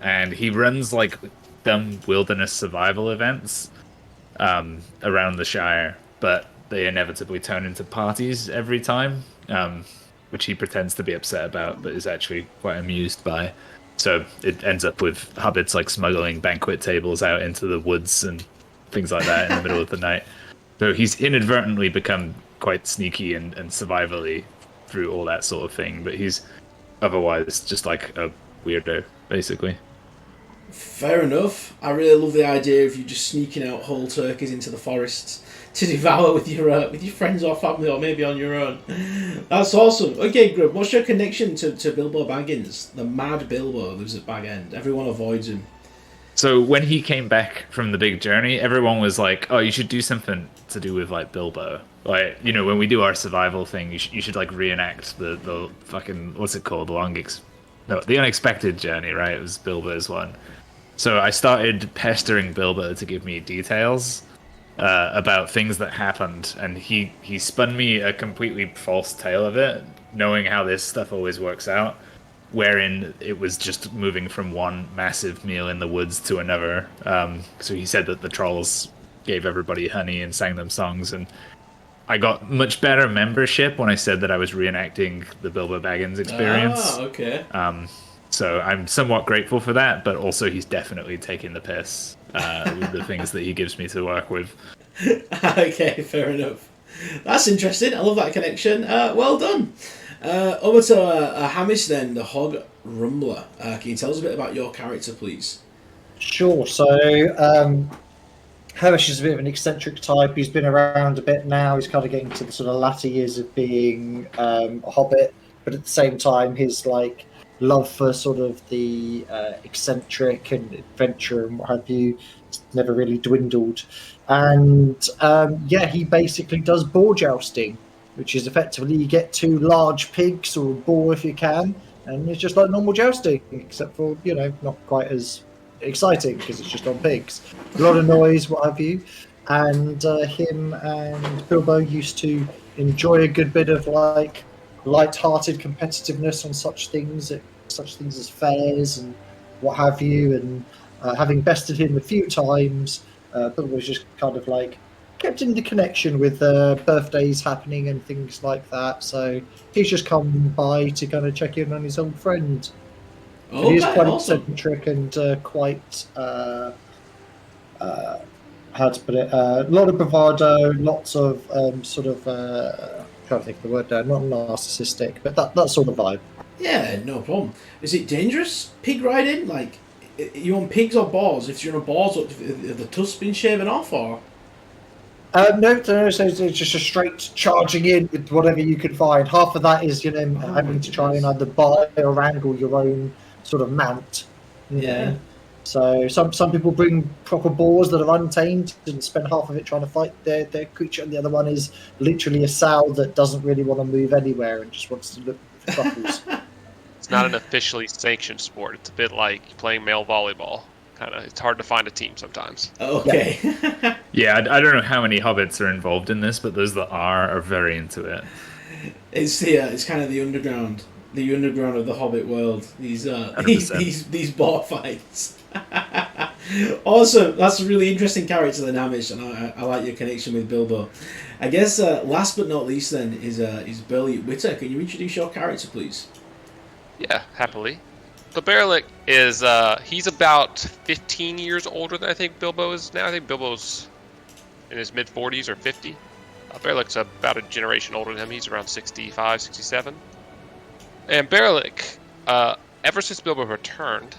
and he runs like dumb wilderness survival events around the Shire, but they inevitably turn into parties every time, which he pretends to be upset about, but is actually quite amused by. So it ends up with hobbits like smuggling banquet tables out into the woods and things like that in the middle of the night. So he's inadvertently become quite sneaky and survivally through all that sort of thing, but he's otherwise just like a weirdo, basically. Fair enough. I really love the idea of you just sneaking out whole turkeys into the forests to devour with your friends or family, or maybe on your own. That's awesome. Okay, Grub, what's your connection to Bilbo Baggins? The mad Bilbo lives at Bag End. Everyone avoids him. So when he came back from the big journey, everyone was like, "Oh, you should do something to do with like Bilbo. Like, when we do our survival thing, you should like reenact the fucking what's it called? No, the unexpected journey, right? It was Bilbo's one. So I started pestering Bilbo to give me details about things that happened, and he spun me a completely false tale of it, knowing how this stuff always works out, wherein it was just moving from one massive meal in the woods to another. So he said that the trolls gave everybody honey and sang them songs, and I got much better membership when I said that I was reenacting the Bilbo Baggins Ah, experience. okay. So I'm somewhat grateful for that, but also he's definitely taking the piss with the things that he gives me to work with. Okay, fair enough. That's interesting. I love that connection. Well done. Over to Hamish then, the Hog Rumbler. Can you tell us a bit about your character, please? Sure. So, Hamish is a bit of an eccentric type. He's been around a bit now. He's kind of getting to the sort of latter years of being a hobbit, but at the same time, his like love for sort of the eccentric and adventure and what have you never really dwindled. And yeah, he basically does boar jousting, which is effectively you get two large pigs or a boar if you can, and it's just like normal jousting, except for not quite as exciting because it's just on pigs. A lot of noise, what have you. And him and Bilbo used to enjoy a good bit of like light-hearted competitiveness on such things as fairs and what have you. And having bested him a few times, Bilbo was just kind of like kept in the connection with birthdays happening and things like that. So he's just come by to kind of check in on his old friend. He is Okay, quite awesome. eccentric and quite how to put it, a lot of bravado, lots of sort of trying to think of the word now, not narcissistic, but that sort of vibe. Yeah, no problem. Is it dangerous, pig riding? Like, are you on pigs or boars? If you're on boars, have the tusks been shaven off, or? No, so it's just a straight charging in with whatever you can find. Half of that is, Oh my having to try and goodness. either buy or wrangle your own sort of mount, you Yeah. know. So some people bring proper boars that are untamed and spend half of it trying to fight their creature, and the other one is literally a sow that doesn't really want to move anywhere and just wants to look for truffles. It's not an officially sanctioned sport. It's a bit like playing male volleyball. Kind of, it's hard to find a team sometimes. Yeah. Okay. Yeah, I don't know how many hobbits are involved in this, but those that are very into it. It's kind of the underground of the Hobbit world. These these 100%. these bar fights. Awesome. That's a really interesting character then, Hamish, and I like your connection with Bilbo. I guess last but not least then is Burley Witter. Can you introduce your character, please? Yeah, happily. So Berlick is he's about 15 years older than I think Bilbo is now. I think Bilbo's in his mid 40s or 50. Berlick's about a generation older than him. He's around 65, 67. And Berlick, ever since Bilbo returned,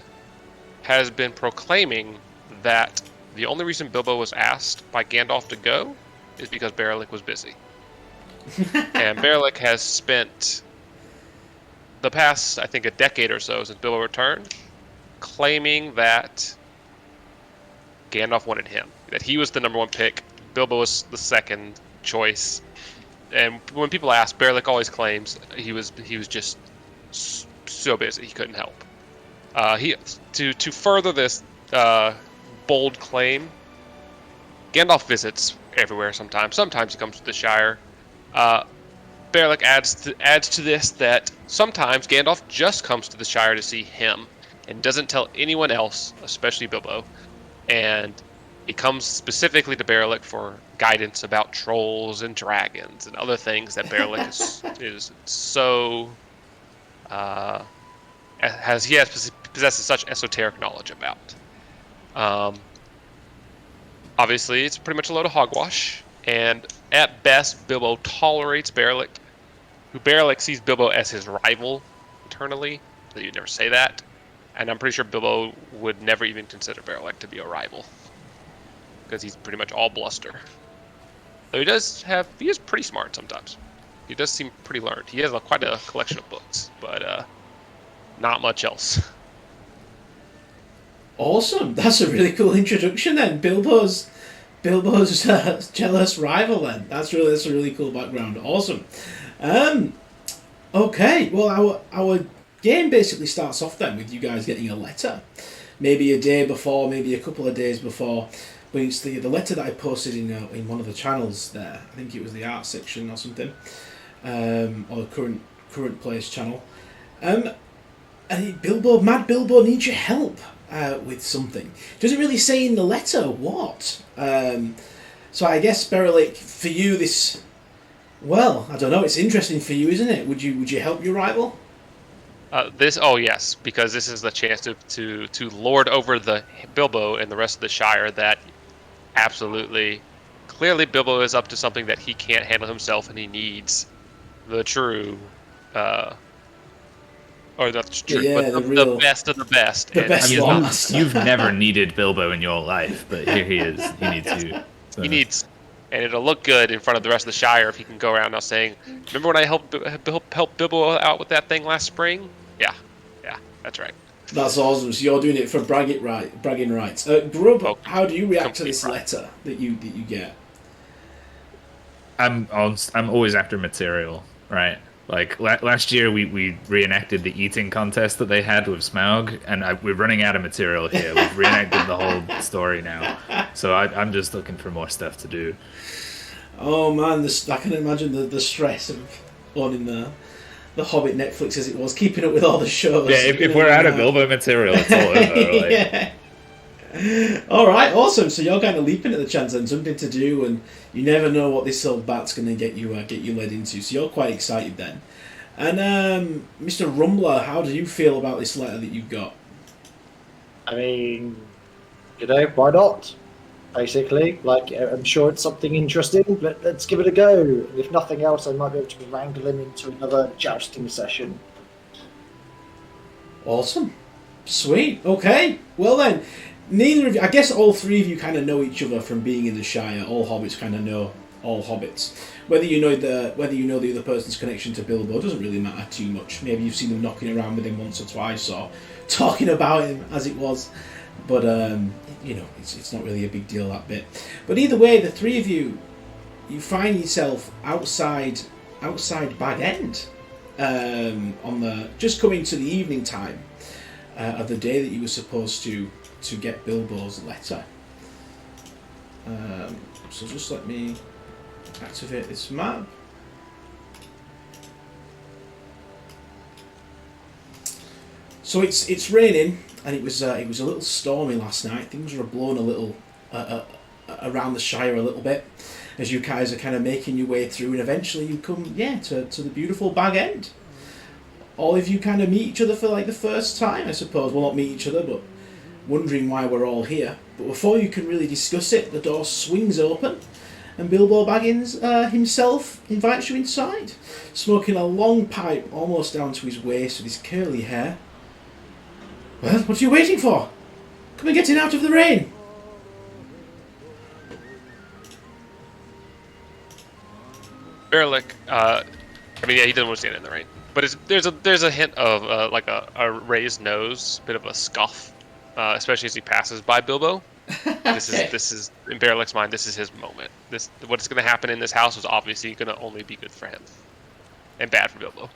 has been proclaiming that the only reason Bilbo was asked by Gandalf to go is because Berlick was busy. And Berlick has spent the past, I think, a decade or so since Bilbo returned, claiming that Gandalf wanted him, that he was the number one pick, Bilbo was the second choice. And when people ask, Berlick always claims he was just so busy he couldn't help. He to further this bold claim, Gandalf visits everywhere sometimes. Sometimes he comes to the Shire. Berlick adds to this that sometimes Gandalf just comes to the Shire to see him. and doesn't tell anyone else, especially Bilbo. And he comes specifically to Berelic for guidance about trolls and dragons and other things that Berelic is so possesses such esoteric knowledge about. Obviously, it's pretty much a load of hogwash, and at best, Bilbo tolerates Berelic, who Berelic sees Bilbo as his rival internally. So you'd never say that, and I'm pretty sure Bilbo would never even consider Berelic to be a rival, because he's pretty much all bluster. Though he is pretty smart sometimes. He does seem pretty learned. He has quite a collection of books, but not much else. Awesome. That's a really cool introduction then. Bilbo's jealous rival then. That's a really cool background. Awesome. Okay. Well, our game basically starts off then with you guys getting a letter. Maybe a day before, maybe a couple of days before. But it's the letter that I posted in one of the channels there. I think it was the art section or something. Or the current players channel. And Mad Bilbo needs your help with something. Doesn't really say in the letter what. So I guess Berelic, for you this, well, I don't know. It's interesting for you, isn't it? Would you help your rival? Yes, because this is the chance to lord over the Bilbo and the rest of the Shire that absolutely, clearly Bilbo is up to something that he can't handle himself, and he needs the true. Or that's true, but the best of the best. The best ones. You've never needed Bilbo in your life, but here he is. He needs you. So. He needs, and it'll look good in front of the rest of the Shire if he can go around now saying, "Remember when I helped Bilbo out with that thing last spring? Yeah, that's right." That's awesome. So you're doing it for bragging rights. Grub, how do you react to this letter that you get? I'm always after material, right? Like last year, we reenacted the eating contest that they had with Smaug, and we're running out of material here. We've reenacted the whole story now, so I'm just looking for more stuff to do. Oh man, I can imagine the stress of owning the Hobbit Netflix as it was, keeping up with all the shows. Yeah, if we're out of Bilbo material, it's all over. Like. Yeah. All right, awesome. So you're kind of leaping at the chance and something to do, and you never know what this old bat's going to get you led into. So you're quite excited then. And Mr. Rumbler, how do you feel about this letter that you've got? I mean, why not? Basically, I'm sure it's something interesting, but let's give it a go. And if nothing else, I might be able to wrangle him into another jousting session. Awesome. Sweet. Okay. Well then, neither of you, I guess all three of you kind of know each other from being in the Shire. All hobbits kind of know all hobbits. Whether you know the other person's connection to Bilbo doesn't really matter too much. Maybe you've seen them knocking around with him once or twice, or talking about him as it was. But it's not really a big deal, that bit. But either way, the three of you find yourself outside Bag End, just coming to the evening time of the day that you were supposed to get Bilbo's letter. So just let me activate this map. So it's raining, and it was a little stormy last night. Things were blowing a little around the Shire a little bit as you guys are kind of making your way through, and eventually you come to the beautiful Bag End. All of you kind of meet each other for the first time, I suppose. Well, not meet each other, but wondering why we're all here. But before you can really discuss it, the door swings open, and Bilbo Baggins himself invites you inside, smoking a long pipe almost down to his waist with his curly hair. Well, what are you waiting for? Come and get in out of the rain. Berelic, he doesn't want to stand in the rain, but there's a hint of a raised nose, bit of a scoff, especially as he passes by Bilbo. This is in Berelic's mind. This is his moment. What's going to happen in this house is obviously going to only be good for him, and bad for Bilbo.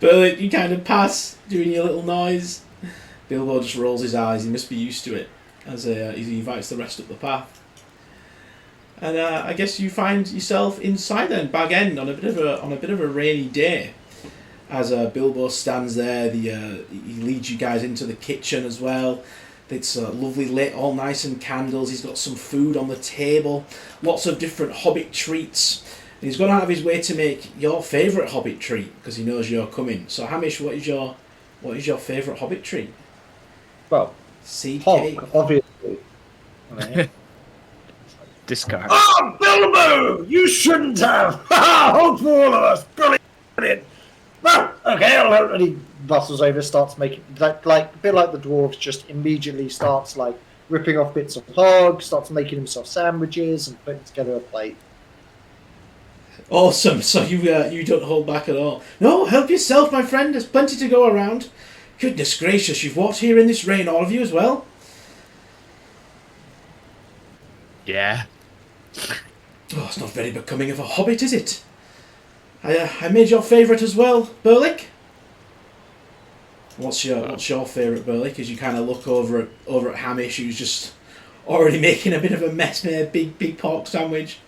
But you kind of pass, doing your little noise. Bilbo just rolls his eyes. He must be used to it as he invites the rest up the path. And I guess you find yourself inside then, Bag End, on a bit of a rainy day. as Bilbo stands there. He leads you guys into the kitchen as well. It's lovely lit, all nice and candles. He's got some food on the table, lots of different Hobbit treats. And he's gone out of his way to make your favourite Hobbit treat because he knows you're coming. So Hamish, what is your favourite Hobbit treat? Well, Sea Hog, cake. obviously. Right. Discard. Oh, Bilbo! You shouldn't have! Hog for all of us! Brilliant! Well, okay, and he bustles over, starts making, like a bit like the dwarves, just immediately starts, like, ripping off bits of hog, starts making himself sandwiches and putting together a plate. Awesome. So you don't hold back at all. No, help yourself, my friend. There's plenty to go around. Goodness gracious, you've walked here in this rain, all of you as well. Yeah. Oh, it's not very becoming of a hobbit, is it? I made your favourite as well, Burlick. What's your favourite, Burlick? As you kind of look over at Hamish, who's just already making a bit of a mess, made a big pork sandwich.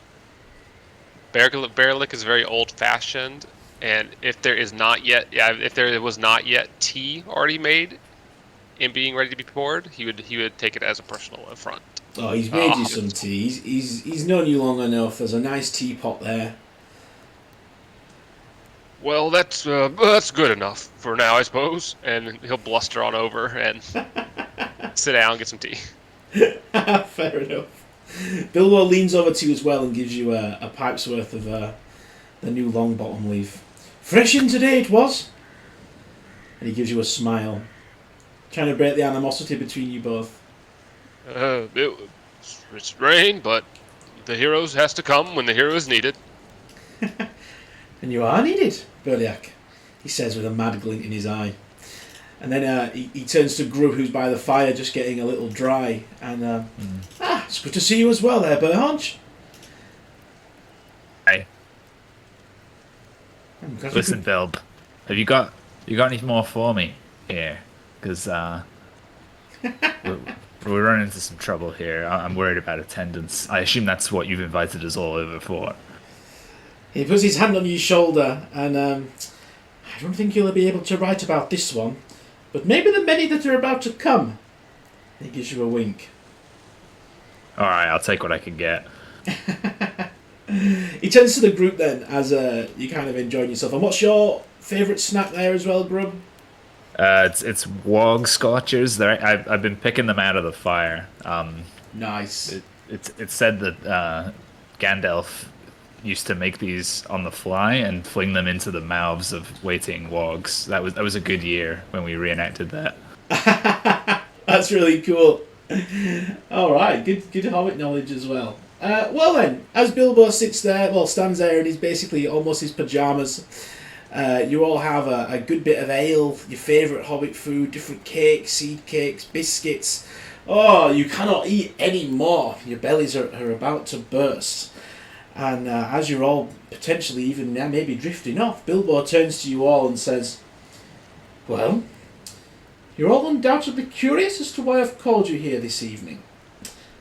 Berlick is very old-fashioned, and if there was not yet tea already made and being ready to be poured, he would take it as a personal affront. Oh, he's made you some tea. He's known you long enough. There's a nice teapot there. Well, that's good enough for now, I suppose. And he'll bluster on over and sit down and get some tea. Fair enough. Bilbo leans over to you as well and gives you a pipe's worth of the new long bottom leaf. Fresh in today it was. And he gives you a smile, trying to break the animosity between you both. It's rain, but the heroes has to come when the hero is needed. And you are needed, Berliak, he says with a mad glint in his eye. And then he turns to Grub, who's by the fire, just getting a little dry. And it's good to see you as well, there, Burhonch. Hey, listen, Bilb. Have you got any more for me here? Because we're running into some trouble here. I'm worried about attendance. I assume that's what you've invited us all over for. He puts his hand on your shoulder, and I don't think you'll be able to write about this one, but maybe the many that are about to come. He gives you a wink. All right, I'll take what I can get. He turns to the group then, as you kind of enjoying yourself. And what's your favourite snack there as well, Grub? It's wog scorchers. I've been picking them out of the fire. Nice. It's said that Gandalf used to make these on the fly and fling them into the mouths of waiting wogs. That was a good year when we reenacted that. That's really cool. All right, good Hobbit knowledge as well. Well then, as Bilbo stands there in basically almost his pajamas, you all have a good bit of ale, your favourite Hobbit food, different cakes, seed cakes, biscuits. Oh, you cannot eat any more. Your bellies are about to burst. And as you're all potentially even now maybe drifting off, Bilbo turns to you all and says, "Well, you're all undoubtedly curious as to why I've called you here this evening."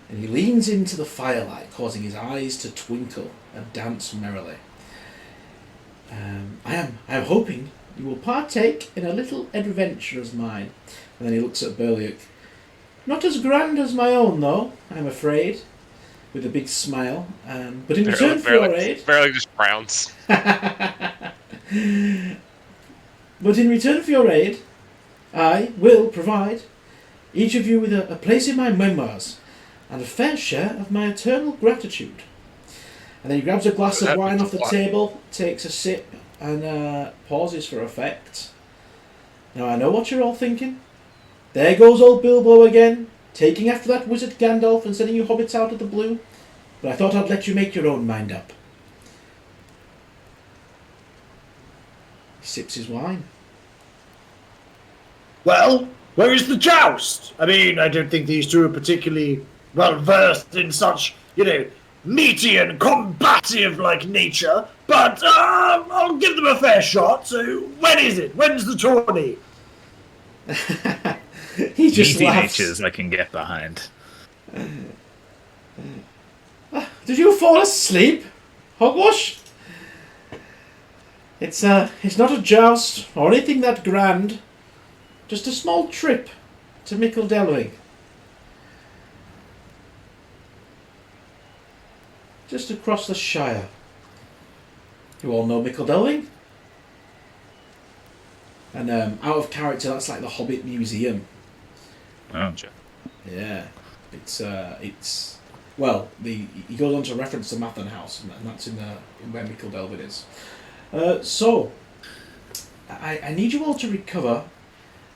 And he leans into the firelight, causing his eyes to twinkle and dance merrily. I am hoping you will partake in a little adventure of mine. And then he looks at Berliuk. Not as grand as my own, though, I'm afraid. With a big smile, but in return for your aid... Barely just frowns. But in return for your aid, I will provide each of you with a place in my memoirs and a fair share of my eternal gratitude. And then he grabs a glass of wine off the table, takes a sip, and pauses for effect. Now I know what you're all thinking. There goes old Bilbo again, taking after that wizard Gandalf and sending you hobbits out of the blue. But I thought I'd let you make your own mind up. He sips his wine. Well, where is the joust? I mean, I don't think these two are particularly well versed in such, meaty and combative like nature, but I'll give them a fair shot. So when is it? When's the tourney? He just Meaty laughs. natures I can get behind. Did you fall asleep, Hogwash? It's not a joust or anything that grand. Just a small trip to Mickle Delving. Just across the Shire. You all know Mickle Delving? And out of character, that's like the Hobbit Museum. Oh. Yeah, it's well, he goes on to reference the Mathen House, and that's in where Mickle Delving is. So, I need you all to recover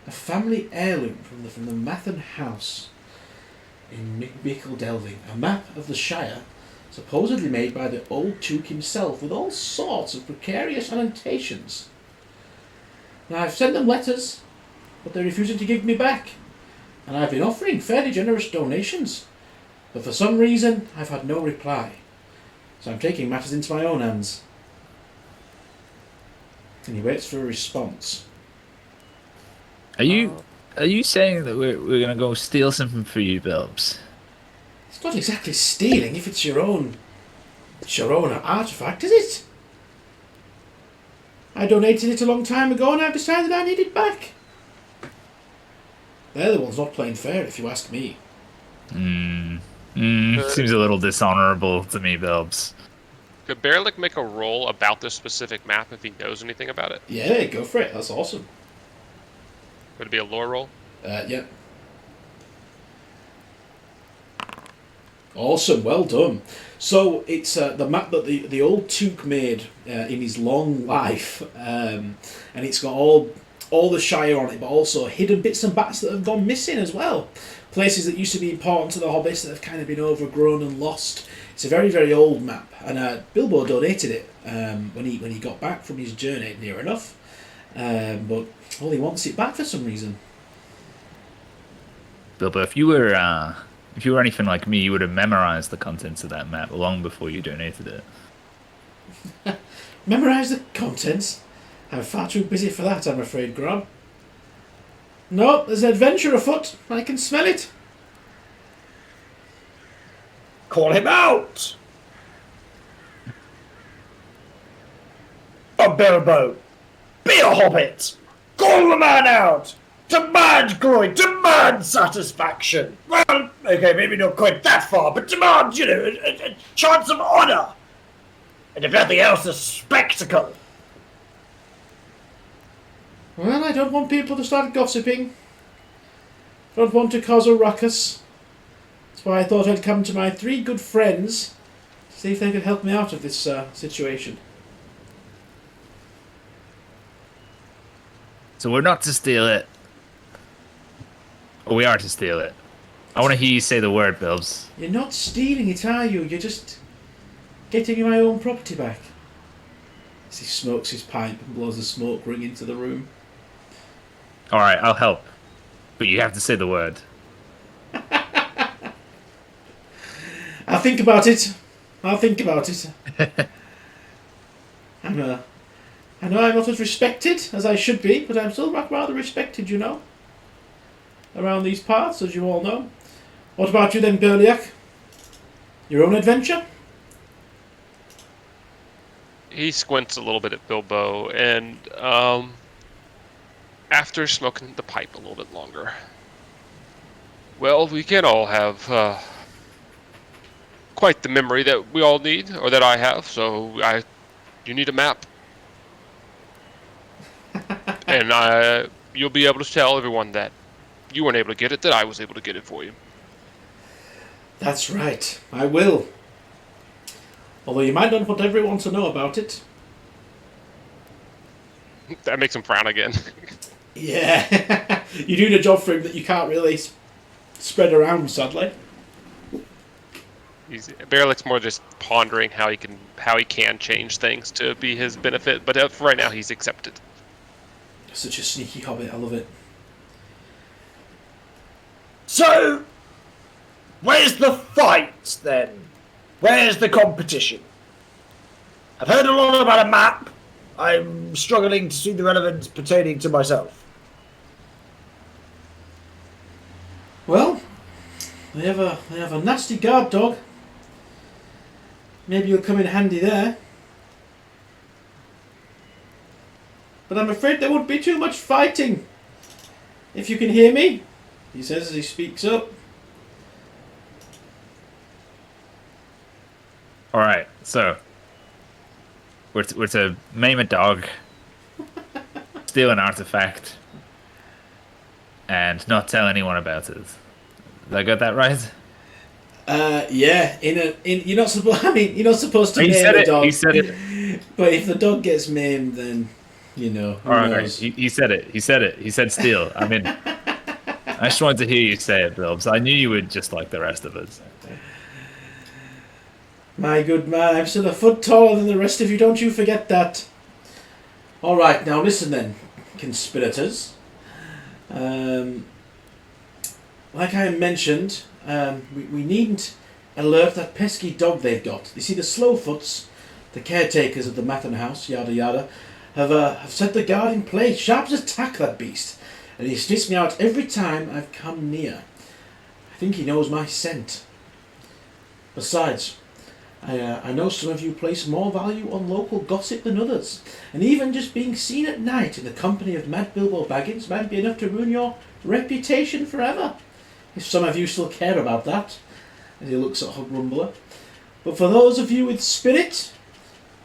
a family heirloom from the Mathen House in Mickle Delving, a map of the Shire, supposedly made by the old Took himself, with all sorts of precarious annotations. Now, I've sent them letters, but they're refusing to give me back, and I've been offering fairly generous donations, but for some reason I've had no reply. So I'm taking matters into my own hands. And he waits for a response. Are you saying that we're gonna go steal something for you, Bilbs? It's not exactly stealing if it's your own artifact, is it? I donated it a long time ago and I've decided I need it back. They're the ones not playing fair, if you ask me. Seems a little dishonorable to me, Bilbs. Could Berlik make a roll about this specific map if he knows anything about it? Yeah, go for it. That's awesome. Would it be a lore roll? Yeah. Awesome, well done. So it's the map that the old Took made in his long life, and it's got all the Shire on it, but also hidden bits and bats that have gone missing as well. Places that used to be important to the Hobbits that have kind of been overgrown and lost. It's a very, very old map, and Bilbo donated it when he got back from his journey, near enough. But well, he wants it back for some reason. Bilbo, if you were anything like me, you would have memorized the contents of that map long before you donated it. Memorise the contents? I'm far too busy for that, I'm afraid, Grob. No, there's an adventure afoot. I can smell it. Call him out! Oh, Bilbo, be a hobbit! Call the man out! Demand glory, demand satisfaction! Well, okay, maybe not quite that far, but demand, a chance of honour! And if nothing else, a spectacle! Well, I don't want people to start gossiping. Don't want to cause a ruckus. That's why I thought I'd come to my 3 good friends to see if they could help me out of this situation. So we're not to steal it. Or we are to steal it. I want to hear you say the word, Bilbs. You're not stealing it, are you? You're just getting my own property back. As he smokes his pipe and blows the smoke ring into the room. Alright, I'll help. But you have to say the word. I'll think about it. I know I'm not as respected as I should be, but I'm still rather respected, you know. Around these parts, as you all know. What about you then, Berliak? Your own adventure? He squints a little bit at Bilbo, and after smoking the pipe a little bit longer, well, we can all have quite the memory that we all need, or that I have. So you need a map, and you'll be able to tell everyone that you weren't able to get it, that I was able to get it for you. That's right, I will. Although you might not want everyone to know about it. That makes him frown again. Yeah, you're doing a job for him that you can't really spread around, sadly. Berlik's more just pondering how he can change things to be his benefit, but for right now he's accepted. Such a sneaky hobbit, I love it. So, where's the fight then? Where's the competition? I've heard a lot about a map. I'm struggling to see the relevance pertaining to myself. Well, they have a nasty guard dog. Maybe you'll come in handy there. but I'm afraid there would be too much fighting. If you can hear me, he says as he speaks up. All right, so we're to maim a dog, steal an artifact, and not tell anyone about it. Did I got that right? Yeah. You're not supposed. I mean, you're not supposed to He maim said a it. dog. He said it. But if the dog gets maimed, then who All right, knows? he said it. He said it. He said steal. I mean, I just wanted to hear you say it, Bill. So I knew you would just like the rest of us. My good man, I'm still a foot taller than the rest of you. Don't you forget that. All right, now listen then, conspirators. Like I mentioned, we needn't alert that pesky dog they've got. You see, the Slowfoots, the caretakers of the Mathern House, yada yada, have set the guard in place. Sharp's attack that beast, and he sniffs me out every time I've come near. I think he knows my scent. Besides, I know some of you place more value on local gossip than others, and even just being seen at night in the company of Mad Bilbo Baggins might be enough to ruin your reputation forever. If some of you still care about that, as he looks at Hogrumbler. But for those of you with spirit,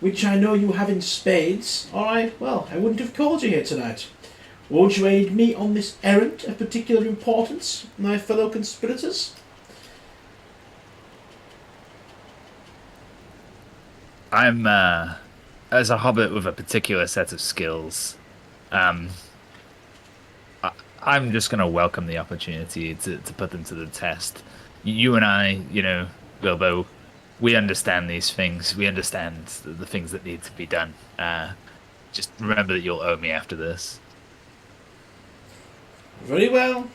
which I know you have in spades, alright, well, I wouldn't have called you here tonight. Won't you aid me on this errand of particular importance, my fellow conspirators? I'm, as a hobbit with a particular set of skills, I'm just going to welcome the opportunity to put them to the test. You and I, Bilbo, we understand these things. We understand the things that need to be done. Just remember that you'll owe me after this. Very well.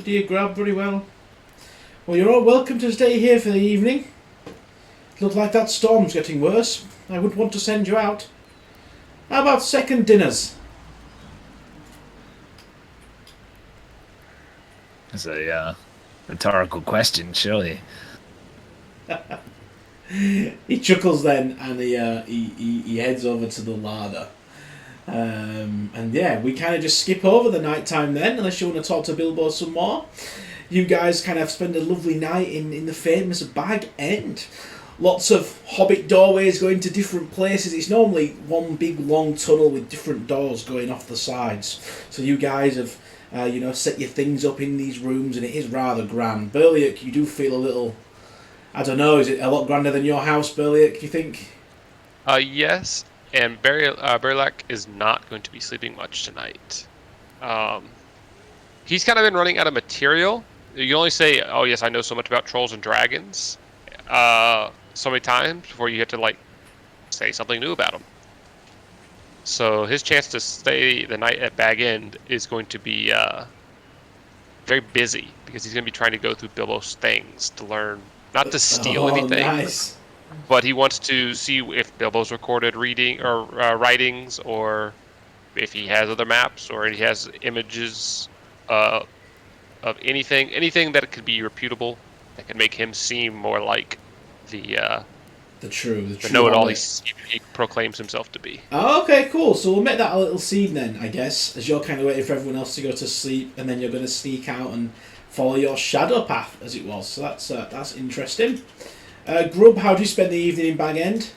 Dear Grab, very well. Well, you're all welcome to stay here for the evening. Looks like that storm's getting worse. I wouldn't want to send you out. How about second dinners? It's a rhetorical question, surely. He chuckles then, and he heads over to the larder. And yeah, we kind of just skip over the night time then, unless you want to talk to Bilbo some more. You guys kind of spend a lovely night in the famous Bag End. Lots of hobbit doorways going to different places. It's normally one big long tunnel with different doors going off the sides. So you guys have, set your things up in these rooms, and it is rather grand. Berliak, you do feel a little, I don't know, is it a lot grander than your house, Berliak, you think? Yes, and Berliak is not going to be sleeping much tonight. He's kind of been running out of material. You only say, oh yes, I know so much about trolls and dragons, so many times before you get to, say something new about them. So his chance to stay the night at Bag End is going to be very busy, because he's going to be trying to go through Bilbo's things to learn, not to steal anything, Nice. but he wants to see if Bilbo's recorded reading or writings, or if he has other maps, or he has images of anything that could be reputable, that can make him seem more like the true know-it-all hobbit. he proclaims himself to be. Oh, okay, cool. So we'll make that a little scene then, I guess, as you're kind of waiting for everyone else to go to sleep, and then you're going to sneak out and follow your shadow path, as it was. So that's interesting. Grub, how do you spend the evening in Bag End?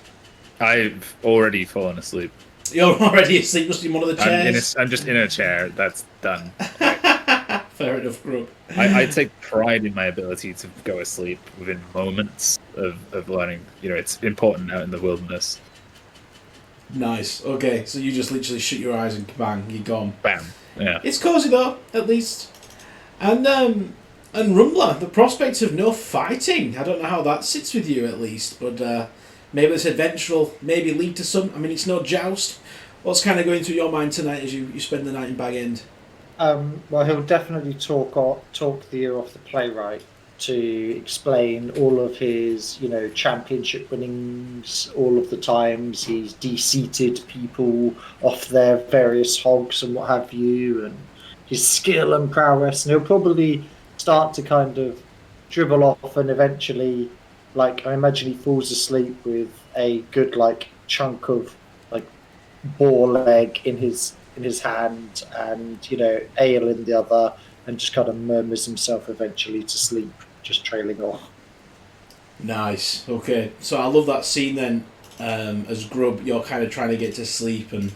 I've already fallen asleep. You're already asleep, just in one of the chairs. I'm just in a chair. That's done. Fair enough, Grub. I take pride in my ability to go asleep within moments of learning. It's important out in the wilderness. Nice. Okay, so you just literally shut your eyes and bang, you're gone. Bam. Yeah. It's cosy though, at least. And Rumbler, the prospect of no fighting. I don't know how that sits with you, at least, but maybe this adventure will maybe lead to some. I mean, it's no joust. What's kind of going through your mind tonight as you spend the night in Bag End? Well, he'll definitely talk the ear off the playwright to explain all of his, championship winnings, all of the times he's de-seated people off their various hogs and what have you, and his skill and prowess. And he'll probably start to kind of dribble off, and eventually, I imagine he falls asleep with a good, chunk of, boar leg in his in his hand and, ale in the other, and just kind of murmurs himself eventually to sleep, just trailing off. Nice. Okay. So I love that scene then. As Grub, you're kind of trying to get to sleep, and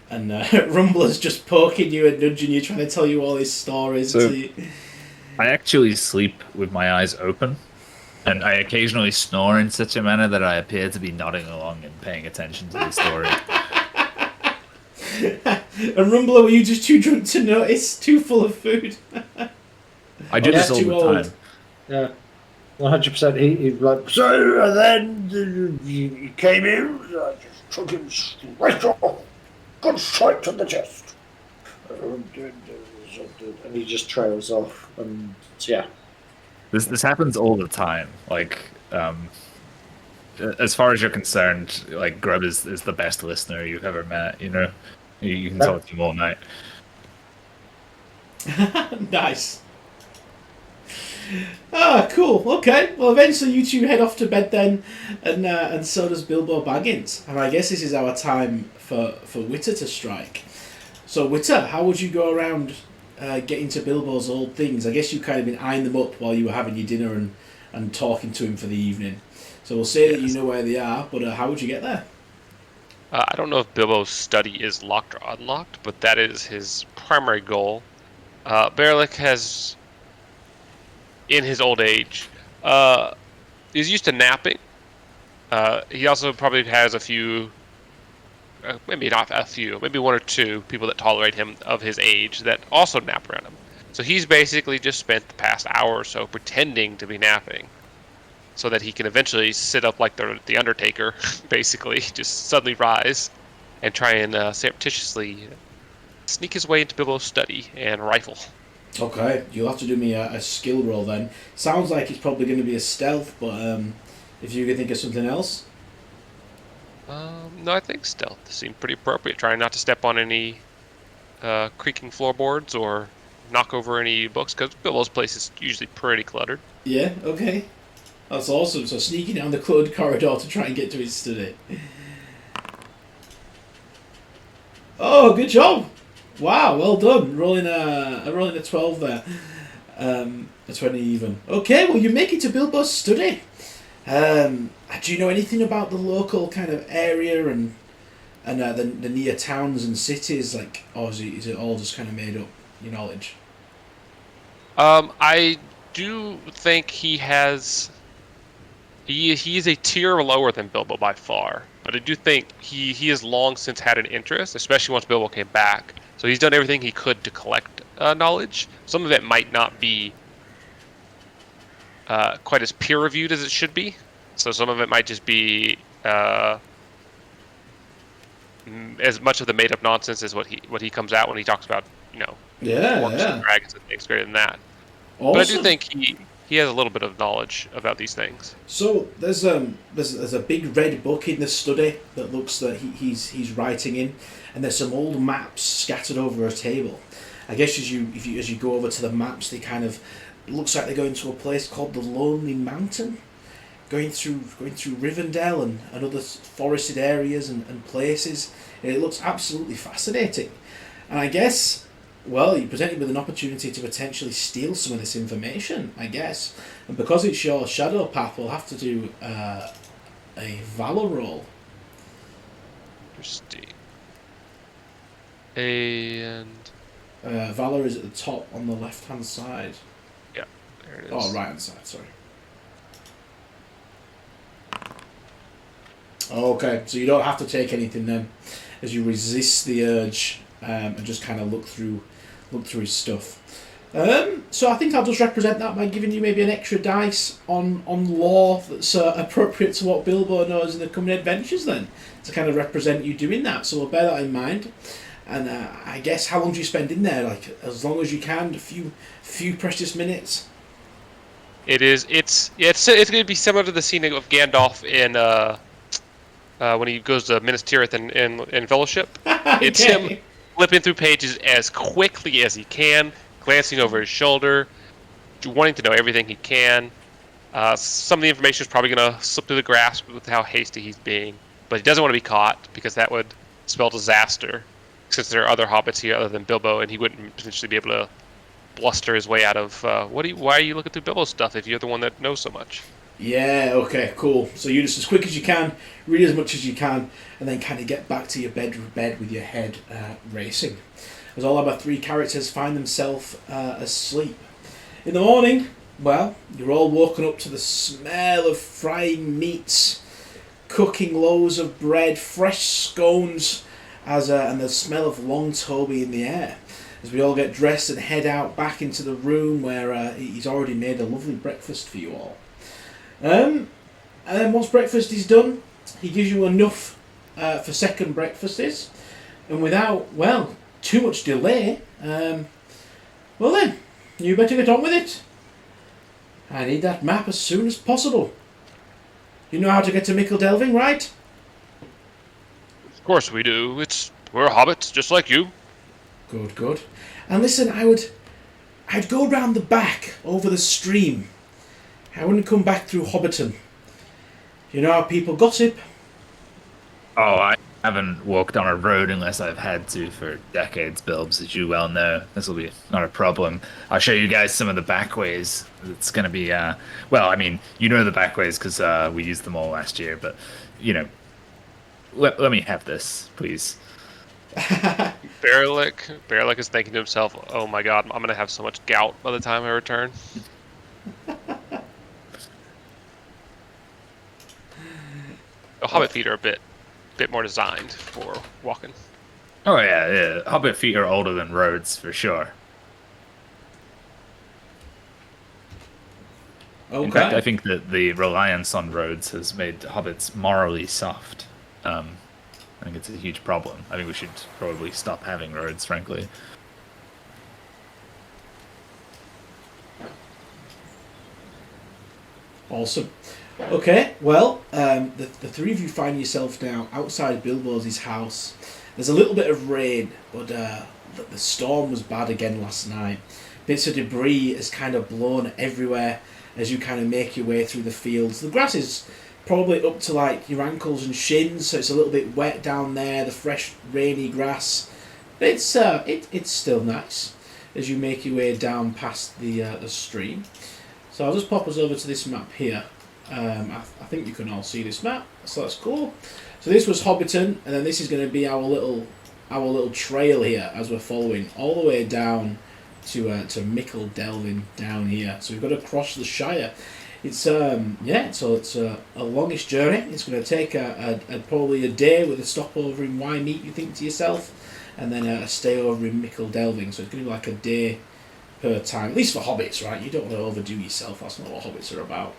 Rumbler's just poking you and nudging you, trying to tell you all his stories. So- I actually sleep with my eyes open, and I occasionally snore in such a manner that I appear to be nodding along and paying attention to the story. And Rumbler, were you just too drunk to notice? Too full of food? I do this all too the old. time. Yeah, 100%. He's like, so then he came in, I just took him straight off, good straight to the chest. And he just trails off, and yeah. This happens all the time. Like, as far as you're concerned, like Grub is the best listener you've ever met. You know, you can talk to him all night. Nice. Ah, cool. Okay. Well, eventually you two head off to bed then, and so does Bilbo Baggins. And I guess this is our time for Witter to strike. So, Witter, how would you go around getting to Bilbo's old things? I guess you've kind of been eyeing them up while you were having your dinner and talking to him for the evening. So we'll say that you know where they are, but how would you get there? I don't know if Bilbo's study is locked or unlocked, but that is his primary goal. Berlik has, in his old age, he's used to napping. He also probably has a few, maybe not a few, maybe one or two people that tolerate him of his age that also nap around him. So he's basically just spent the past hour or so pretending to be napping, so that he can eventually sit up like the Undertaker, basically, just suddenly rise and try and surreptitiously sneak his way into Bilbo's study and rifle. Okay, you'll have to do me a skill roll then. Sounds like it's probably going to be a stealth, but if you could think of something else. No, I think stealth seemed pretty appropriate. Trying not to step on any creaking floorboards or knock over any books, because Bilbo's place is usually pretty cluttered. Yeah, okay. That's awesome. So sneaking down the cluttered corridor to try and get to his study. Oh, good job! Wow, well done. Rolling a 12 there. A 20 even. Okay, well you make it to Bilbo's study. Do you know anything about the local kind of area and the near towns and cities, like, or is it all just kind of made up, your knowledge? I do think he has. He is a tier lower than Bilbo by far, but I do think he has long since had an interest, especially once Bilbo came back. So he's done everything he could to collect knowledge. Some of it might not be quite as peer-reviewed as it should be. So some of it might just be as much of the made-up nonsense as what he comes out when he talks about, orcs and dragons and things greater than that. Awesome. But I do think he has a little bit of knowledge about these things. So there's a big red book in the study that looks that he's writing in, and there's some old maps scattered over a table. I guess as you go over to the maps, they kind of looks like they're going to a place called the Lonely Mountain, going through Rivendell and other forested areas and places. And it looks absolutely fascinating, and I guess. Well, you're presented with an opportunity to potentially steal some of this information, I guess. And because it's your shadow path, we'll have to do a valor roll. Interesting. And Valor is at the top on the left-hand side. yeah, there it is. Oh, right-hand side, sorry. Okay, so you don't have to take anything then, as you resist the urge and just kind of look through his stuff. So I think I'll just represent that by giving you maybe an extra dice on lore that's appropriate to what Bilbo knows in the coming adventures then, to kind of represent you doing that. So we'll bear that in mind. And I guess how long do you spend in there? Like as long as you can, a few precious minutes. It's going to be similar to the scene of Gandalf in when he goes to Minas Tirith in Fellowship. It's him flipping through pages as quickly as he can, glancing over his shoulder, wanting to know everything he can. Some of the information is probably going to slip through the grasp with how hasty he's being, but he doesn't want to be caught because that would spell disaster. since there are other hobbits here other than Bilbo, and he wouldn't potentially be able to bluster his way out of. Why are you looking through Bilbo's stuff if you're the one that knows so much? Yeah, okay, cool. So you just as quick as you can, read as much as you can, and then kind of get back to your bed with your head racing. As all our 3 characters find themselves asleep. In the morning, well, you're all woken up to the smell of frying meats, cooking loaves of bread, fresh scones, and the smell of Long Toby in the air. As we all get dressed and head out back into the room where he's already made a lovely breakfast for you all. And then once breakfast is done, he gives you enough for second breakfasts, and without, well, too much delay, well then, you better get on with it. I need that map as soon as possible. You know how to get to Mickle Delving, right? Of course we do. We're hobbits, just like you. Good, good. And listen, I'd go round the back, over the stream. I wouldn't come back through Hobbiton. You know how people gossip? Oh, I haven't walked on a road unless I've had to for decades, Bilbs, as you well know. This will be not a problem. I'll show you guys some of the back ways. It's going to be, well, I mean, you know the back ways because we used them all last year, but, you know, let me have this, please. Baerlic is thinking to himself, oh my god, I'm going to have so much gout by the time I return. The Hobbit feet are a bit more designed for walking. Oh, yeah. Hobbit feet are older than roads, for sure. Okay. In fact, I think that the reliance on roads has made hobbits morally soft. I think it's a huge problem. I think we should probably stop having roads, frankly. Awesome. Okay, well, the 3 of you find yourself now outside Bilbo's house. There's a little bit of rain, but the storm was bad again last night. Bits of debris has kind of blown everywhere as you kind of make your way through the fields. The grass is probably up to like your ankles and shins, so it's a little bit wet down there, the fresh rainy grass. But it's still nice as you make your way down past the stream. So I'll just pop us over to this map here. I think you can all see this map, so that's cool. So this was Hobbiton, and then this is going to be our little trail here as we're following all the way down to Mickle Delving down here. So we've got to cross the Shire. It's so it's a longish journey. It's going to take probably a day with a stopover in Wymeet, you think to yourself, and then a stay over in Mickle Delving. So it's going to be like a day per time, at least for hobbits, right? You don't want to overdo yourself. That's not what hobbits are about.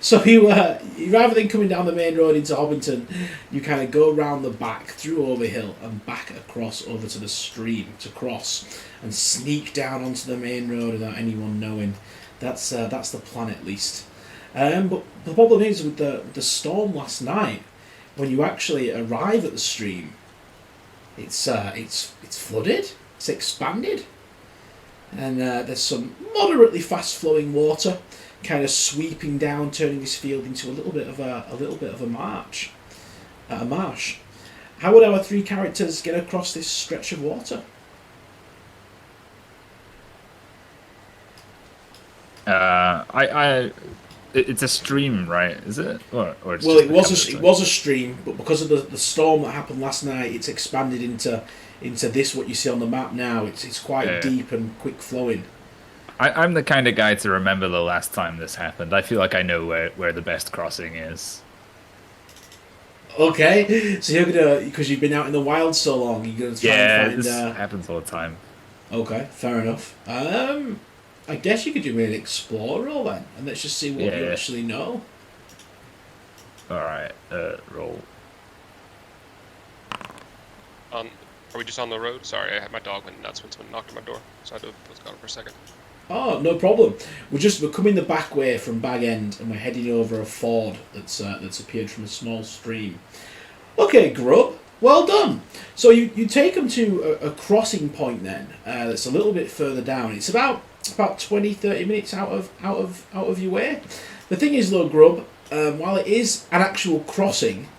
So you rather than coming down the main road into Hobbiton, you kind of go round the back through Overhill and back across over to the stream to cross and sneak down onto the main road without anyone knowing. That's the plan at least. But the problem is with the storm last night, when you actually arrive at the stream, it's flooded. It's expanded. And there's some moderately fast-flowing water, kind of sweeping down, turning this field into a little bit of a marsh. How would our 3 characters get across this stretch of water? It's a stream, right? Is it? Or it's Well, just it was a stream, but because of the storm that happened last night, it's expanded into this, what you see on the map now. It's quite deep and quick flowing. I'm the kind of guy to remember the last time this happened. I feel like I know where the best crossing is. Okay, so you're gonna, because you've been out in the wild so long, you're gonna try and find. This happens all the time. Okay, fair enough. I guess you could do an explorer roll then, and let's just see what you actually know. All right, roll. Are we just on the road? Sorry, I had my dog went nuts when someone knocked on my door, so I had to was gone for a second. Oh, no problem. We're coming the back way from Bag End, and we're heading over a ford that's appeared from a small stream. Okay, Grub, well done. So you take them to a crossing point then. That's a little bit further down. It's about 20-30 minutes out of your way. The thing is though, Grub, while it is an actual crossing,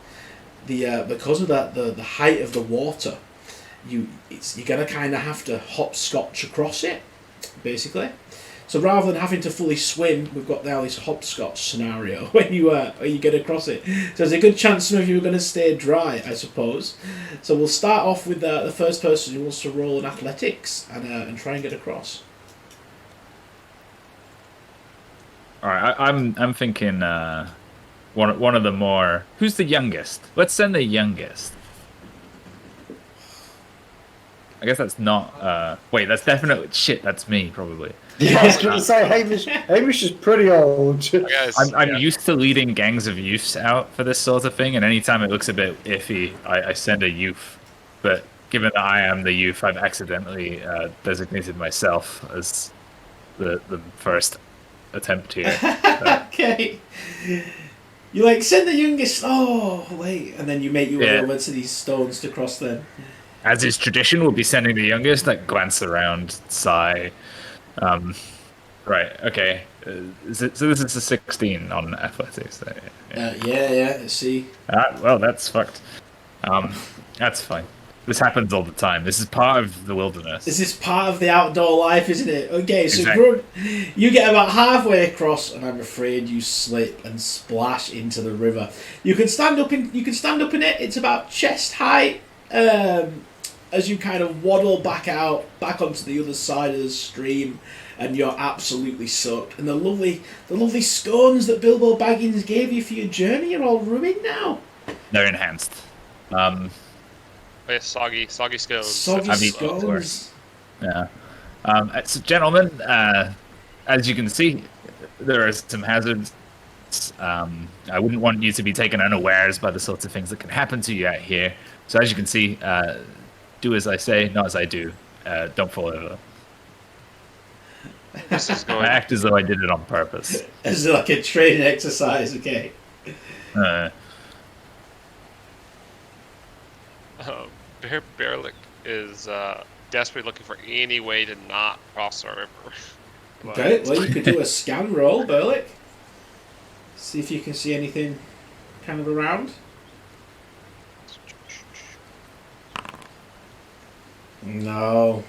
because of the height of the water, you're gonna kind of have to hopscotch across it, basically. So rather than having to fully swim, we've got now this hopscotch scenario when you get across it. So there's a good chance some of you are going to stay dry, I suppose. So we'll start off with the first person who wants to roll in athletics and try and get across. All right, I'm thinking one of the more. Who's the youngest? Let's send the youngest. I guess that's not. Wait, that's definitely shit. That's me probably. Yeah, I was going to say Hamish is pretty old. Guys, I'm used to leading gangs of youths out for this sort of thing, and anytime it looks a bit iffy, I send a youth. But given that I am the youth, I've accidentally designated myself as the first attempt here. Okay. You like send the youngest. Oh wait, and then you make your way over to these stones to cross them. As is tradition, we'll be sending the youngest. Like glance around, sigh. Right. Okay. So this is a 16 on athletics. Yeah. Let's see. Well, that's fucked. That's fine. This happens all the time. This is part of the wilderness. This is part of the outdoor life, isn't it? Okay, so Exactly. Grun, you get about halfway across, and I'm afraid you slip and splash into the river. You can stand up in it. It's about chest height. As you kind of waddle back onto the other side of the stream, and you're absolutely soaked. And the lovely scones that Bilbo Baggins gave you for your journey are all ruined now. They're enhanced. yeah, soggy scones. Soggy I've eaten scones. before. Yeah. So gentlemen, as you can see, there are some hazards. I wouldn't want you to be taken unawares by the sorts of things that can happen to you out here. So as you can see, do as I say, not as I do. Don't fall over. This is I going. act as though I did it on purpose. It's like a training exercise, okay? Berlick is desperately looking for any way to not cross our river. Okay, well you could do a scan roll, Berlick. See if you can see anything kind of around. No.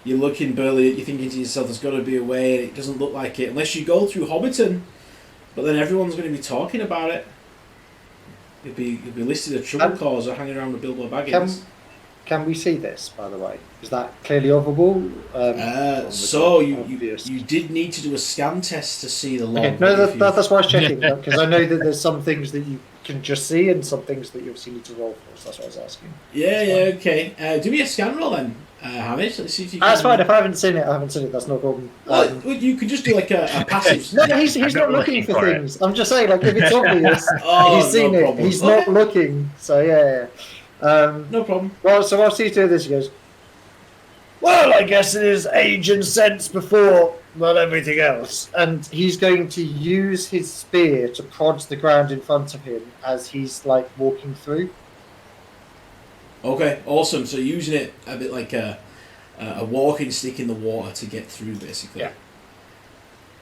You're looking, Burley, you're thinking to yourself, there's got to be a way, and it doesn't look like it. Unless you go through Hobbiton, but then everyone's going to be talking about it. You'll be listed a trouble causer hanging around with Bilbo Baggins. Can we see this, by the way? Is that clearly overable? So you did need to do a scan test to see the log. Okay, no, that's why I was checking, because I know that there's some things that you can just see and some things that you obviously need to roll for, so that's what I was asking. Yeah, okay. Do me a scan roll then, Hamish. Let's see if you can... That's fine, if I haven't seen it, that's no problem. Well, you could just do like a passive... No, he's not looking for things. I'm just saying, like, if it's obvious, he's seen it, problem. he's not looking, so yeah. No problem. Well, so whilst he's doing this, he goes, well, I guess it is age and sense before, well, everything else. And he's going to use his spear to prod the ground in front of him as he's, like, walking through. Okay, awesome. So using it a bit like a walking stick in the water to get through, basically. Yeah.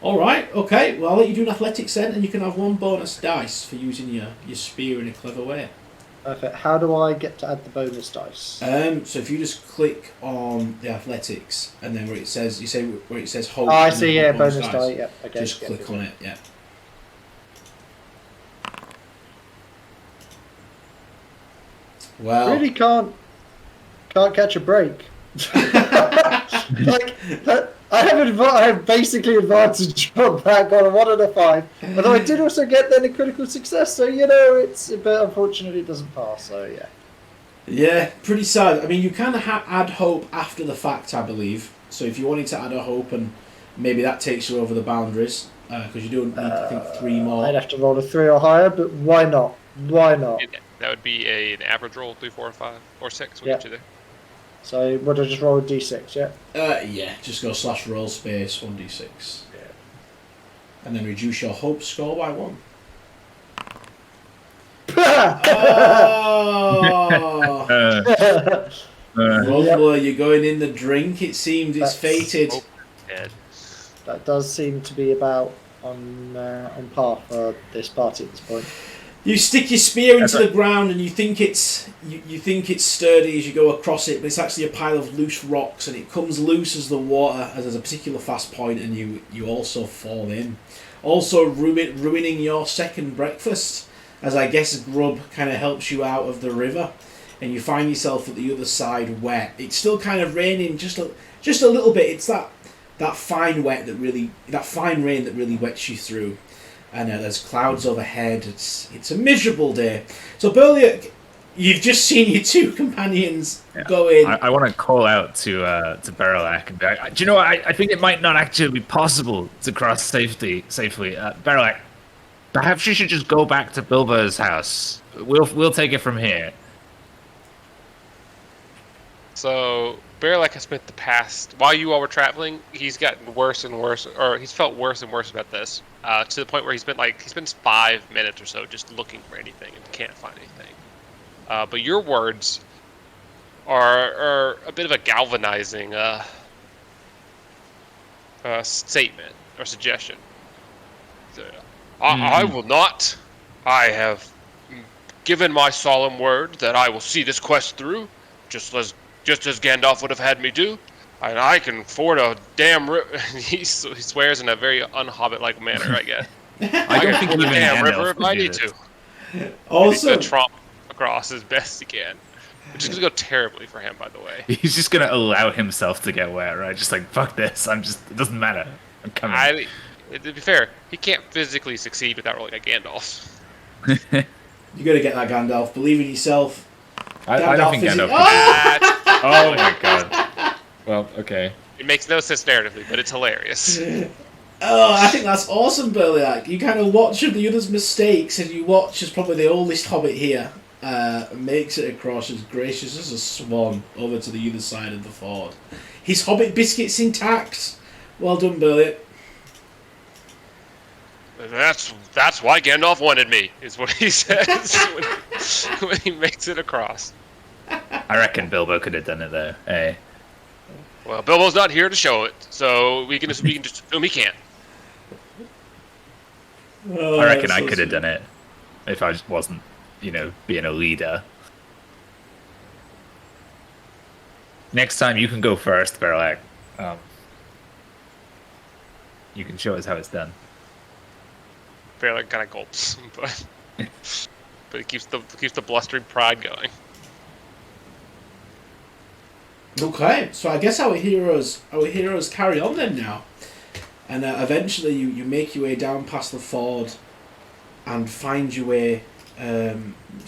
All right, okay. Well, I'll let you do an athletics then, and you can have one bonus dice for using your spear in a clever way. Perfect. How do I get to add the bonus dice? So if you just click on the athletics, and then where it says, hope. Oh, I and see, then yeah, bonus bonus die, yeah. Okay. Just click on it, yeah. Well, Really can't catch a break. Like I have basically advantage on that. Got a 1 and a 5. Although I did also get then a critical success, so but unfortunately it doesn't pass. So yeah. Yeah, pretty sad. I mean, you can add hope after the fact, I believe. So if you wanted to add a hope, and maybe that takes you over the boundaries, because you don't need, I think, 3 more. I'd have to roll a 3 or higher, but why not? Why not? That would be an average roll, 3, 4, 5, or 6. We'll Yeah. get you there. So would I just roll a d6? Yeah. Yeah, just go /roll space 1d6. Yeah. And then reduce your hope score by 1. Oh! Rumble, you're going in the drink. It seemed it's fated. Oh, dead. That does seem to be about on par for this party at this point. You stick your spear into the ground, and you think it's you think it's sturdy as you go across it, but it's actually a pile of loose rocks, and it comes loose as the water, as there's a particular fast point, and you also fall in, also ruining your second breakfast, as I guess Grub kind of helps you out of the river, and you find yourself at the other side wet. It's still kind of raining just a little bit. It's that fine rain that really wets you through. And there's clouds overhead. It's a miserable day. So Berliak, you've just seen your two companions go in. I want to call out to Berliak and be like, do you know what? I think it might not actually be possible to cross safely. Berliak, perhaps you should just go back to Bilbo's house. We'll take it from here. So Berliak has spent the past, while you all were traveling, he's gotten worse and worse, or he's felt worse and worse about this, to the point where he spends 5 minutes or so just looking for anything and can't find anything. But your words are a bit of a galvanizing statement or suggestion. I will not. I have given my solemn word that I will see this quest through, just as Gandalf would have had me do, and I can ford a damn river. He swears in a very un-Hobbit-like manner, I guess. I don't think ford a even damn Gandalf river if could I do need this. to. Also, He's gonna tromp across as best he can, which is gonna go terribly for him, by the way. He's just gonna allow himself to get wet, right? Just like, fuck this. It doesn't matter. I'm coming. To be fair, he can't physically succeed without rolling a Gandalf. you got to get that Gandalf. Believe in yourself. I don't think is Gandalf. Oh! Oh my god. Well, okay. It makes no sense narratively, but it's hilarious. Oh, I think that's awesome, Berliak. You kind of watch the other's mistakes, and you watch as probably the oldest hobbit here makes it across as gracious as a swan over to the other side of the ford. His hobbit biscuits intact. Well done, Berliak. That's why Gandalf wanted me, is what he says when he makes it across. I reckon Bilbo could have done it though. Hey. Well, Bilbo's not here to show it, so we can just assume he can't. Oh, I reckon that's I so could have sweet. done it if I just wasn't, being a leader. Next time you can go first, Berliak. You can show us how it's done. Fairly kind of gulps, but it keeps the blustering pride going. Okay, so I guess our heroes carry on then now, and eventually you make your way down past the ford, and find your way. Let's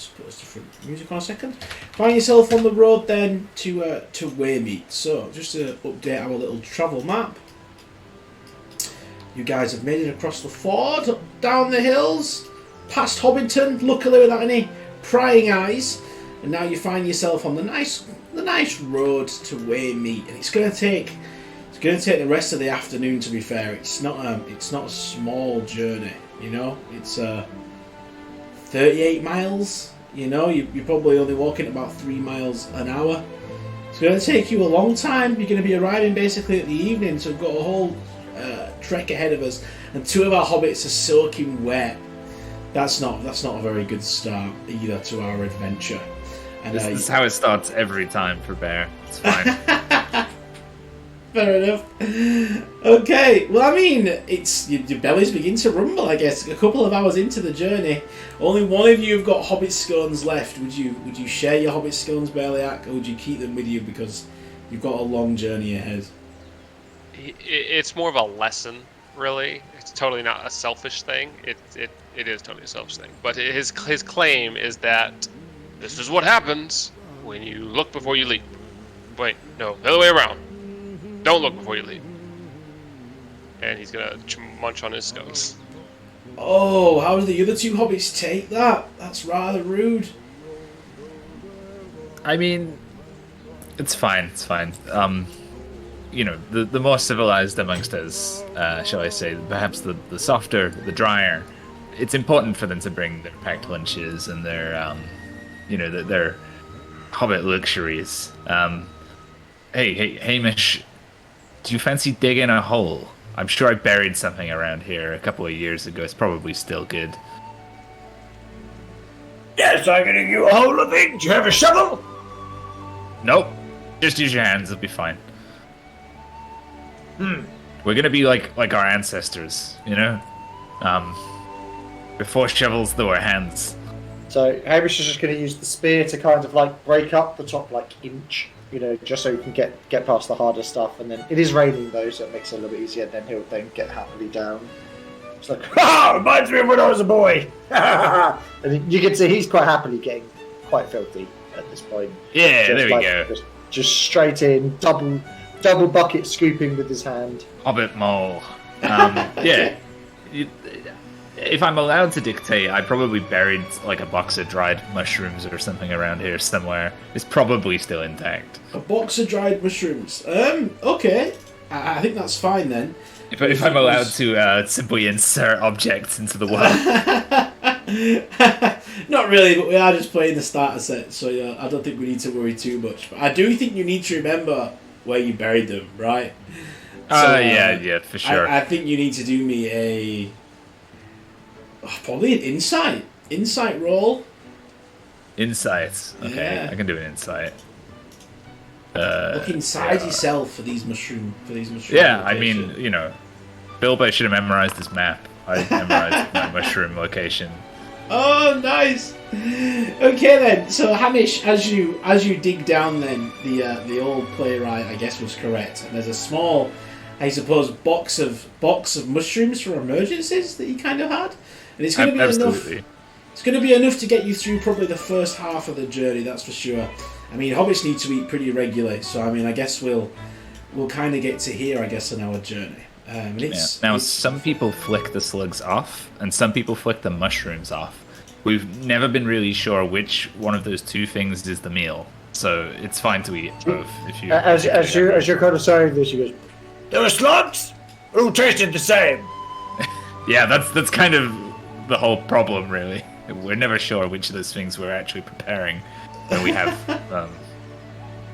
put this different music on a second. Find yourself on the road then to Waymeet. So just to update our little travel map. You guys have made it across the ford, down the hills, past Hobbiton, luckily without any prying eyes, and now you find yourself on the nice road to Waymeet, and it's going to take the rest of the afternoon. To be fair, it's not a small journey. It's 38 miles. You're probably only walking about 3 miles an hour. It's going to take you a long time. You're going to be arriving basically at the evening, so we've got a whole trek ahead of us, and 2 of our hobbits are soaking wet. That's not a very good start either to our adventure. And This is how it starts every time for Bear. It's fine. fair enough. Okay, well, I mean, it's your bellies begin to rumble. I guess a couple of hours into the journey, only one of you have got hobbit scones left. Would you share your hobbit scones, Berliak, or would you keep them with you because you've got a long journey ahead? It's more of a lesson, really. It's totally not a selfish thing. It is totally a selfish thing. But his claim is that this is what happens when you look before you leap. Wait, no, the other way around. Don't look before you leap. And he's gonna munch on his scones. Oh, how do the other 2 hobbits take that? That's rather rude. I mean, it's fine. It's fine. The more civilized amongst us, shall I say, perhaps the softer, the drier. It's important for them to bring their packed lunches and their, their hobbit luxuries. Hey, Hamish, do you fancy digging a hole? I'm sure I buried something around here a couple of years ago. It's probably still good. Yes, I'm gonna give you a hole of it. Do you have a shovel? Nope. Just use your hands. It'll be fine. We're gonna be like our ancestors, you know? Before shovels, there were hands. So Hamish is just going to use the spear to kind of like break up the top like inch, you know, just so he can get past the harder stuff. And then it is raining though, so it makes it a little bit easier. Then he'll then get happily down. It's like, reminds me of when I was a boy. And you can see he's quite happily getting quite filthy at this point. Yeah, Just there we like, go. Just straight in, double bucket scooping with his hand. Hobbit mole. Yeah. If I'm allowed to dictate, I probably buried like a box of dried mushrooms or something around here somewhere. It's probably still intact. A box of dried mushrooms. Okay. I think that's fine then. If I'm allowed to simply insert objects into the world. Not really, but we are just playing the starter set, so yeah, I don't think we need to worry too much. But I do think you need to remember where you buried them, right? Yeah, for sure. I think you need to do me probably an insight roll. Insights. Okay, Yeah. I can do an insight. Look inside yeah. yourself for these mushroom. Yeah, I locations. mean, you know, Bilbo should have memorized this map. I memorized my mushroom location. Oh, nice. Okay then. So Hamish, as you dig down, then the old playwright, I guess, was correct. And there's a small, I suppose, box of mushrooms for emergencies that he kind of had, and it's going to be Absolutely. enough. It's going to be enough to get you through probably the first half of the journey. That's for sure. I mean, hobbits need to eat pretty regularly, so I mean, I guess we'll kind of get to here, I guess, on our journey. Now, some people flick the slugs off, and some people flick the mushrooms off. We've never been really sure which one of those two things is the meal, so it's fine to eat both. If you As you're kind of saying this, you goes, "There were slugs. It all tasted the same." Yeah, that's kind of the whole problem, really. We're never sure which of those things we're actually preparing when we have.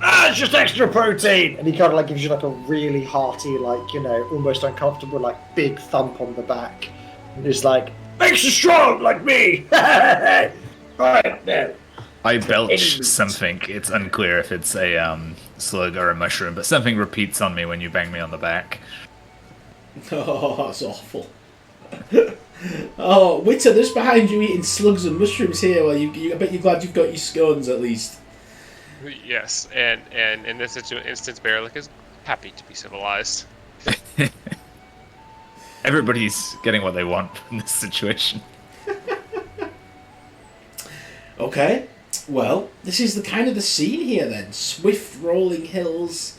It's just extra protein. And he kind of like gives you like a really hearty, like, you know, almost uncomfortable, like big thump on the back. And he's like, makes you strong like me. Right now. I belch something. It's unclear if it's a slug or a mushroom, but something repeats on me when you bang me on the back. Oh, that's awful. Oh, Witter, just behind you eating slugs and mushrooms here. Well, I bet you're glad you've got your scones at least. Yes, and in this instance, Berlick is happy to be civilized. Everybody's getting what they want in this situation. Okay, well, this is the kind of the scene here then. Swift rolling hills.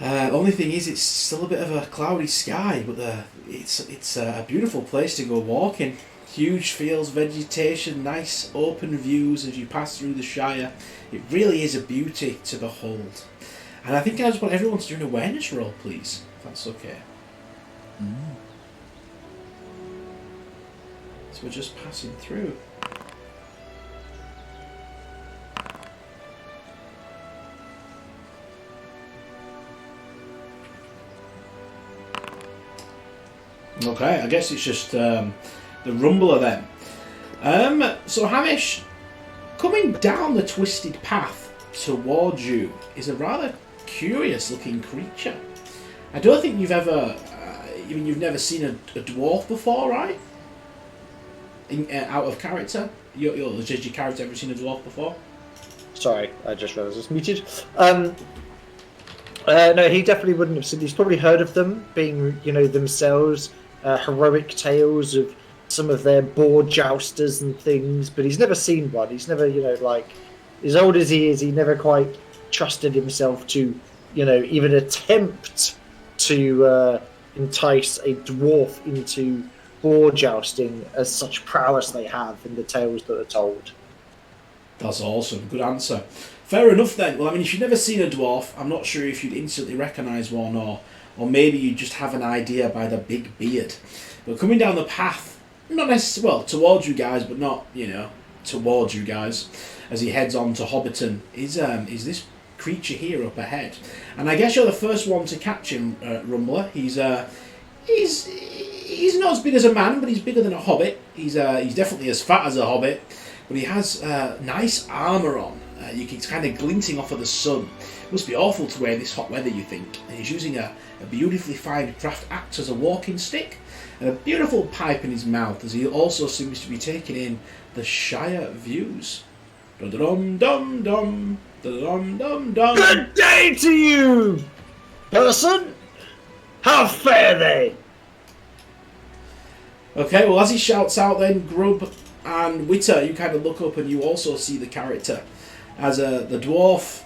Only thing is, it's still a bit of a cloudy sky, but it's a beautiful place to go walking. Huge fields, vegetation, nice open views as you pass through the Shire. It really is a beauty to behold. And I think I just want everyone to do an awareness roll, please, if that's okay. So we're just passing through. Okay, I guess it's just the rumbler then. So Hamish, coming down the twisted path towards you is a rather curious-looking creature. I don't think you've ever, you've never seen a dwarf before, right? Out of character, your character ever seen a dwarf before? Sorry, I just realised it's muted. No, he definitely wouldn't have seen. He's probably heard of them, being, you know, themselves heroic tales of some of their boar jousters and things, but he's never seen one. He's never, you know, like, as old as he is, he never quite trusted himself to, you know, even attempt to entice a dwarf into boar jousting, as such prowess they have in the tales that are told. That's awesome. Good answer. Fair enough then. Well, I mean, if you've never seen a dwarf, I'm not sure if you'd instantly recognise one, or maybe you just have an idea by the big beard. But coming down the path, not necessarily, well, towards you guys, but not, you know, towards you guys, as he heads on to Hobbiton, is this creature here up ahead. And I guess you're the first one to catch him, Rumbler. he's not as big as a man, but he's bigger than a hobbit. He's definitely as fat as a hobbit, but he has nice armour on. It's kind of glinting off of the sun. It must be awful to wear in this hot weather, you think. And he's using a beautifully fine craft axe as a walking stick, and a beautiful pipe in his mouth, as he also seems to be taking in the Shire views. Dum dum dum dum dum dum dum. Good day to you, person. How fare they? Okay, well, as he shouts out, then Grub and Witter, you kind of look up and you also see the character as the dwarf.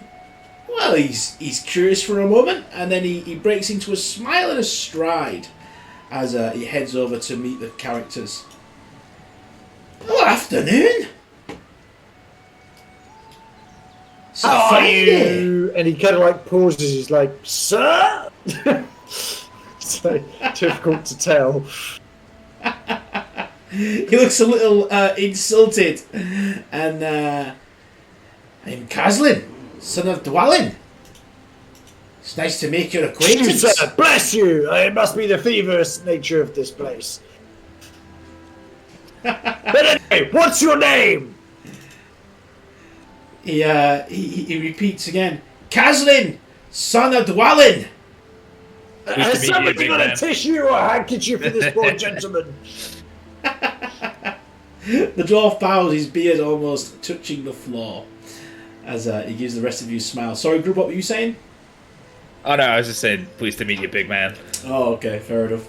Well, he's curious for a moment, and then he breaks into a smile and a stride as he heads over to meet the characters. Good afternoon. So How are fine day. you? And he kind of like pauses. He's like, sir. So difficult to tell. He looks a little insulted, and I'm Caslin, son of Dwalin. It's nice to make your acquaintance. Sir, bless you. It must be the feverish nature of this place. But anyway, what's your name? He repeats again, Caslin, son of Dwalin. Pleased to Has meet you, somebody big got man. a tissue or a handkerchief for this poor gentleman? The dwarf bows, his beard almost touching the floor, as he gives the rest of you a smile. Sorry, Grub, what were you saying? Oh no, I was just saying, pleased to meet you, big man. Oh, okay, fair enough.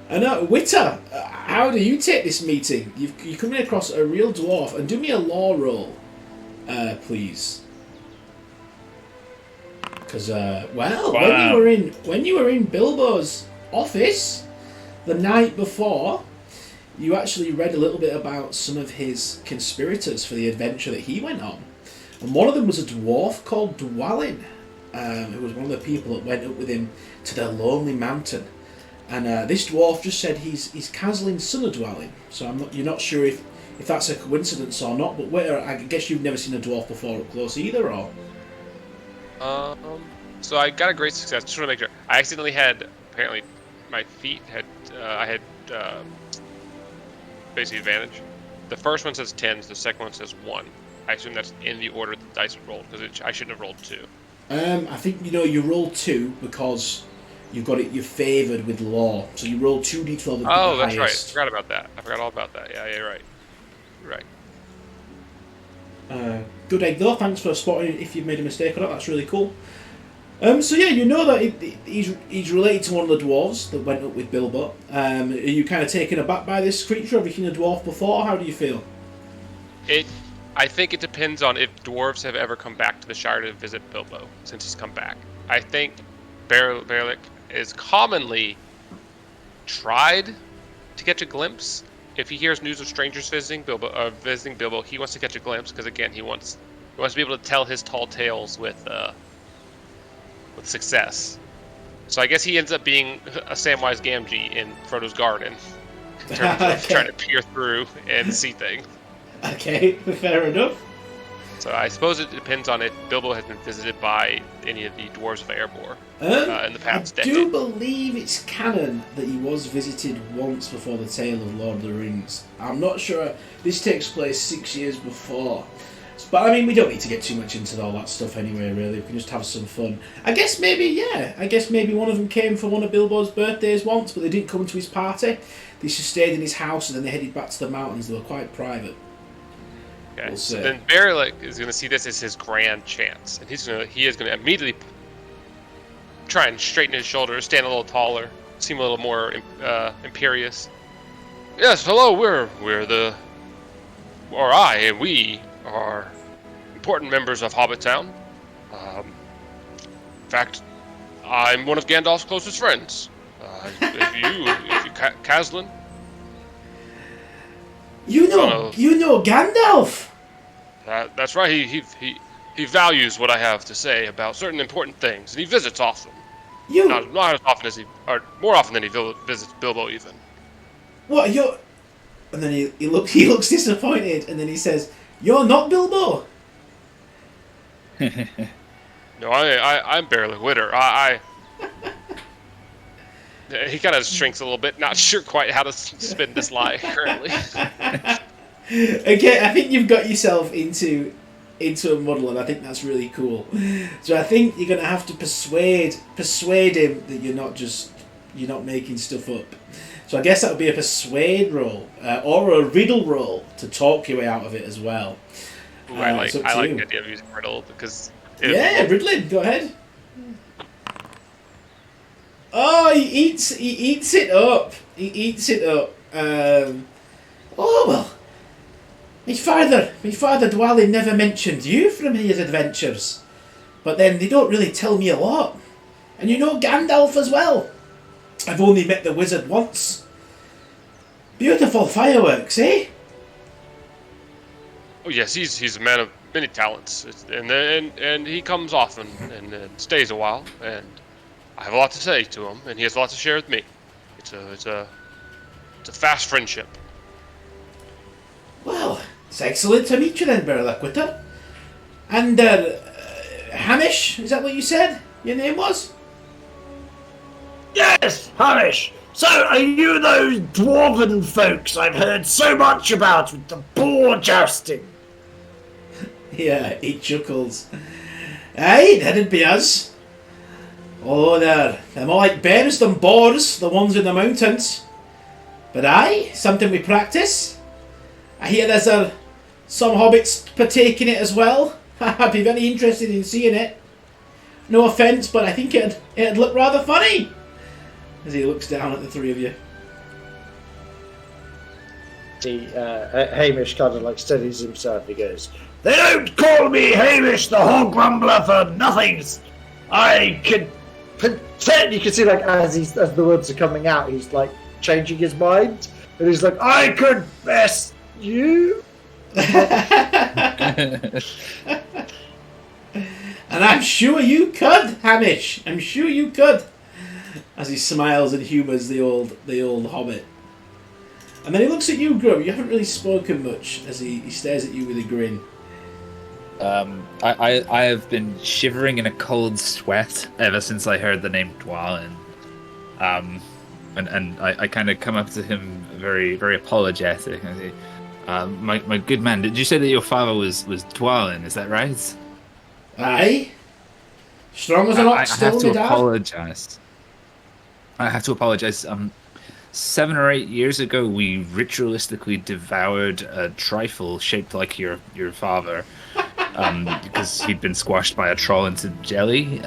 And Witter, how do you take this meeting? You're coming across a real dwarf, and do me a law roll, please. Because, well, Wow. when you were in Bilbo's office the night before, you actually read a little bit about some of his conspirators for the adventure that he went on, and one of them was a dwarf called Dwalin, who was one of the people that went up with him to the Lonely Mountain. And this dwarf just said he's Caslin's son of Dwalin. So you're not sure if that's a coincidence or not. But I guess you've never seen a dwarf before up close either, or? So I got a great success. Just want to make sure. I accidentally had, apparently, my feet had, I had basically advantage. The first one says 10s, the second one says 1. I assume that's in the order the dice rolled, because I shouldn't have rolled 2. I think you roll 2 because you've got it. You're favoured with law, so you roll 2d12 and Oh, pick that's the right. I highest. forgot about that. I forgot all about that. Yeah, you're right. You're right. Good egg though. Thanks for spotting if you've made a mistake or not. That's really cool. So yeah, you know that he's related to one of the dwarves that went up with Bilbo. Are you kind of taken aback by this creature? Have you seen a dwarf before? How do you feel? I think it depends on if dwarves have ever come back to the Shire to visit Bilbo since he's come back. I think Berlick is commonly tried to catch a glimpse. If he hears news of strangers visiting Bilbo, he wants to catch a glimpse because again he wants to be able to tell his tall tales with success. So I guess he ends up being a Samwise Gamgee in Frodo's garden in terms of trying to peer through and see things. Okay, fair enough. So I suppose it depends on if Bilbo has been visited by any of the dwarves of Erebor in the past I decade. do believe it's canon that he was visited once before the tale of Lord of the Rings. I'm not sure. This takes place 6 years before. But I mean, we don't need to get too much into all that stuff anyway, really. We can just have some fun. I guess maybe one of them came for one of Bilbo's birthdays once, but they didn't come to his party. They just stayed in his house and then they headed back to the mountains. They were quite private. Okay. We'll So see. then Berlick is going to see this as his grand chance, and he is going to immediately try and straighten his shoulders, stand a little taller, seem a little more imperious. Yes, hello. We are important members of Hobbit Town. In fact, I'm one of Gandalf's closest friends. If you, Caslin. You know Gandalf. That's right. He values what I have to say about certain important things, and he visits often. You Not as often as or more often than he visits Bilbo even. what? You're. And then he looks disappointed, and then he says, "You're not Bilbo." No, I'm Berlick Witter. He kind of shrinks a little bit, not sure quite how to spin this lie currently. Okay, I think you've got yourself into a muddle, and I think that's really cool. So I think you're gonna have to persuade him that you're not making stuff up. So I guess that would be a persuade roll or a riddle roll to talk your way out of it as well. Ooh, I like you. the idea of using riddle because riddling. Go ahead. Oh, he eats it up. He eats it up. Oh well. My father Dwalin never mentioned you from his adventures, but then they don't really tell me a lot. And you know Gandalf as well. I've only met the wizard once. Beautiful fireworks, eh? Oh yes, he's a man of many talents, and he comes often and stays a while, and I have a lot to say to him, and he has a lot to share with me. It's a fast friendship. Well, it's excellent to meet you then, Berlaquita. And Hamish, is that what you said your name was? Yes, Hamish. So, are you those dwarven folks I've heard so much about with the boar jousting? Yeah, he chuckles. Aye, that'd be us. Although they're more like bears than boars, the ones in the mountains. But aye, something we practice. I hear there's some hobbits partake in it as well. I'd be very interested in seeing it. No offence, but I think it'd look rather funny. As he looks down at the three of you. See, Hamish kind of like steadies himself. He goes, "They don't call me Hamish the Hog Grumbler for nothings. I could pretend." You can see, like, as the words are coming out, he's like changing his mind, and he's like, "I could best you." And I'm sure you could, Hamish. I'm sure you could. As he smiles and humours the old hobbit. And then he looks at you, Grum. You haven't really spoken much as he stares at you with a grin. I have been shivering in a cold sweat ever since I heard the name Dwalin. And I kind of come up to him very, very apologetic. And say, my good man, did you say that your father was Dwalin? Is that right? Aye. Strong as an ox, still, my dad. I have to apologize. 7 or 8 years ago, we ritualistically devoured a trifle shaped like your father, because he'd been squashed by a troll into jelly.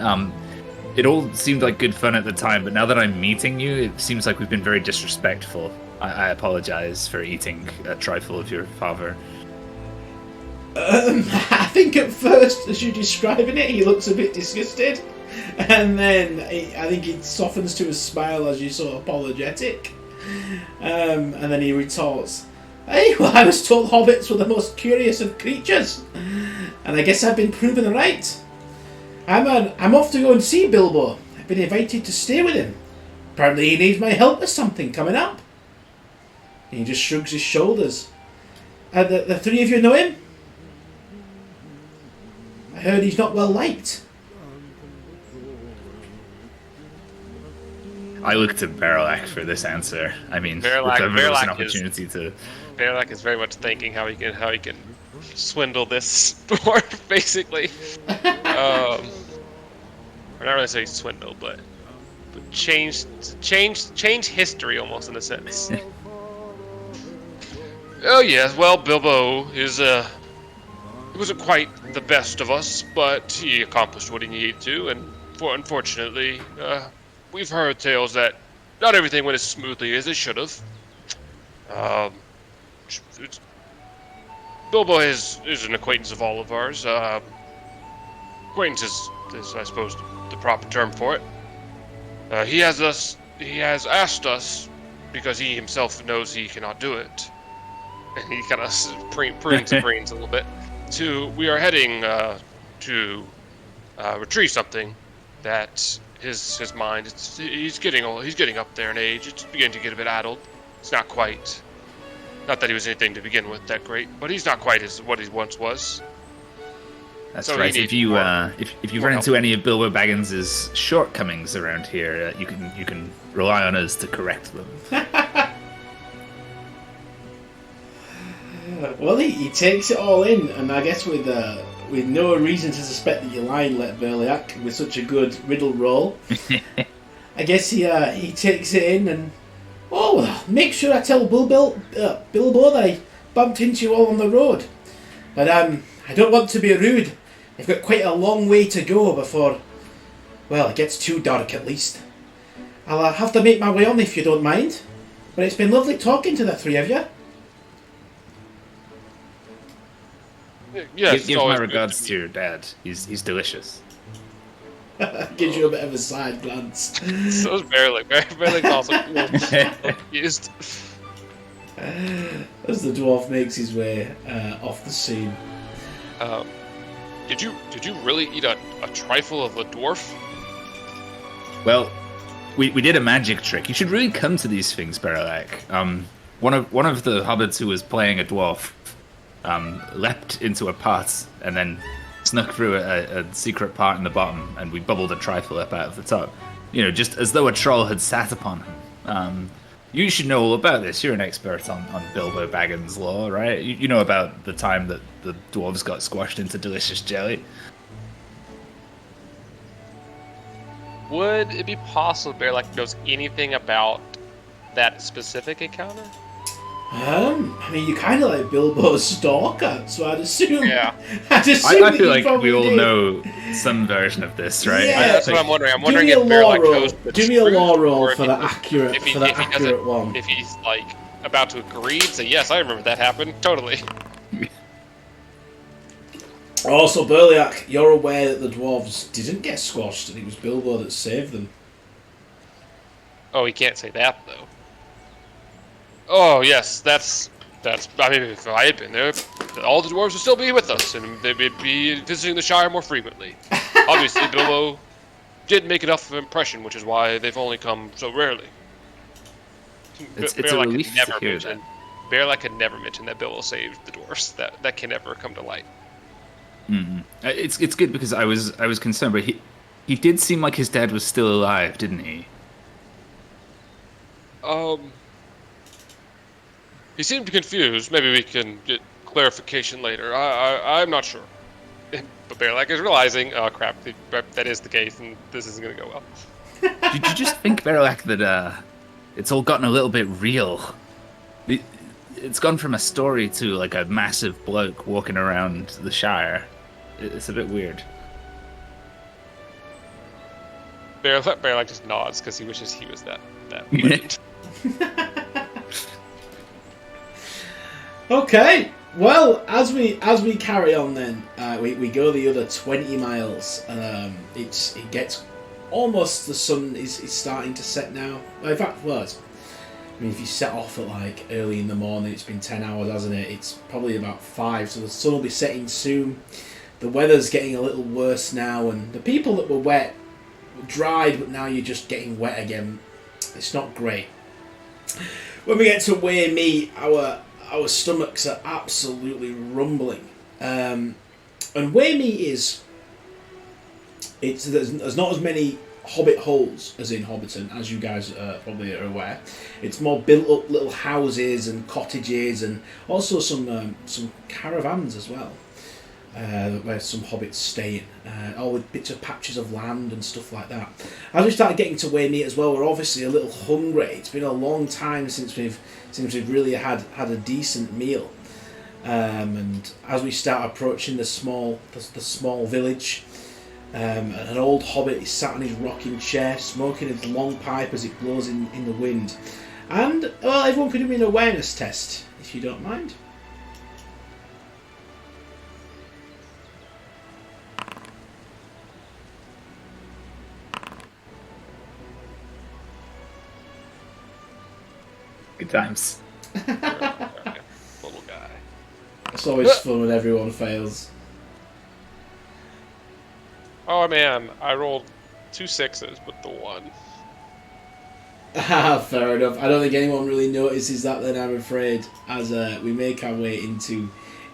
It all seemed like good fun at the time, but now that I'm meeting you, it seems like we've been very disrespectful. I apologize for eating a trifle of your father. I think at first, as you're describing it, he looks a bit disgusted. And then I think he softens to a smile as you're so apologetic. And then he retorts, "Hey, well, I was told hobbits were the most curious of creatures. And I guess I've been proven right. I'm off to go and see Bilbo. I've been invited to stay with him. Apparently he needs my help with something coming up." And he just shrugs his shoulders. The three of you know him? I heard he's not well liked. I look to Barrelak for this answer. I mean, Barrelak an opportunity to. Barrelak is very much thinking how he can swindle this dwarf, basically. Or not really say swindle, but change history almost in a sense. Oh yes, well, Bilbo is he wasn't quite the best of us, but he accomplished what he needed to, and unfortunately, we've heard tales that not everything went as smoothly as it should have. Bilbo is an acquaintance of all of ours. Acquaintance is, I suppose, the proper term for it. He has asked us, because he himself knows he cannot do it, and he kind of prunes the brains a little bit. We are heading to retrieve something that his mind. He's getting up there in age. It's beginning to get a bit addled. It's not quite. Not that he was anything to begin with that great, but he's not quite as what he once was. That's So you right. need If you more- if you more run help. into any of Bilbo Baggins's shortcomings around here, you can rely on us to correct them. Well, he takes it all in, and I guess with no reason to suspect that you're lying, let Burliak, with such a good riddle roll. I guess he takes it in and well, make sure I tell Bilbo that I bumped into you all on the road. But I don't want to be rude. I've got quite a long way to go before, well, it gets too dark at least. I'll have to make my way on if you don't mind. But it's been lovely talking to the three of you. Yes, Give it's always my good regards to to your dad. He's delicious. Gives you a bit of a side glance. So is Berlick. Berlick's also confused. As the dwarf makes his way off the scene. Did you really eat a trifle of a dwarf? Well, we did a magic trick. You should really come to these things, Baralak. One of the hobbits who was playing a dwarf leapt into a pot and then snuck through a secret part in the bottom, and we bubbled a trifle up out of the top. You know, just as though a troll had sat upon him. You should know all about this. You're an expert on Bilbo Baggins lore, right? You know about the time that the dwarves got squashed into delicious jelly. Would it be possible Berlick knows anything about that specific encounter? I mean, you kind of like Bilbo's stalker, so I'd assume. Yeah. I'd assume I that feel you like probably we all did. know some version of this, right? Yeah. That's what I'm wondering. I'm Do wondering me if a law Berlick roll. knows the Do me a truth, law or roll if for he- the accurate if he accurate doesn't- one. If he's like about to agree and say, yes, I remember that happened. Totally. Also, Burliak, you're aware that the dwarves didn't get squashed, and it was Bilbo that saved them. Oh, he can't say that though. Oh yes, that's. I mean, if I had been there, all the dwarves would still be with us, and they'd be visiting the Shire more frequently. Obviously, Bilbo didn't make enough of an impression, which is why they've only come so rarely. It's a Berlick had relief to never hear mentioned- Berlick had never mentioned that Bilbo saved the dwarves. That can never come to light. It's good because I was concerned, but he did seem like his dad was still alive, didn't he? He seemed confused. Maybe we can get clarification later. I'm not sure. But Berlick is realizing, oh crap, that is the case, and this isn't gonna go well. Did you just think, Baralak, that it's all gotten a little bit real? It's gone from a story to like a massive bloke walking around the Shire. It's a bit weird. Berlick just nods because he wishes he was that legend. Okay, well, as we carry on, then we go the other 20 miles. It gets almost, the sun is starting to set now. Well, in fact, I mean, if you set off at like early in the morning, it's been 10 hours, hasn't it? It's probably about 5, so the sun will be setting soon. The weather's getting a little worse now, and the people that were wet were dried, but now you're just getting wet again. It's not great. When we get to Way Meat, our stomachs are absolutely rumbling. And Way Meat there's not as many hobbit holes as in Hobbiton, as you guys probably are aware. It's more built up little houses and cottages, and also some caravans as well, where some hobbits stay in, all with bits of patches of land and stuff like that. As we started getting to Way Meat as well, we're obviously a little hungry. It's been a long time since we've really had a decent meal. And as we start approaching the small village, an old hobbit is sat on his rocking chair, smoking his long pipe as it blows in the wind. And, well, everyone can do me an awareness test, if you don't mind. Good times. Okay. Little guy. It's always fun when everyone fails. Oh man, I rolled 2 6s with the 1. Fair enough. I don't think anyone really notices that then, I'm afraid, as we make our way into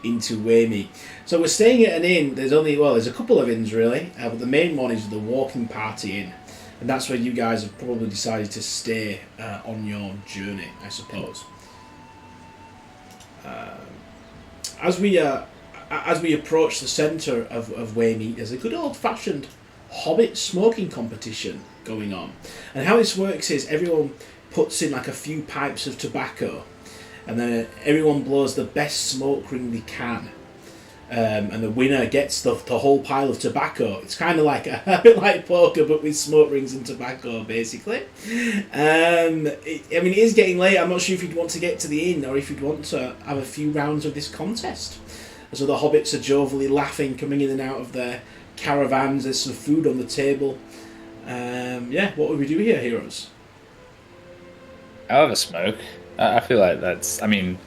into Waymeet. So we're staying at an inn. There's a couple of inns really, but the main one is the Walking Party Inn, and that's where you guys have probably decided to stay on your journey, I suppose. As we approach the centre of Waymeet, there's a good old-fashioned Hobbit smoking competition going on, and how this works is everyone puts in like a few pipes of tobacco, and then everyone blows the best smoke ring they can, and the winner gets the whole pile of tobacco. It's kind of like a bit like poker, but with smoke rings and tobacco, basically. It is getting late. I'm not sure if you'd want to get to the inn or if you'd want to have a few rounds of this contest. So the hobbits are jovially laughing, coming in and out of their caravans. There's some food on the table. What would we do here, heroes? I'll have a smoke. I feel like that's. I mean,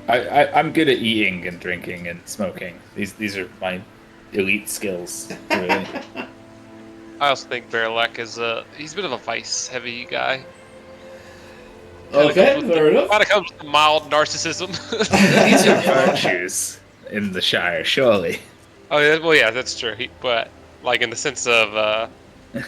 I'm good at eating and drinking and smoking. These are my elite skills. Really. I also think Verlac is he's a bit of a vice-heavy guy. Okay, fair enough. Kind of comes with mild narcissism. These are virtues in the Shire, surely. Oh yeah, well yeah, that's true. But like in the sense of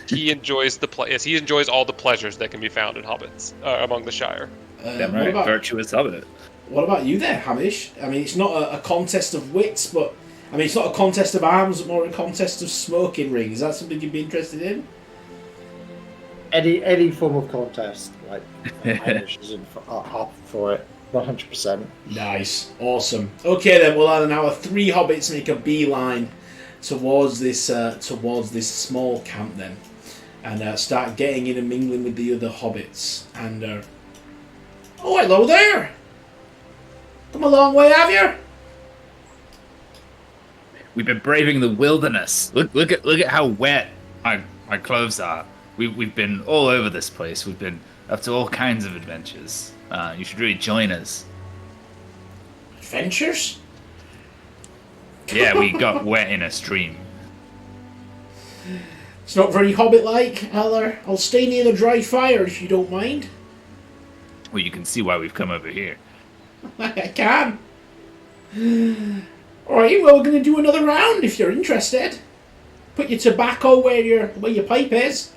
he enjoys he enjoys all the pleasures that can be found in hobbits among the Shire. Damn right, virtuous hobbit. What about you there, Hamish? I mean, it's not a contest of wits, but I mean, it's not a contest of arms, but more a contest of smoking ring. Is that something you'd be interested in? Any form of contest, like Hamish is up for it, 100%. Nice, awesome. Okay then, well now our three hobbits make a beeline towards this small camp then, and start getting in and mingling with the other hobbits. And oh, hello there! Come a long way, have you? We've been braving the wilderness. Look at how wet my clothes are. We've been all over this place. We've been up to all kinds of adventures. You should really join us. Adventures? Yeah, we got wet in a stream. It's not very hobbit-like. I'll stay near the dry fire if you don't mind. Well, you can see why we've come over here. I can. Alright, well, we're going to do another round if you're interested. Put your tobacco where your pipe is.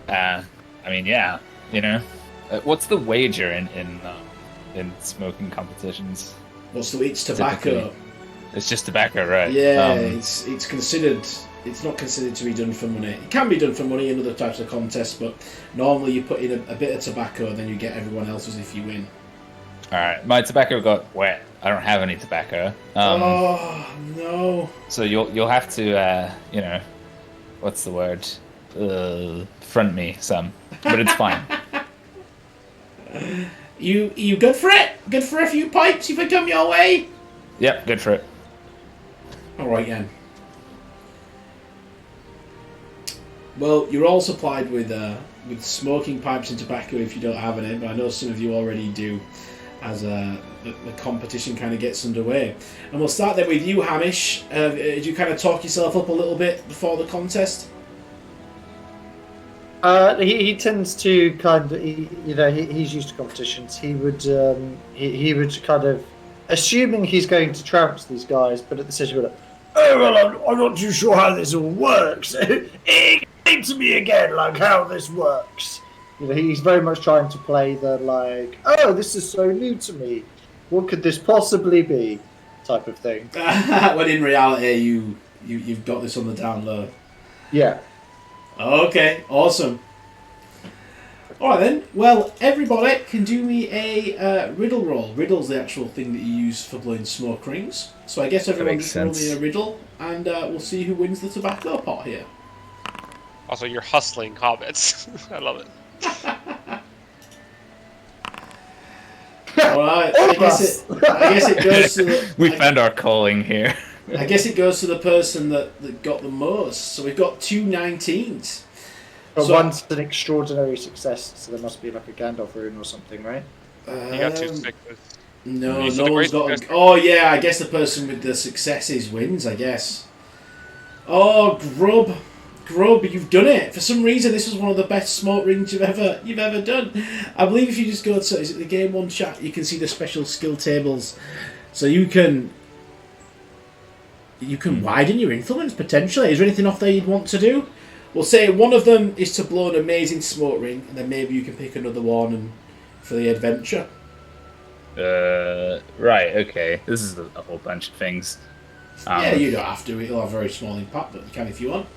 I mean, yeah, you know. What's the wager in smoking competitions? It's tobacco. Typically. It's just tobacco, right? Yeah, it's considered. It's not considered to be done for money. It can be done for money in other types of contests, but normally you put in a bit of tobacco, and then you get everyone else's if you win. All right, my tobacco got wet. I don't have any tobacco. Oh no! So you'll have to, what's the word? Front me some, but it's fine. You good for it? Good for a few pipes if they come your way? Yep, good for it. All right then. Well, you're all supplied with smoking pipes and tobacco if you don't have any, but I know some of you already do, as the competition kind of gets underway. And we'll start then with you, Hamish. Did you kind of talk yourself up a little bit before the contest? He tends to kind of, he's used to competitions. He would kind of, assuming he's going to trounce these guys, but at the same time, oh well, I'm not too sure how this all works. Explain to me again, like how this works. He's very much trying to play the like, oh, this is so new to me. What could this possibly be? Type of thing. When in reality, you've got this on the down low. Yeah. Okay, awesome. Alright then, well, everybody can do me a riddle roll. Riddle's the actual thing that you use for blowing smoke rings. So I guess everyone just roll me a riddle, and we'll see who wins the tobacco pot here. Also, you're hustling hobbits. I love it. Alright, I guess it goes to the... We found our calling here. I guess it goes to the person that got the most. So we've got 2 19s. But So- one's an extraordinary success, so there must be like a Gandalf rune or something, right? You got 2 sixes. No, These no are the one's great got. success. Oh yeah, I guess the person with the successes wins. I guess. Oh, Grub, Grub, you've done it. For some reason, this was one of the best smoke rings you've ever done. I believe if you just go to is it the Game One chat, you can see the special skill tables, so you can widen your influence potentially. Is there anything off there you'd want to do? We'll say one of them is to blow an amazing smoke ring, and then maybe you can pick another one and for the adventure. Right. Okay. This is a whole bunch of things. Yeah, you don't have to. It'll have a very small impact, but you can if you want.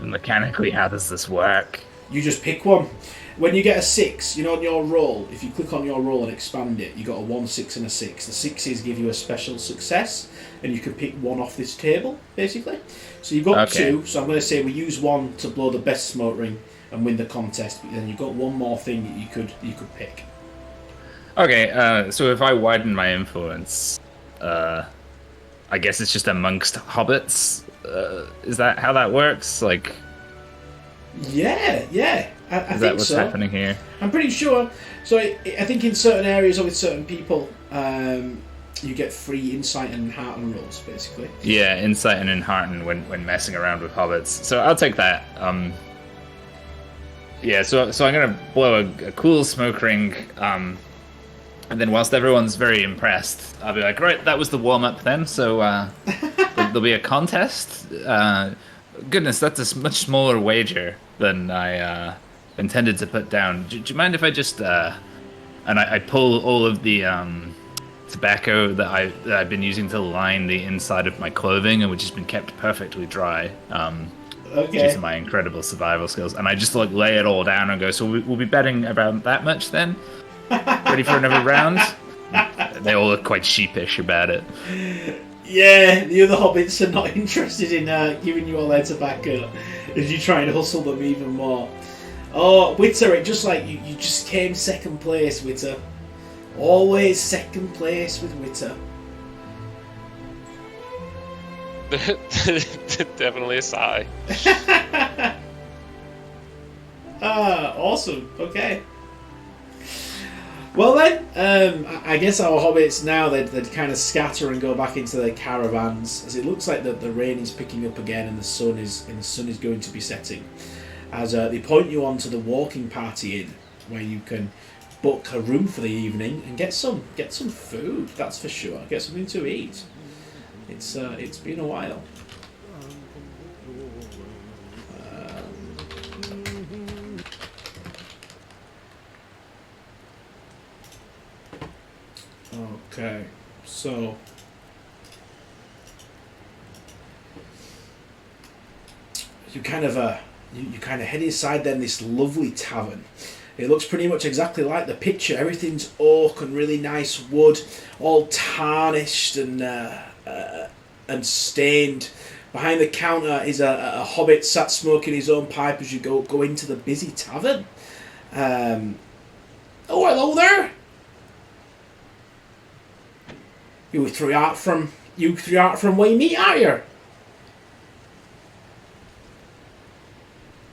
Mechanically, how does this work? You just pick one. When you get a 6, on your roll, if you click on your roll and expand it, you got a 1, 6 and a 6. The 6s give you a special success, and you can pick one off this table, basically. So you've got 2, so I'm going to say we use 1 to blow the best smoke ring and win the contest, but then you've got one more thing that you could pick. Okay, so if I widen my influence, I guess it's just amongst hobbits? Is that how that works? Like... Yeah. I Is think that what's so. happening here? I'm pretty sure. So I think in certain areas or with certain people, you get free insight and hearten rolls, basically. Yeah, insight and enhearten when messing around with hobbits. So I'll take that. Yeah, so I'm gonna blow a cool smoke ring, and then whilst everyone's very impressed, I'll be like, right, that was the warm up then. So there'll be a contest. Goodness, that's a much smaller wager than I intended to put down. Do you mind if I just and I pull all of the tobacco that I've been using to line the inside of my clothing, and which has been kept perfectly dry due to my incredible survival skills, and I just like lay it all down and go, so we'll be betting about that much then? Ready for another round? They all look quite sheepish about it. Yeah, the other hobbits are not interested in giving you all their tobacco as you try and hustle them even more. Oh, Witter, it just like you just came second place, Witter. Always second place with Witter. Definitely a sigh. Awesome. Okay. Well then, I guess our hobbits now they'd kind of scatter and go back into their caravans, as it looks like the rain is picking up again and the sun is going to be setting. As they point you on to the walking party inn, where you can book a room for the evening and get some food. That's for sure. Get something to eat. It's been a while. Okay, so you kind of head inside then this lovely tavern. It looks pretty much exactly like the picture. Everything's oak and really nice wood, all tarnished and stained. Behind the counter is a hobbit sat smoking his own pipe as you go into the busy tavern. Oh, hello there. You three out from Waymeet, are you?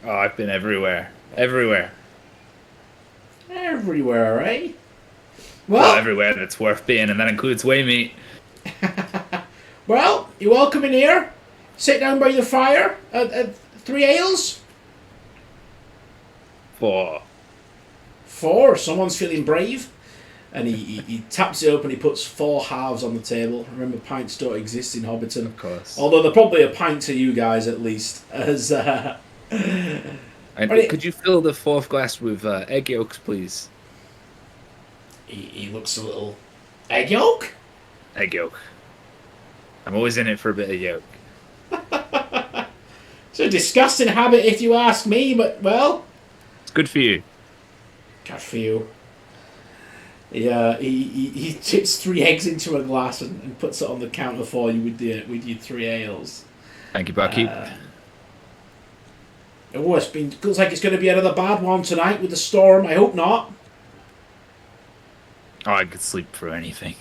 Oh, I've been everywhere. Everywhere, eh? Well, everywhere that's worth being, and that includes Waymeet. Well, you're welcome in here. Sit down by the fire. 3 ales? 4. 4. Someone's feeling brave. And he taps it open, he puts 4 halves on the table. Remember, pints don't exist in Hobbiton. Of course. Although they're probably a pint to you guys, at least. As could you fill the 4th glass with egg yolks, please? He looks a little... Egg yolk? Egg yolk. I'm always in it for a bit of yolk. It's a disgusting habit if you ask me, but, well... It's good for you. Good for you. He tips 3 eggs into a glass and puts it on the counter for you with your 3 ales. Thank you, Bucky. Looks like it's going to be another bad one tonight with the storm. I hope not. Oh, I could sleep through anything.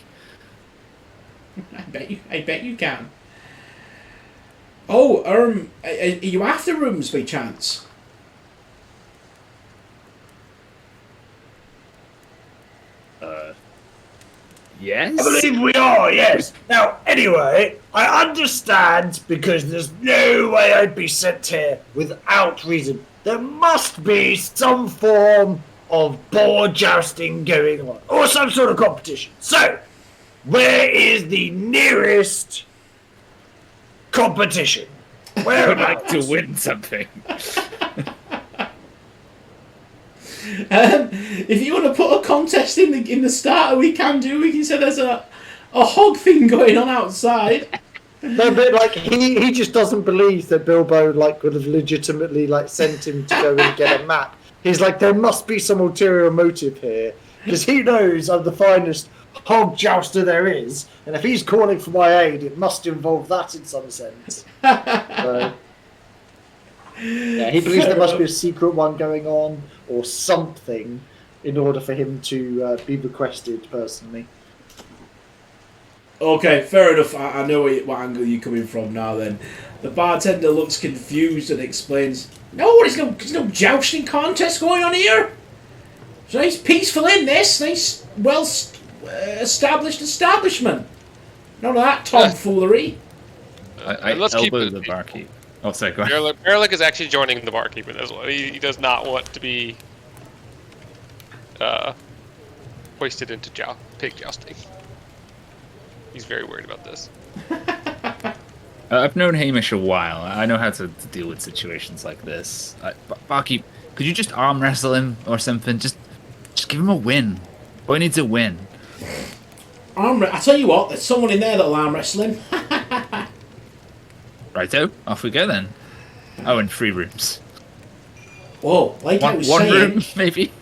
I bet you can. Oh, are you after rooms by chance? Yes. I believe we are, yes. Now, anyway, I understand because there's no way I'd be sent here without reason. There must be some form of boar jousting going on, or some sort of competition. So, where is the nearest competition? I Where would like to win something. If you want to put a contest in the starter, we can do. We can say there's a hog thing going on outside. No, but like he just doesn't believe that Bilbo like could have legitimately like sent him to go and get a map. He's like, there must be some ulterior motive here because he knows I'm the finest hog jouster there is, and if he's calling for my aid, it must involve that in some sense. So, yeah, he believes there must be a secret one going on or something in order for him to be requested personally. Okay, fair enough. I know what angle you're coming from now. Then the bartender looks confused and explains, "No, there's no jousting contest going on here. It's a nice peaceful inn. This nice, well established establishment. None of that tomfoolery." I Let's keep elbow it- the barkeep. Oh, sorry, go ahead. Berlick is actually joining the barkeep in this one. He does not want to be hoisted into pig jousting. He's very worried about this. I've known Hamish a while. I know how to deal with situations like this. Barkeep, could you just arm wrestle him or something? Just give him a win. Boy needs a win. I tell you what, there's someone in there that'll arm wrestle him. Righto, off we go then. Oh, and 3 rooms. Whoa, like I was One saying, room, maybe?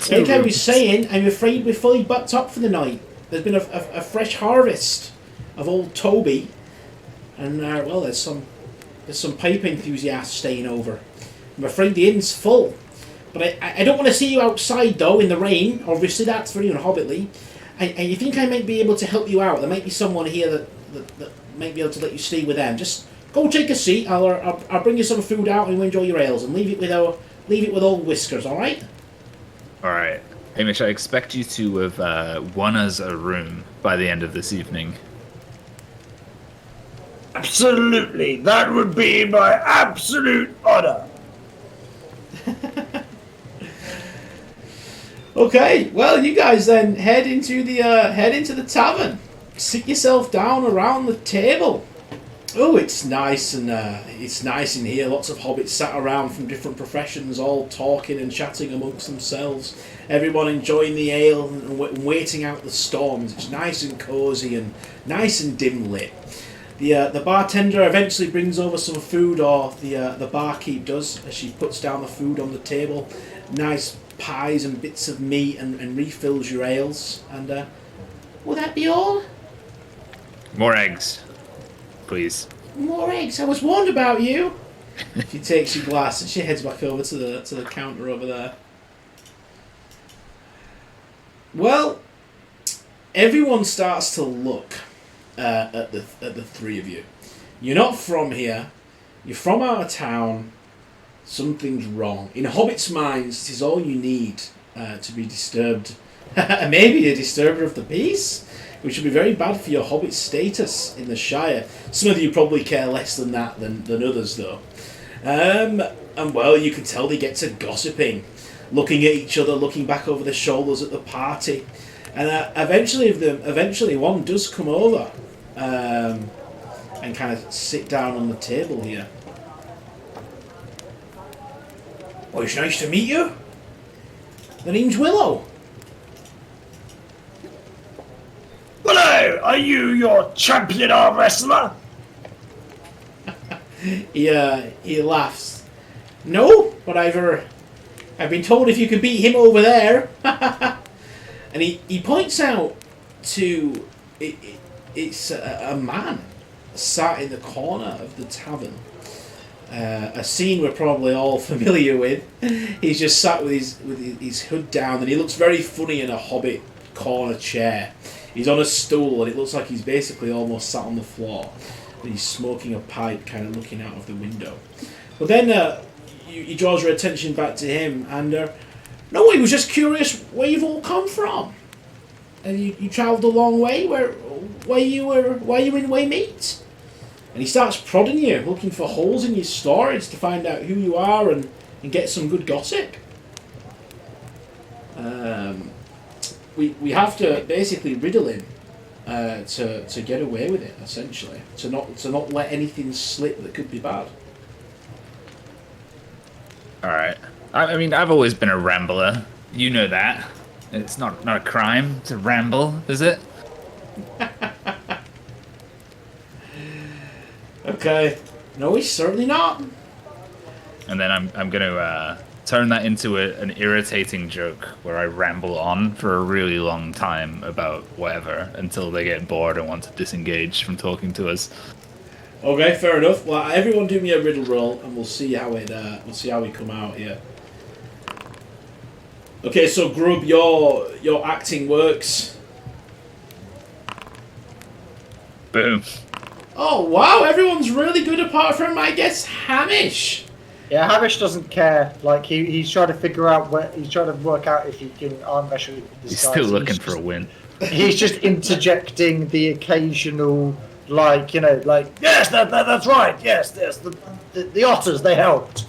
2 like I was rooms. saying, I'm afraid we're fully booked up for the night. There's been a fresh harvest of old Toby, and well, there's some pipe enthusiasts staying over. I'm afraid the inn's full, but I don't want to see you outside though in the rain. Obviously, that's very unhobbitly. And you think I might be able to help you out? There might be someone here that might be able to let you stay with them. Just go take a seat. I'll bring you some food out and you enjoy your ales, and leave it with old Whiskers. All right? All right. Hamish, I expect you to have won us a room by the end of this evening. Absolutely, that would be my absolute honor. Okay, well, you guys then head into the tavern. Sit yourself down around the table. Oh, it's nice and it's nice in here. Lots of hobbits sat around from different professions, all talking and chatting amongst themselves. Everyone enjoying the ale and waiting out the storms. It's nice and cosy and nice and dim lit. The bartender eventually brings over some food, or the barkeep does, as she puts down the food on the table. Nice pies and bits of meat, and refills your ales. And will that be all? More eggs, please. More eggs. I was warned about you. She takes your glass and she heads back over to the counter over there. Well, everyone starts to look at the 3 of you. You're not from here. You're from out of town. Something's wrong. In hobbits' minds, it is all you need to be disturbed. Maybe a disturber of the peace, which would be very bad for your hobbit status in the Shire. Some of you probably care less than that than others, though. And well, you can tell they get to gossiping, looking at each other, looking back over their shoulders at the party. And eventually one does come over and kind of sit down on the table here. Well, it's nice to meet you. The name's Willow. Hello, are you your champion arm wrestler? He laughs. No, but I've been told if you could beat him over there. And he points out to it's a man sat in the corner of the tavern. A scene we're probably all familiar with. He's just sat with his hood down, and he looks very funny in a hobbit corner chair. He's on a stool, and it looks like he's basically almost sat on the floor. And he's smoking a pipe, kind of looking out of the window. But then he draws your attention back to him, and no, he was just curious where you've all come from. and you travelled a long way. Where you in Waymeet? And he starts prodding you, looking for holes in your stories to find out who you are and get some good gossip. We have to basically riddle him to get away with it, essentially. To not let anything slip that could be bad. All right. I mean, I've always been a rambler. You know that. It's not a crime to ramble, is it? Okay. No, he's certainly not. And then I'm gonna turn that into an irritating joke where I ramble on for a really long time about whatever until they get bored and want to disengage from talking to us. Okay, fair enough. Well, everyone do me a riddle roll, and we'll see how we come out here. Okay, so Grub, your acting works. Boom. Oh wow, everyone's really good apart from, I guess, Hamish. Yeah, Hamish doesn't care. Like he's trying to figure out he's trying to work out if he can arm wrestle with this He's guy. still So looking for a win. He's just interjecting the occasional, like, you know, like, yes, that's right, yes, the otters, they helped.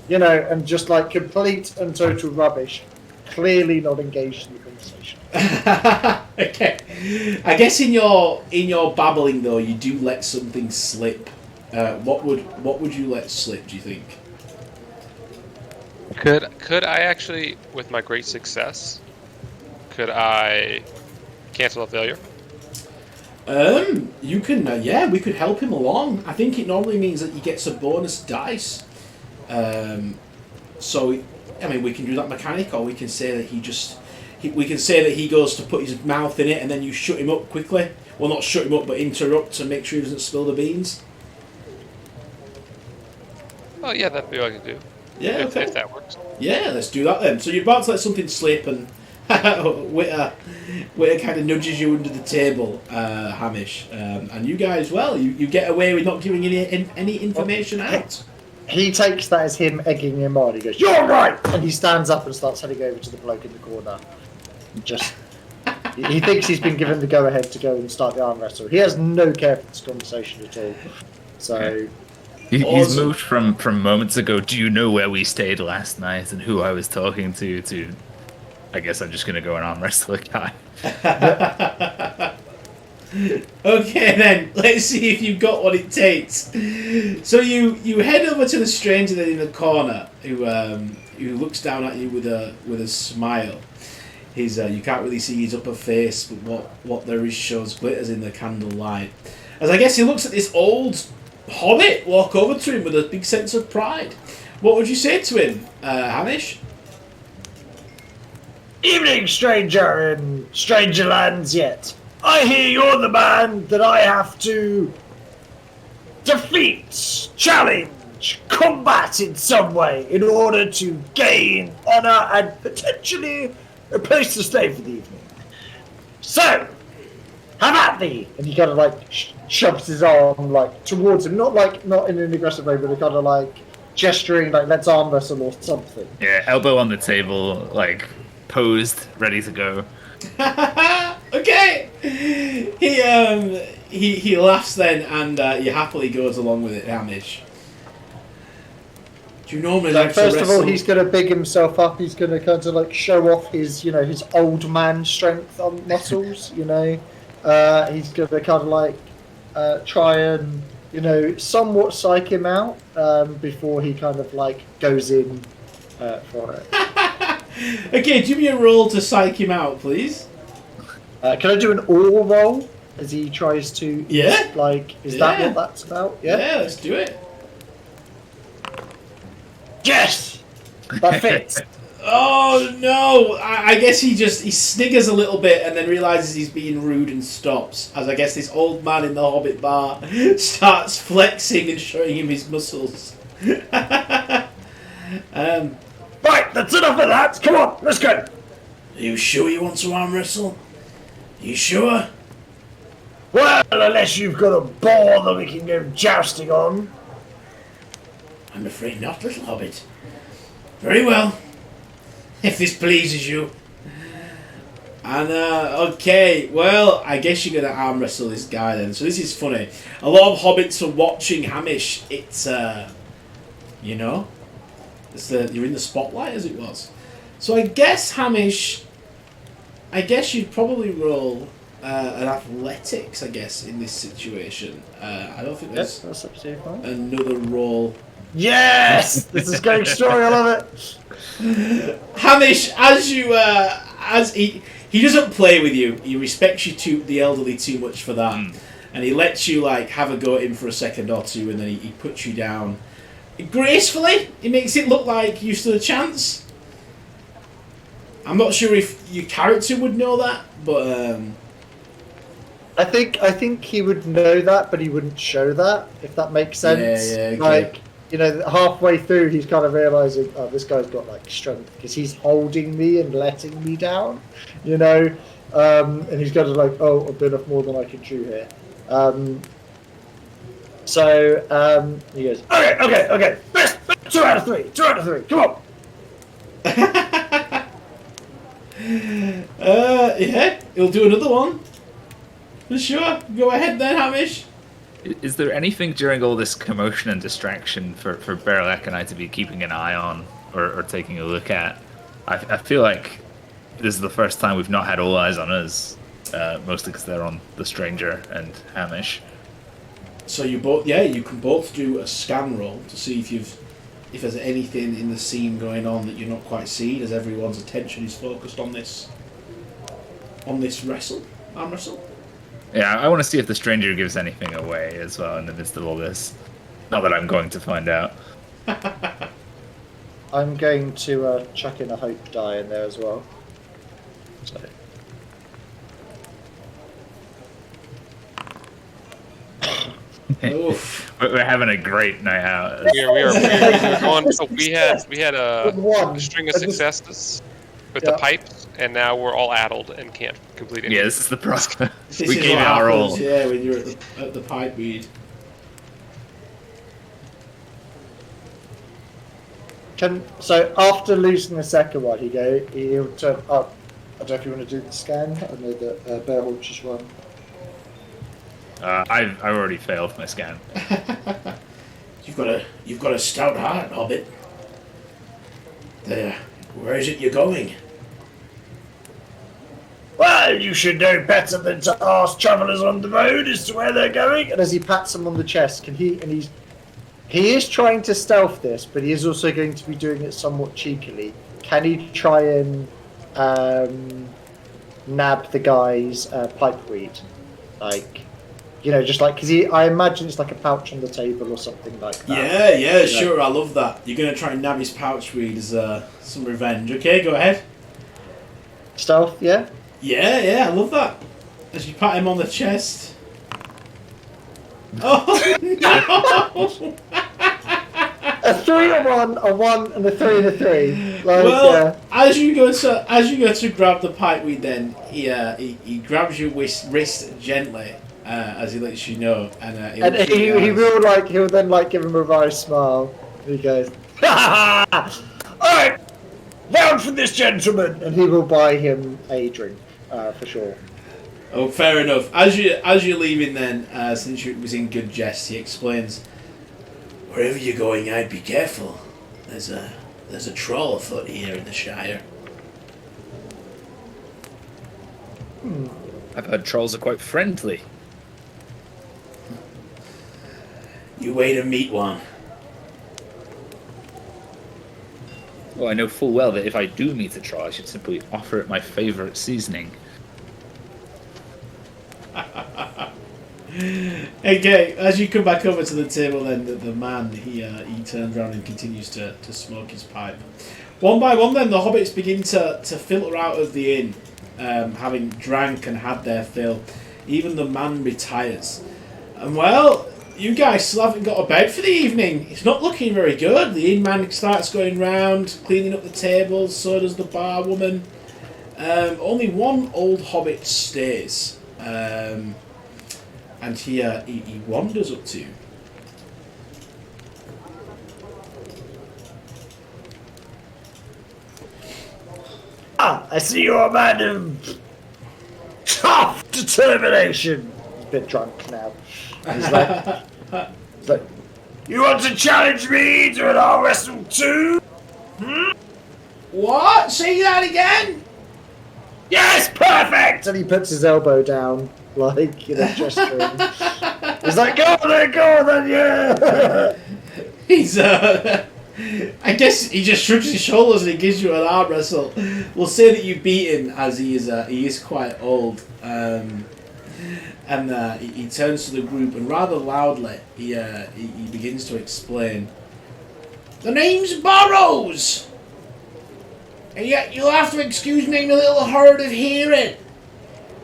You know, and just like complete and total rubbish. Clearly not engaged in the conversation. Okay, I guess in your babbling though, you do let something slip. What would you let slip? Do you think? Could I actually, with my great success, could I cancel a failure? You can. Yeah, we could help him along. I think it normally means that he gets a bonus dice. So, I mean, we can do that mechanic, or we can say that we can say that he goes to put his mouth in it, and then you shut him up quickly. Well, not shut him up, but interrupt to make sure he doesn't spill the beans. Oh yeah, that'd be what I could do. Yeah, okay. If that works. Yeah, let's do that then. So you're about to let something slip, and Witter kind of nudges you under the table, Hamish, and you guys, well, you get away with not giving any information out. He takes that as him egging him on. He goes, "You're right!" And he stands up and starts heading over to the bloke in the corner. Just, he thinks he's been given the go-ahead to go and start the arm wrestle. He has no care for this conversation at all. So... He's Awesome. moved from moments ago, do you know where we stayed last night and who I was talking to I guess I'm just going to go and arm wrestle a guy. Okay then, let's see if you've got what it takes. So you head over to the stranger then in the corner, who looks down at you with a smile. His you can't really see his upper face, but what there is shows glitters in the candlelight. As I guess he looks at this old hobbit walk over to him with a big sense of pride. What would you say to him, Hamish? Evening, stranger in stranger lands yet. I hear you're the man that I have to defeat, challenge, combat in some way in order to gain honor and potentially a place to stay for the evening. So, have at thee! And he kind of like shoves his arm like towards him, not in an aggressive way, but a kind of like gesturing like let's arm wrestle or something. Yeah, elbow on the table, like posed, ready to go. Okay. He laughs then, and he happily goes along with it, Hamish. Do you normally So like to first of all, wrestle? he's going to big himself up. He's going to kind of like show off his, you know, his old man strength on muscles. You know, he's going to kind of like try and, you know, somewhat psych him out before he kind of like goes in for it. Okay, give me a roll to psych him out, please. Can I do an all roll as he tries to? Yeah. Like, is that Yeah. what that's about? Yeah, let's do it. Yes, that fits. Oh no! I guess he sniggers a little bit and then realizes he's being rude and stops. As I guess this old man in the Hobbit bar starts flexing and showing him his muscles. Right, that's enough of that. Come on, let's go. Are you sure you want to arm wrestle? You sure? Well, unless you've got a ball that we can go jousting on. I'm afraid not, little hobbit. Very well. If this pleases you. And okay, well, I guess you're gonna arm wrestle this guy then. So this is funny. A lot of hobbits are watching Hamish. It's you know, you're in the spotlight as it was. So I guess Hamish. I guess you'd probably roll an athletics. I guess in this situation, I don't think Yes, there's that's absolutely fine. another roll. Yes! This is going story, I love it. Hamish, as he doesn't play with you. He respects you the elderly too much for that, and he lets you like have a go at him for a second or two, and then he puts you down gracefully. He makes it look like you stood a chance. I'm not sure if your character would know that, but I think he would know that, but he wouldn't show that, if that makes sense. Yeah, okay. Like, you know, halfway through, he's kind of realizing, oh, this guy's got like strength because he's holding me and letting me down, you know, and he's kind of like, oh, I've been off more than I can chew here. So he goes, okay, 2 out of 3, come on. Yeah, he'll do another one. For sure. Go ahead then, Hamish. Is there anything during all this commotion and distraction for Berlek and I to be keeping an eye on or taking a look at? I feel like this is the first time we've not had all eyes on us, mostly because they're on the stranger and Hamish. So you can both do a scan roll to see if there's anything in the scene going on that you're not quite seeing, as everyone's attention is focused on this arm wrestle. Yeah, I want to see if the stranger gives anything away as well in the midst of all this. Not that I'm going to find out. I'm going to chuck in a hope die in there as well. So. Oof. We're having a great night out. We're going. So we had a One. string of successes with the pipes, and now we're all addled and can't complete anything. Yeah, this is the problem. This We is gave what it our happens, all. yeah, when you're at the pipe weed. So after losing the second one, he'll turn up. I don't know if you want to do the scan. I know that Bearhawk just won. I've already failed my scan. You've got a stout heart, Hobbit. There. Where is it you're going? Well, you should know better than to ask travellers on the road as to where they're going. And as he pats him on the chest, he is trying to stealth this, but he is also going to be doing it somewhat cheekily. Can he try and nab the guy's pipe weed? Like, you know, just like, because I imagine it's like a pouch on the table or something like that. Yeah, sure, I love that. You're going to try and nab his pouch weed as some revenge. Okay, go ahead. Stealth, yeah? Yeah, I love that. As you pat him on the chest. Oh, no! A 3 a 1 and a 3 and a 3. Like, Well, as you go to grab the pipe weed, then he grabs your wrist gently as he lets you know, and he'll then like give him a wry smile. And he goes, "Ha ha! All right, down for this gentleman," and he will buy him a drink for sure. Oh, fair enough. As you're leaving, then since it was in good jest, he explains, "Wherever you're going, I'd be careful. There's a troll afoot here in the Shire." I've heard trolls are quite friendly. You wait and meet one. Well, I know full well that if I do meet a troll, I should simply offer it my favourite seasoning. Okay, as you come back over to the table, then the man he turns around and continues to smoke his pipe. One by one, then the hobbits begin to filter out of the inn, having drank and had their fill. Even the man retires, and well, you guys still haven't got a bed for the evening. It's not looking very good. The inn man starts going round, cleaning up the tables. So does the bar woman. Only one old hobbit stays. And he wanders up to you. I see you're a man of determination. He's a bit drunk now. He's like, you want to challenge me to an arm wrestle too? What? Say that again? Yes, perfect! And he puts his elbow down, like, you know, gesturing. He's like, go on then, yeah! He's, I guess he just shrugs his shoulders and he gives you an arm wrestle. We'll say that you beat him, as he is quite old. And he turns to the group and rather loudly he begins to explain. The name's Burrows! And yet you'll have to excuse me, I'm a little hard of hearing.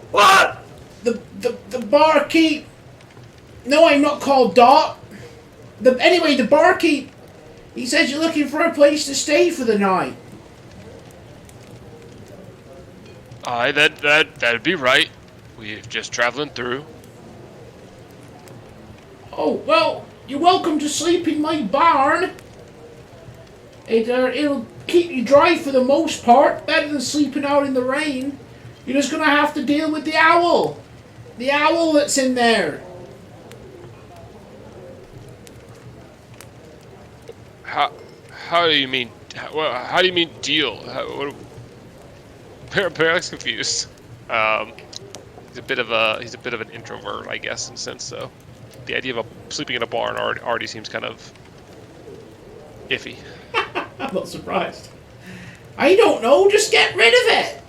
What? The barkeep... No, I'm not called Dot. Anyway, the barkeep... He says you're looking for a place to stay for the night. Aye, that'd be right. We're just traveling through. Oh, well, you're welcome to sleep in my barn. It'll keep you dry for the most part, better than sleeping out in the rain. You're just gonna have to deal with the owl. The owl that's in there. How do you mean? How do you mean deal? Barrett's confused. He's a bit of an introvert, I guess, in a sense. So the idea of sleeping in a barn already seems kind of iffy. I'm not surprised. I don't know, just get rid of it.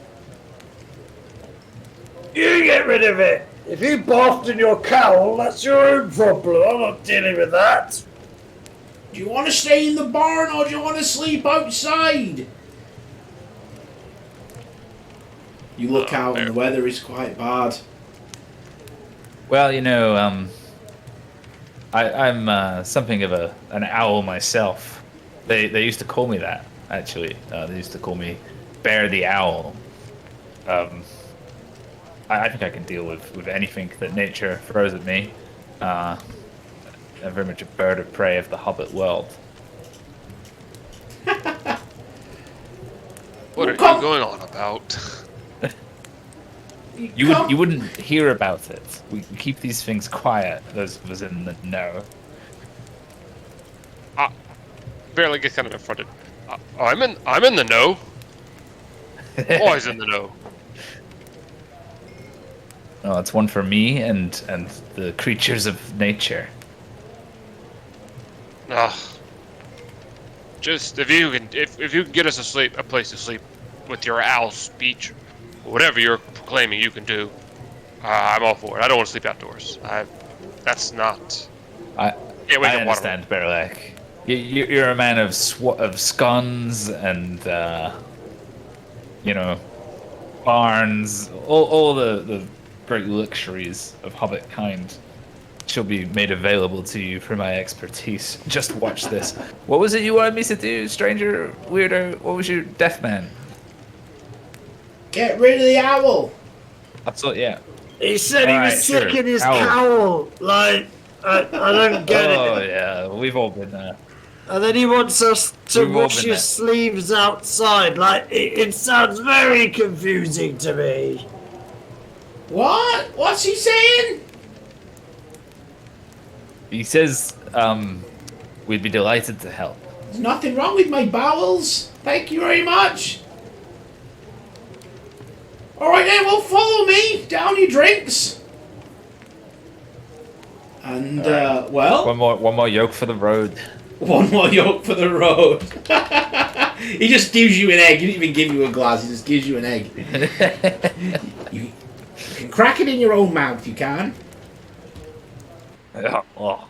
You get rid of it! If you barfed in your cowl, that's your own problem. I'm not dealing with that. Do you want to stay in the barn or do you want to sleep outside? You look out and the weather is quite bad. Well, you know, I'm something of an owl myself. They used to call me that, actually. They used to call me Bear the Owl. I think I can deal with anything that nature throws at me. I'm very much a bird of prey of the Hobbit world. What are you going on about? You wouldn't hear about it. We keep these things quiet, those of us in the know. Barely gets kind of confronted. I'm in the know. Always in the know. Oh, it's one for me and the creatures of nature. Just if you can get us a place to sleep with your owl speech, whatever you're proclaiming you can do, I'm all for it. I don't want to sleep outdoors. That's not. I understand, Berlek. You're a man of scones and you know, barns, all the great luxuries of Hobbit kind shall be made available to you for my expertise. Just watch this. What was it you wanted me to do, stranger, weirdo? What was your death man? Get rid of the owl. Absolutely, yeah. He said he was sick in his cowl. Like, I don't get it. Oh, yeah, we've all been there. And then he wants us to wash his sleeves outside. Like, it sounds very confusing to me. What? What's he saying? He says, we'd be delighted to help. There's nothing wrong with my bowels. Thank you very much. Alright then, well, follow me. Down your drinks. And, well... One more yoke for the road. One more yoke for the road. He just gives you an egg. He didn't even give you a glass. He just gives you an egg. You can crack it in your own mouth, you can. Oh.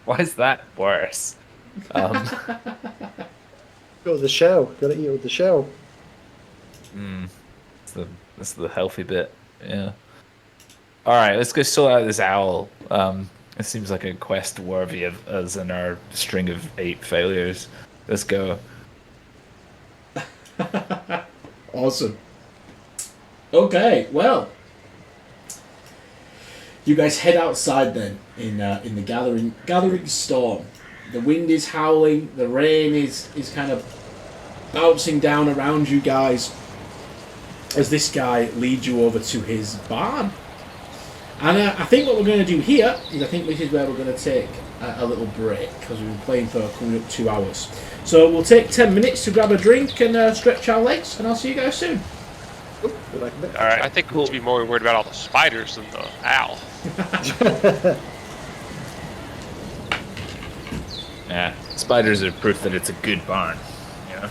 Why is that worse? Go with the shell. Gotta eat with the shell. That's the healthy bit. Yeah. All right, let's go sort out this owl. It seems like a quest worthy of us and our string of 8 failures. Let's go. Awesome. Okay, well, you guys head outside then in the gathering storm. The wind is howling. The rain is kind of bouncing down around you guys. as this guy leads you over to his barn. And I think what we're going to do here is I think this is where we're going to take a little break because we've been playing for coming up 2 hours. So we'll take 10 minutes to grab a drink and stretch our legs, and I'll see you guys soon. Good luck with it. All right, I think we should be more worried about all the spiders than the owl. Yeah, spiders are proof that it's a good barn. You know?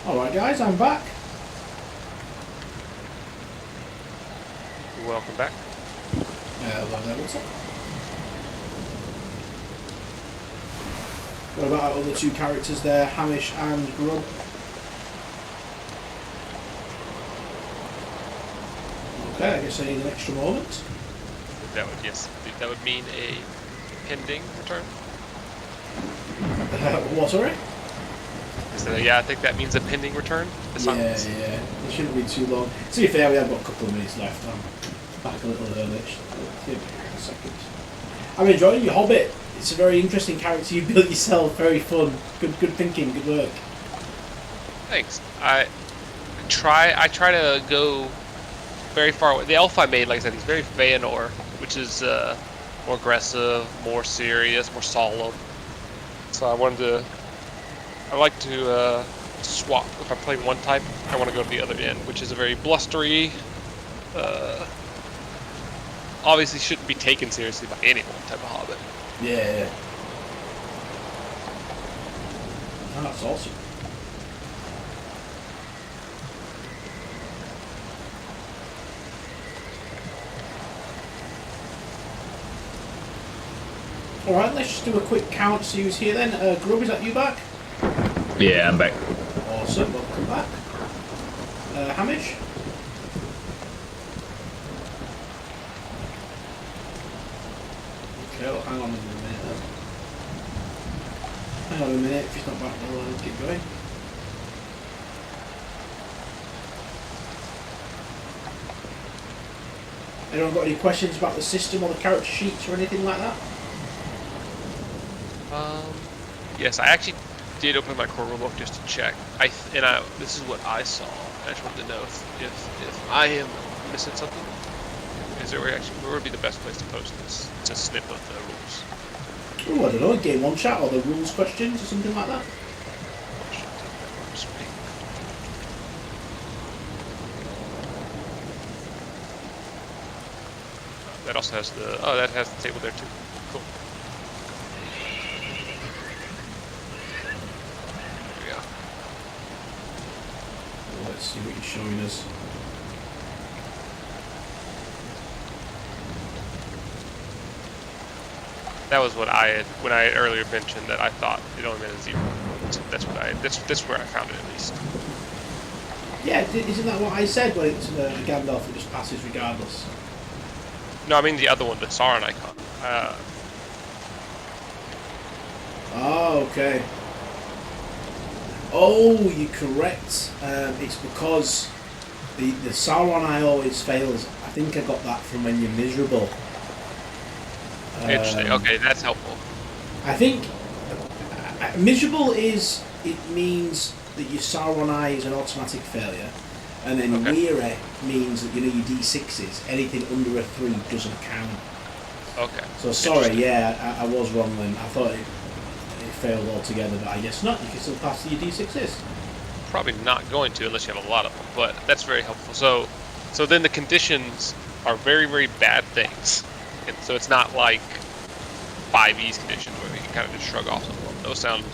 Alright guys, I'm back. Welcome back. Hello there, what's up? What about our other two characters there, Hamish and Grub? Okay, I guess I need an extra moment. That would that would mean a pending return. What, sorry? So, yeah, I think that means a pending return. Yeah. It shouldn't be too long. To be fair, we have got a couple of minutes left. I'm back a little early. Give me a second. I'm enjoying your Hobbit. It's a very interesting character you built yourself. Very fun. Good thinking. Good work. Thanks. I try to go very far away. The elf I made, like I said, he's very Feanor, which is more aggressive, more serious, more solemn. So I like to swap. If I'm playing one type, I want to go to the other end, which is a very blustery, obviously shouldn't be taken seriously by anyone type of hobbit. Yeah. Oh, that's awesome. Alright, let's just do a quick count, see who's here then. Grub, is that you back? Yeah, I'm back. Awesome, welcome back. Hamish? Okay, well, hang on a minute then. Hang on a minute, if he's not back, we'll keep going. Anyone got any questions about the system or the character sheets or anything like that? Yes, I actually did open my core rulebook just to check. This is what I saw. I just wanted to know if I am missing something. Where would be the best place to post this? It's a snip of the rules. Oh, I don't know, game one chat or the rules questions or something like that. That also has that has the table there too. Cool. There we go. Well, let's see what you're showing us. That was what I had when I had earlier mentioned that I thought it only meant a 0. So that's where I found it at least. Yeah, isn't that what I said when it's Gandalf, it just passes regardless? No, I mean the other one, the Sauron icon. Oh, okay. Oh, you're correct. It's because the Sauron eye always fails. I think I got that from when you're miserable. Interesting. Okay, that's helpful. I think miserable means that your Sauron eye is an automatic failure, and then weary means that your D6s, anything under a 3 doesn't count. Okay. So sorry, yeah, I was wrong then. I thought it failed altogether, but I guess not. You can still pass your D6s. Probably not going to unless you have a lot of them, but that's very helpful. So then the conditions are very, very bad things. And so it's not like 5E's conditions where we can kind of just shrug off some of them. Those sound,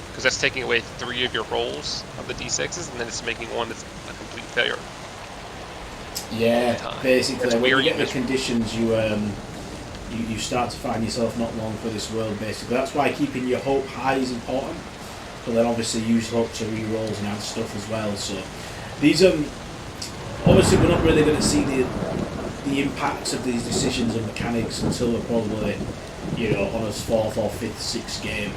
because that's taking away 3 of your rolls of the D6s, and then it's making one that's a complete failure. Yeah, basically, when you get the miserable. conditions, you start to find yourself not long for this world. Basically, that's why keeping your hope high is important. But then obviously use hope to re-rolls and add stuff as well. So these obviously we're not really going to see the impacts of these decisions and mechanics until we're probably, on a 4th or 5th, 6th game.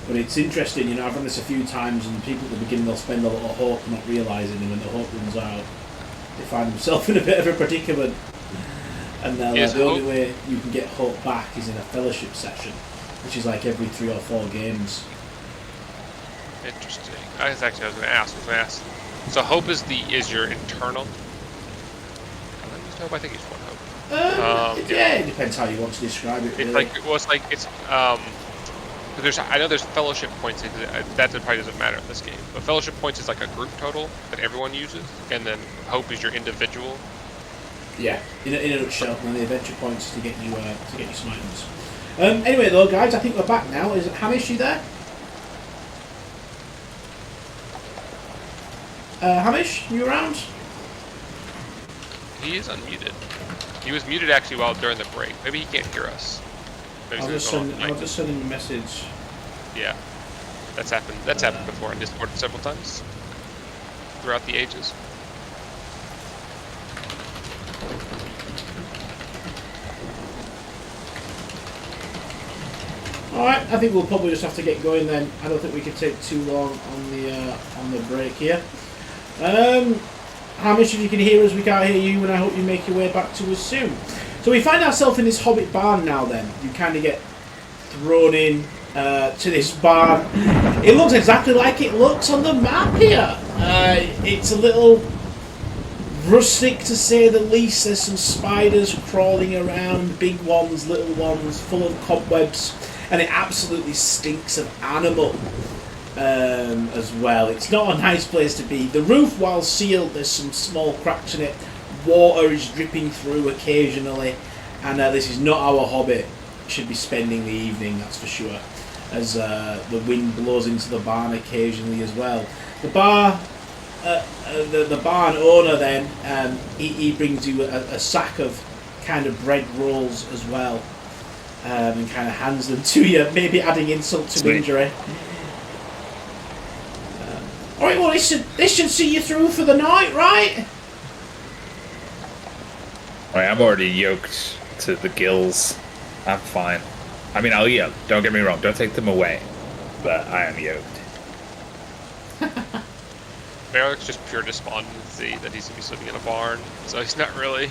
But it's interesting, I've done this a few times, and people at the beginning they'll spend a lot of hope not realising, and when the hope runs out, they find themselves in a bit of a predicament. And the only way you can get hope back is in a fellowship session, which is like every 3 or 4 games. Interesting. I was going to ask. So hope is your internal. Hope. I think it's one hope. Yeah, it depends how you want to describe it. Really. I know there's fellowship points. That probably doesn't matter in this game, but fellowship points is like a group total that everyone uses, and then hope is your individual. Yeah, in a nutshell, and then the adventure points to get you some items. Anyway, though, guys, I think we're back now. Is Hamish, you there? Hamish, you around? He is unmuted. He was muted actually while during the break. Maybe he can't hear us. Maybe I'll he's just going send, on I'll mic. just send him a message. Yeah, that's happened. That's happened before in Discord several times throughout the ages. Alright, I think we'll probably just have to get going then. I don't think we can take too long on the break here. Hamish, if you can hear us, we can't hear you, and I hope you make your way back to us soon. So we find ourselves in this Hobbit barn now then. You kind of get thrown in to this barn. It looks exactly like it looks on the map here. It's a little rustic to say the least. There's some spiders crawling around, big ones, little ones, full of cobwebs, and it absolutely stinks of animal as well. It's not a nice place to be. The roof, while sealed, there's some small cracks in it. Water is dripping through occasionally, and this is not our Hobbit should be spending the evening, that's for sure, as the wind blows into the barn occasionally as well. The barn owner then, he brings you a sack of kind of bread rolls as well, and kind of hands them to you, maybe adding insult to injury. Alright, well this should see you through for the night, right? Alright, I'm already yoked to the gills. I'm fine. I mean, I'll yell. Don't get me wrong. Don't take them away. But I am yoked. Barrick's just pure despondency that he's gonna be sleeping in a barn, so he's not really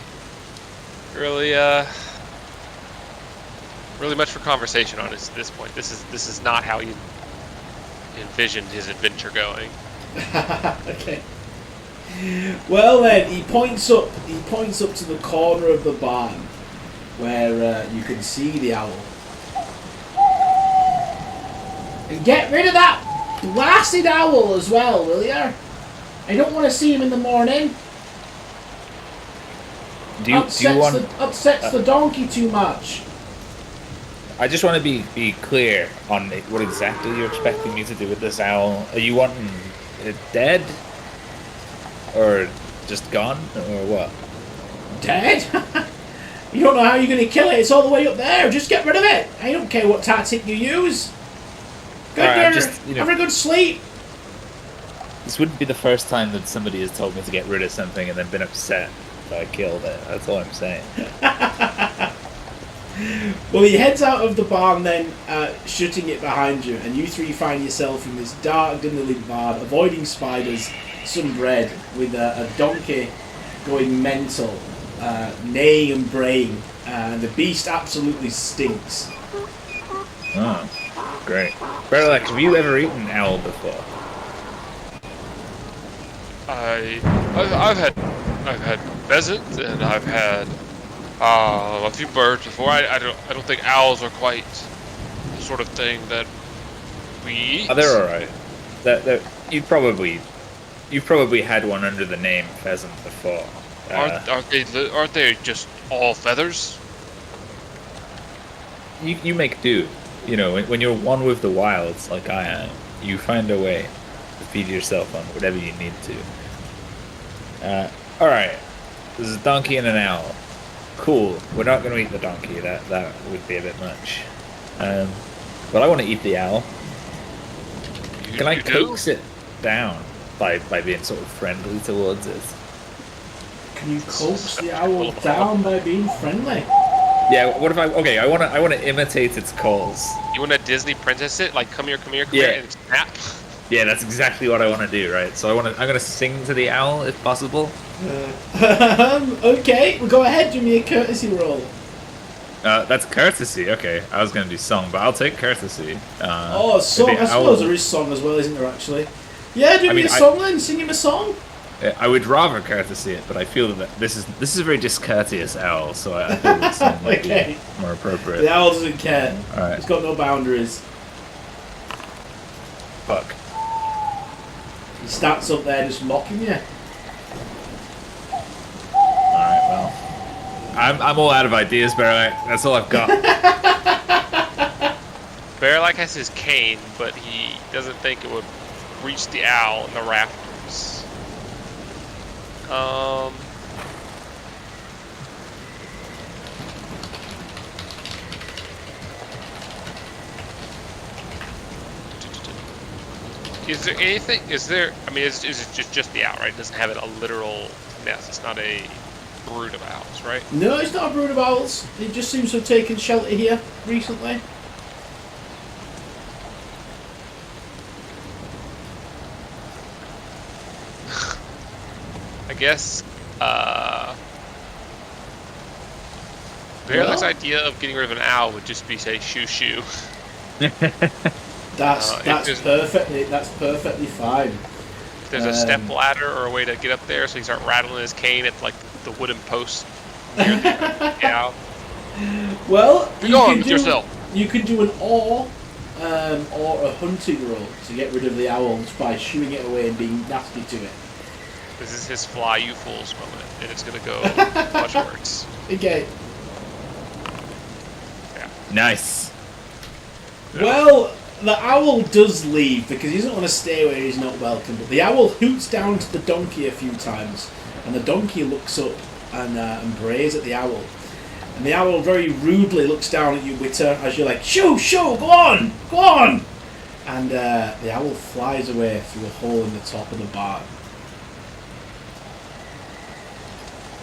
much for conversation on this point. This is not how he envisioned his adventure going. Okay. Well then, he points up to the corner of the barn where you can see the owl. And get rid of that blasted owl as well, will you? I don't want to see him in the morning. Do you want? Upsets the donkey too much. I just want to be clear on what exactly you're expecting me to do with this owl. Are you wanting it dead, or just gone, or what? Dead? You don't know how you're going to kill it. It's all the way up there. Just get rid of it. I don't care what tactic you use. Good Alright, dinner. Have a good sleep. This wouldn't be the first time that somebody has told me to get rid of something and then been upset that I killed it. That's all I'm saying. Well, he heads out of the barn then, shutting it behind you, and you three find yourself in this dark, dimly lit barn, avoiding spiders, some bread, with a donkey going mental, neighing and braying, and the beast absolutely stinks. Oh, great. Berlak, have you ever eaten owl before? I've had pheasant, and I've had a few birds before. I don't think owls are quite the sort of thing that we eat. Oh, they're all right. You've probably had one under the name pheasant before. Aren't they just all feathers? You make do. You know, when you're one with the wilds like I am, you find a way to feed yourself on whatever you need to. All right. There's a donkey and an owl. Cool. We're not going to eat the donkey. That would be a bit much. But I want to eat the owl. Can I coax it down by being sort of friendly towards it? Can you coax the owl down by being friendly? Yeah. What if I want to imitate its calls. You want to Disney princess it? Like, come here, Yeah. and snap? Yeah, that's exactly what I want to do, right? So I'm gonna sing to the owl if possible. Okay, well, go ahead, give me a courtesy roll. That's courtesy. Okay, I was gonna do song, but I'll take courtesy. Song. I suppose there is song as well, isn't there? Actually, yeah. Do me a song then. Sing him a song. I would rather courtesy it, but I feel that this is a very discourteous owl, so I feel this song might be more appropriate. The owl doesn't care. All right. It's got no boundaries. Fuck. He starts up there just mocking you. Alright, well. I'm all out of ideas, Barrett. That's all I've got. Barrelak has his cane, but he doesn't think it would reach the owl in the rafters. Is there anything? Is there? I mean, is it just the owl, right? It doesn't have a literal nest. It's not a brood of owls, right? No, it's not a brood of owls. It just seems to have taken shelter here recently. I guess. Bearlick's Well- idea of getting rid of an owl would just be say shoo shoo. That's it just- perfectly fine. If there's a step ladder or a way to get up there, so he start rattling his cane at like the wooden post near the owl. Well, Go on with yourself. You could do an or a hunting roll to get rid of the owls by shooing it away and being nasty to it. This is his fly you fools moment, and it's gonna go much worse. Okay. Nice. Well, the owl does leave because he doesn't want to stay where he's not welcome. But the owl hoots down to the donkey a few times, and the donkey looks up and brays at the owl. And the owl very rudely looks down at you, Witter, as you're like, shoo, shoo, go on, go on! And the owl flies away through a hole in the top of the barn.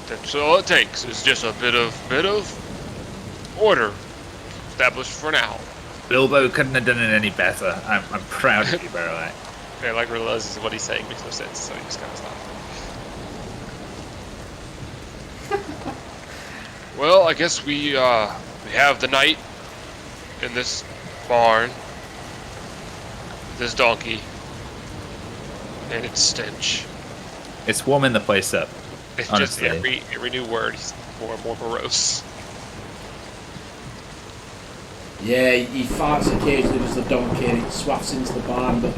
That's all it takes. Is just a bit of order established for now. Bilbo couldn't have done it any better. I'm proud of you, Bearlick. Yeah, like realizes what he's saying makes no sense, so he just kind of stops. Well, I guess we have the night in this barn, this donkey, and its stench. It's warming the place up. It's Honestly. just every new word, he's more and more morose. Yeah, he farts occasionally as the donkey and it swats into the barn, but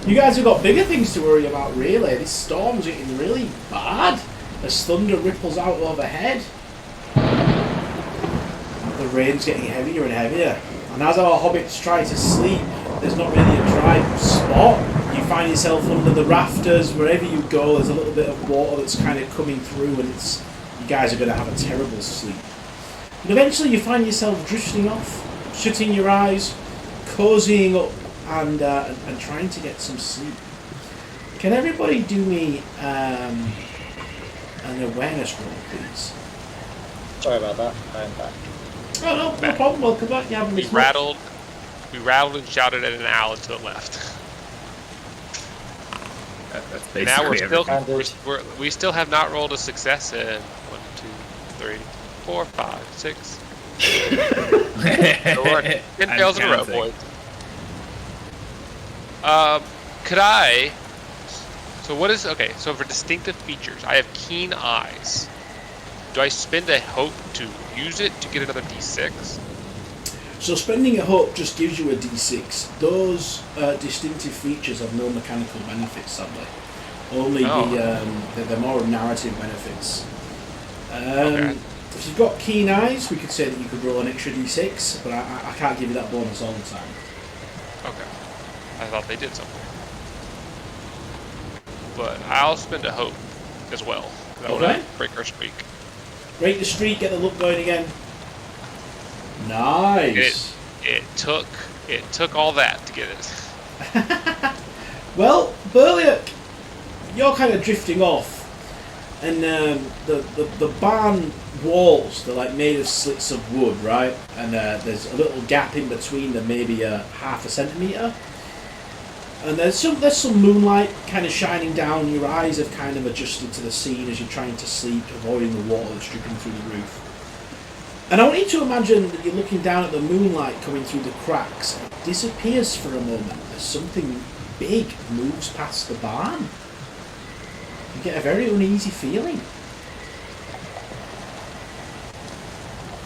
you guys have got bigger things to worry about, really. This storm's getting really bad as thunder ripples out overhead. The rain's getting heavier and heavier. And as our hobbits try to sleep, there's not really a dry spot. You find yourself under the rafters, wherever you go, there's a little bit of water that's kind of coming through, and you guys are going to have a terrible sleep. But eventually you find yourself drifting off, shutting your eyes, cozying up, and trying to get some sleep. Can everybody do me an awareness roll, please? Sorry about that. I'm back. Oh, no problem. Welcome back. You haven't We missed much. rattled and shouted at an owl until it left. That's And now we're basically still everything. we still have not rolled a success in 1, 2, 3, 4, 5, 6. everything. So we're 10 I'm fails in a row, counting. boys. Could I? So what is okay? So for distinctive features, I have keen eyes. Do I spend a hope to use it to get another D6? So spending a hope just gives you a d6. Those distinctive features have no mechanical benefits, sadly. Only the more narrative benefits. Okay. If you've got keen eyes, we could say that you could roll an extra d6, but I can't give you that bonus all the time. Okay. I thought they did something. But I'll spend a hope as well. That would Okay. break our streak. Break the streak, get the look going again. Nice. It took all that to get it. Well, Berliot, you're kind of drifting off, and the barn walls, they're like made of slits of wood, right? And there's a little gap in between them, maybe half a centimetre. And there's some moonlight kind of shining down. Your eyes have kind of adjusted to the scene as you're trying to sleep, avoiding the water that's dripping through the roof. And I want you to imagine that you're looking down at the moonlight coming through the cracks, and it disappears for a moment as something big moves past the barn. You get a very uneasy feeling.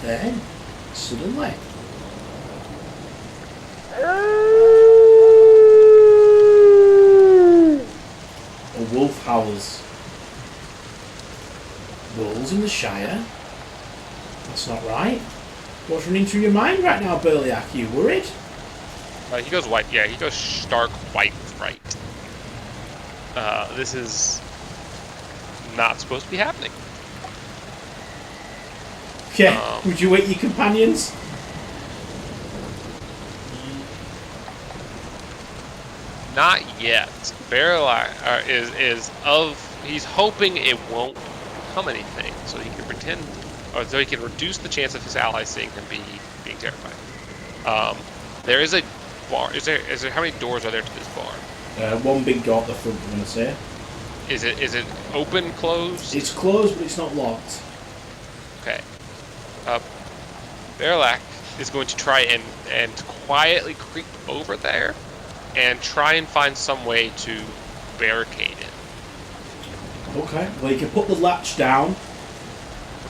Then, suddenly, a wolf howls. Wolves in the Shire? That's not right. What's running through your mind right now, Burliak? You worried? He goes white. Yeah, he goes stark white with fright. This is not supposed to be happening. Okay, would you wake your companions? Not yet. Barrel he's hoping it won't become anything, so he can pretend, or so he can reduce the chance of his allies seeing him being terrified. There is a bar. Is there how many doors are there to this bar? One big door at the front, I'm gonna say. Is it open, closed? It's closed, but it's not locked. Okay. Barrelak is going to try and quietly creep over there and try and find some way to barricade it. Okay. Well, you can put the latch down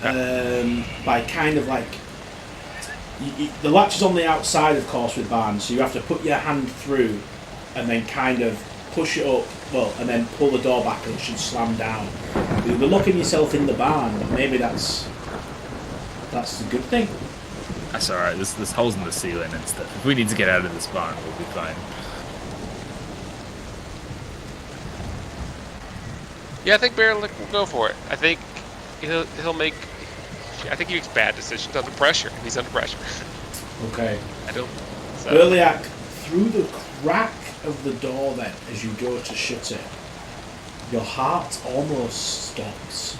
by kind of like... the latch is on the outside, of course, with barns, so you have to put your hand through and then kind of push it up, and then pull the door back and it should slam down. You'll be locking yourself in the barn, but maybe that's the good thing. That's alright, there's holes in the ceiling and stuff. If we need to get out of this barn, we'll be fine. Yeah, I think Barrelak will go for it. I think he'll make... I think he makes bad decisions under pressure. He's under pressure. Okay. So. Through the crack of the door then, as you go to shut it, your heart almost stops.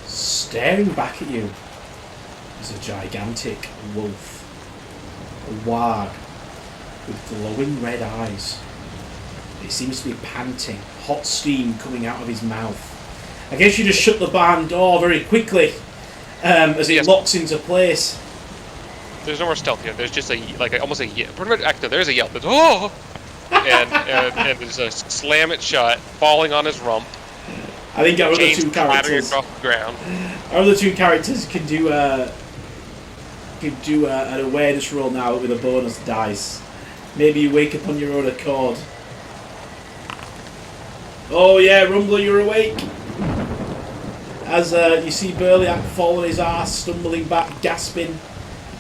Staring back at you is a gigantic wolf. A warg with glowing red eyes. He seems to be panting, hot steam coming out of his mouth. I guess you just shut the barn door very quickly as it locks into place. There's no more stealth here. There's just almost a yell. There's a yell. There's, oh! and there's a slam it shut, falling on his rump. I think our other Chains two clattering characters, across the ground. our other two characters can do an awareness roll now with a bonus dice. Maybe you wake up on your own accord. Oh yeah, Rumbler, you're awake. As you see Barrelak fall on his arse, stumbling back, gasping.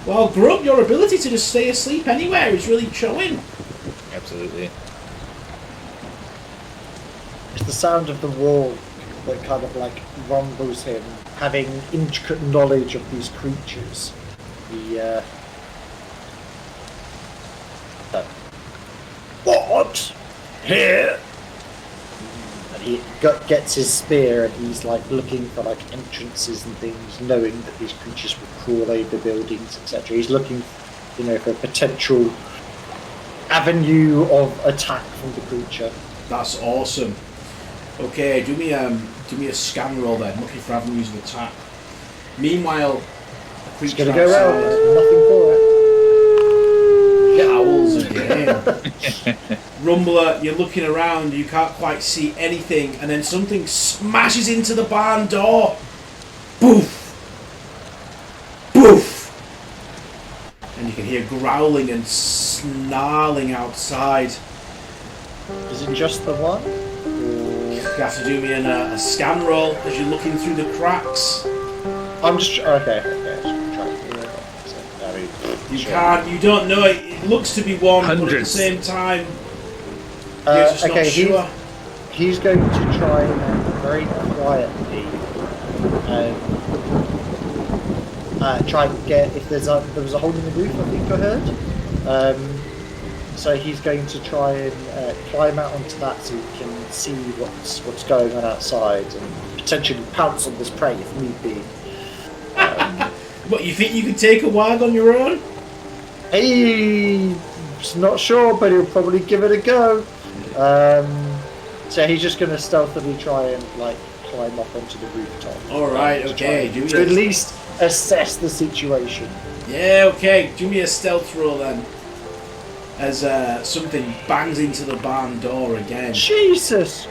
Well, Grub, your ability to just stay asleep anywhere is really showing. Absolutely. It's the sound of the wall that kind of like rumbles him, having intricate knowledge of these creatures. What? Here? And he gets his spear and he's like looking for like entrances and things, knowing that these creatures will crawl over buildings, etc. He's looking, for a potential avenue of attack from the creature. That's awesome. Okay, do me a scan roll then, looking for avenues of attack. Meanwhile, the He's creature gonna go outside... round, nothing for it. Owls again. Rumbler, you're looking around, you can't quite see anything, and then something smashes into the barn door. Boof! Boof! And you can hear growling and snarling outside. Is it just the one? You have to do me a scan roll as you're looking through the cracks. I'm just okay. You don't know it. It looks to be one, but at the Hundreds. same time, you're just not sure. He's going to try and very quietly try and get if there was a hole in the roof. I think I heard. So he's going to try and climb out onto that so he can see what's going on outside and potentially pounce on this prey if need be. What, you think you could take a wag on your own? He's not sure, but he'll probably give it a go. So he's just going to stealthily try and climb up onto the rooftop. All right, okay. To at least assess the situation. Yeah, okay. Do me a stealth roll then. As something bangs into the barn door again. Jesus!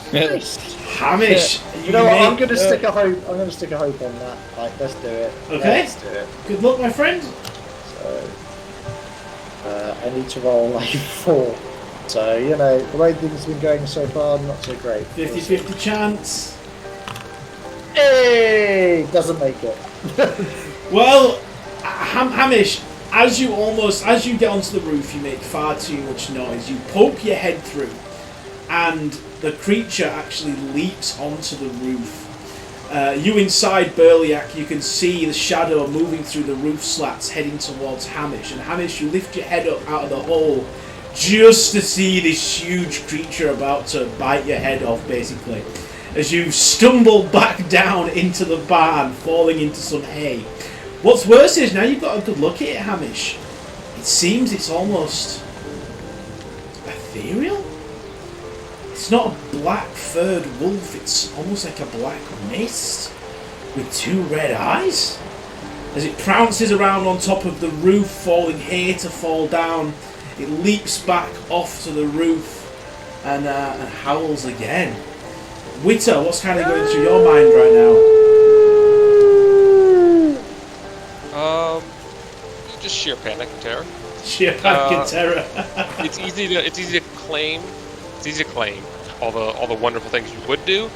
Christ. Hamish, You know what? I'm going to stick a hope. I'm going to stick a hope on that. Let's do it. Okay. Let's do it. Good luck, my friend. So I need to roll 4. So the way things have been going so far, not so great. 50-50 chance. Hey, doesn't make it. Well, Hamish, as you get onto the roof, you make far too much noise. You poke your head through, and the creature actually leaps onto the roof. You inside Burliak, you can see the shadow moving through the roof slats heading towards Hamish. And Hamish, you lift your head up out of the hole just to see this huge creature about to bite your head off, basically. As you stumble back down into the barn, falling into some hay. What's worse is, now you've got a good look at it, Hamish, it seems it's almost ethereal? It's not a black-furred wolf, it's almost like a black mist with two red eyes. As it prounces around on top of the roof, falling hay to fall down, it leaps back off to the roof and howls again. Witter, what's kind of going through your mind right now? Just sheer panic and terror. Sheer panic and terror. It's easy to claim. It's easy to claim all the wonderful things you would do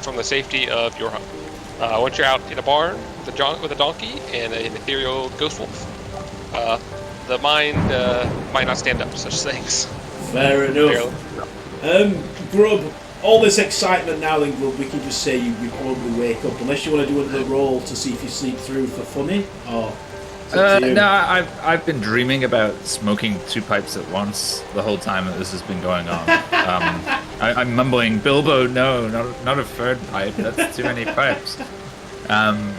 from the safety of your home. Once you're out in a barn with a donkey and an ethereal ghost wolf, the mind might not stand up to such things. Fair enough. Grub, all this excitement now then, Grub, we can just say you probably wake up, unless you want to do another roll to see if you sleep through for funny, or... No, I've been dreaming about smoking 2 pipes at once the whole time that this has been going on. I'm mumbling, Bilbo, no, not a third pipe. That's too many pipes. I'm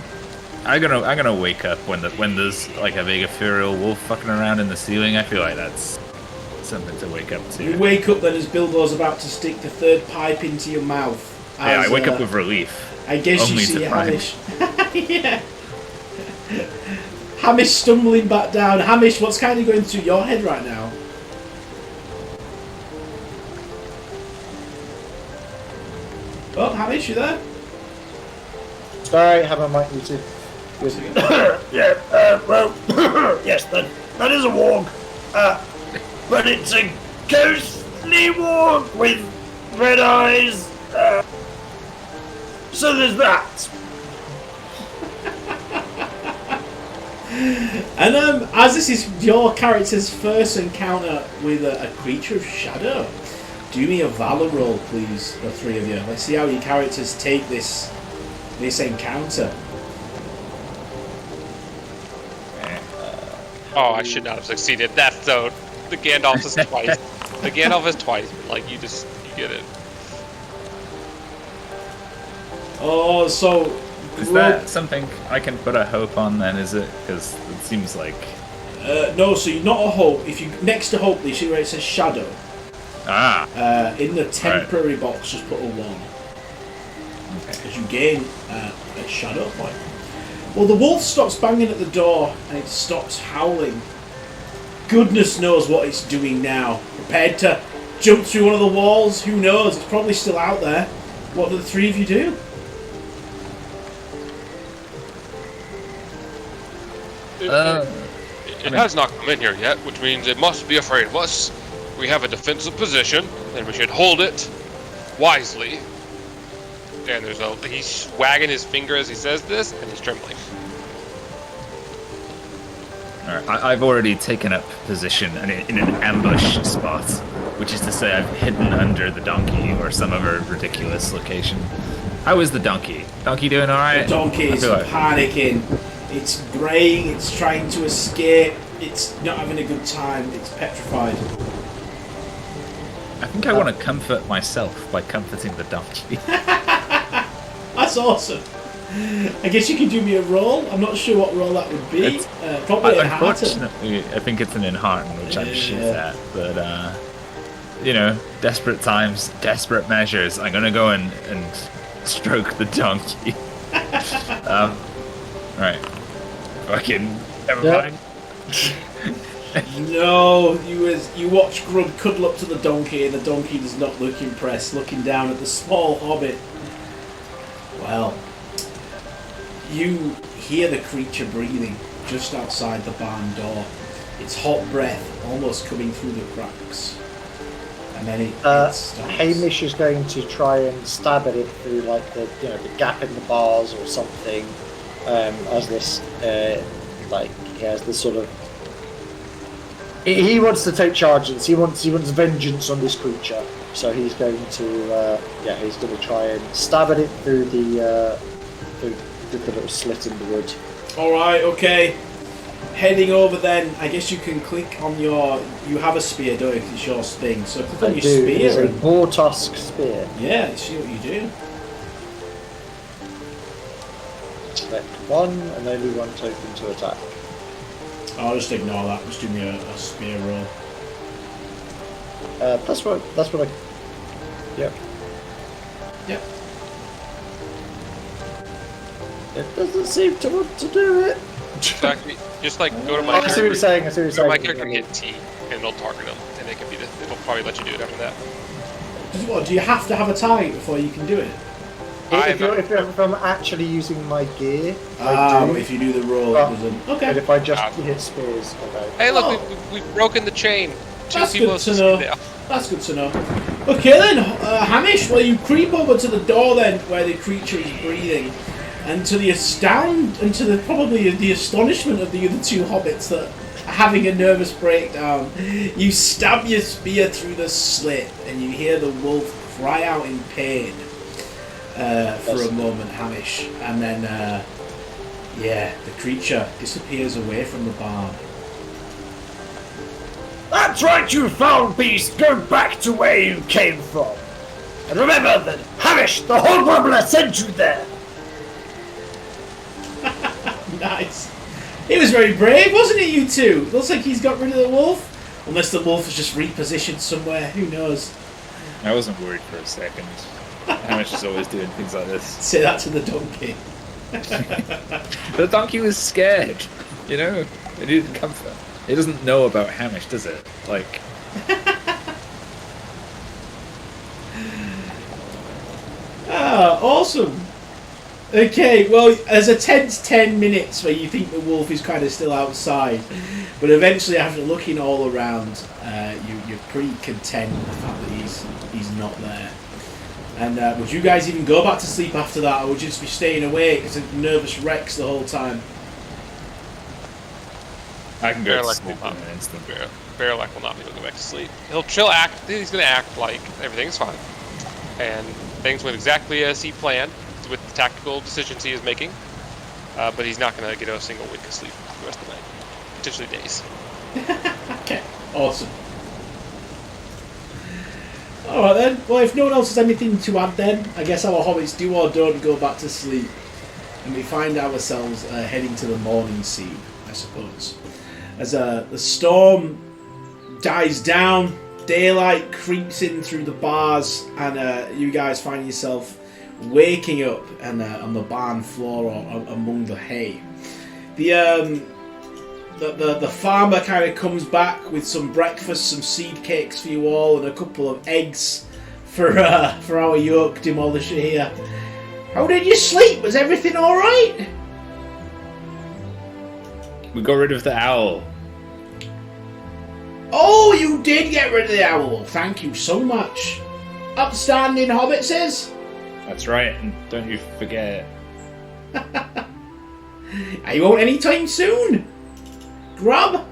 gonna wake up when there's like a big ethereal wolf fucking around in the ceiling. I feel like that's something to wake up to. You wake up then as Bilbo's about to stick the 3rd pipe into your mouth. Yeah, I wake up with relief. I guess Only you see to Hamish. Yeah. Hamish stumbling back down. Hamish, what's kind of going through your head right now? Oh, Hamish, you there? Sorry, have my mic muted. Yeah, well, yes, that is a warg. But it's a ghostly warg with red eyes. So there's that. And as this is your character's first encounter with a creature of shadow, do me a valor roll, please, the 3 of you. Let's see how your characters take this encounter. Oh, I should not have succeeded. That's so. The Gandalf is twice. The Gandalf is twice. Like you get it. Oh, so Is that something I can put a hope on then, is it? Because it seems like... no, so you're not a hope. If you next to hope, you see where it says shadow. Ah. In the temporary box, just put a 1. Okay. As you gain a shadow point. Well, the wolf stops banging at the door and it stops howling. Goodness knows what it's doing now. Prepared to jump through one of the walls? Who knows? It's probably still out there. What do the 3 of you do? It has not come in here yet, which means it must be afraid of us. We have a defensive position, and we should hold it wisely. And he's wagging his finger as he says this, and he's trembling. Alright, I've already taken up position in an ambush spot, which is to say I've hidden under the donkey or some other ridiculous location. How is the donkey? Donkey doing alright? The donkey is panicking. It's braying, it's trying to escape, it's not having a good time, it's petrified. I think I want to comfort myself by comforting the donkey. That's awesome. I guess you can do me a roll. I'm not sure what roll that would be. Probably a hearten. Unfortunately, I think it's an enhearten, which I'm shit at. But, desperate times, desperate measures. I'm going to go and stroke the donkey. Alright. Fucking... Never mind. No, you watch Grub cuddle up to the donkey, and the donkey does not look impressed, looking down at the small hobbit. Well, you hear the creature breathing just outside the barn door. Its hot breath almost coming through the cracks. And then it stops. Hamish is going to try and stab at it through like the gap in the bars or something. As this he has this sort of He wants to take charge of this. He wants vengeance on this creature. So he's going to he's going to try and stab at it through the little slit in the wood. All right, okay. Heading over then. I guess you can click on your. You have a spear, don't you? 'Cause it's your thing. So click on your It is spear. a boar tusk spear. Yeah, let's see what you do. Select one and only one token to attack. I'll just ignore that. Just do me a spear roll. That's what I. Yep. Yep. It doesn't seem to want to do it. Just like go to Oh, my I see what you're saying. I see what you're my saying. character and hit T, and it'll target them, and they can be it'll probably let you do it after that. What, do you have to have a target before you can do it? If I'm actually using my gear, Ah, I do. if you do the roll, Oh. it doesn't. But Okay. if I just hit spears, okay. Hey, look, Oh. we've broken the chain. Two That's people good to have know. now. That's good to know. Okay then, Hamish, well you creep over to the door then, where the creature is breathing, and to the probably the astonishment of the other two hobbits that are having a nervous breakdown, you stab your spear through the slit, and you hear the wolf cry out in pain for a moment, Hamish, and then the creature disappears away from the barn. That's right, you foul beast! Go back to where you came from! And remember that Hamish, the Hobgoblin, sent you there! Nice. He was very brave, wasn't he, you two? Looks like he's got rid of the wolf. Unless the wolf is just repositioned somewhere, who knows? I wasn't worried for a second. Hamish is always doing things like this. Say that to the donkey. The donkey was scared, you know? It needed comfort. It doesn't know about Hamish, does it? Like... Awesome. Okay, well, there's a tense 10 minutes where you think the wolf is kind of still outside, but eventually, after looking all around, you're pretty content with the fact that he's not there. And would you guys even go back to sleep after that, or would you just be staying awake as nervous wrecks the whole time? I can go to Bearlac sleep will in not. an instant. Bearlac will not be able to go back to sleep. He'll act. He's going to act like everything's fine, and things went exactly as he planned with the tactical decisions he is making. But he's not going to get a single wink of sleep for the rest of the night, potentially days. Okay, awesome. Alright then, well if no one else has anything to add then, I guess our hobbits do or don't go back to sleep. And we find ourselves heading to the morning scene, I suppose. As the storm dies down, daylight creeps in through the bars, and you guys find yourself waking up and on the barn floor or among the hay. The farmer kind of comes back with some breakfast, some seed cakes for you all, and a couple of eggs for our yoke demolisher here. How did you sleep? Was everything all right? We got rid of the owl. Oh, you did get rid of the owl. Thank you so much. Upstanding hobbit says. That's right, and don't you forget. You won't anytime soon. Grub.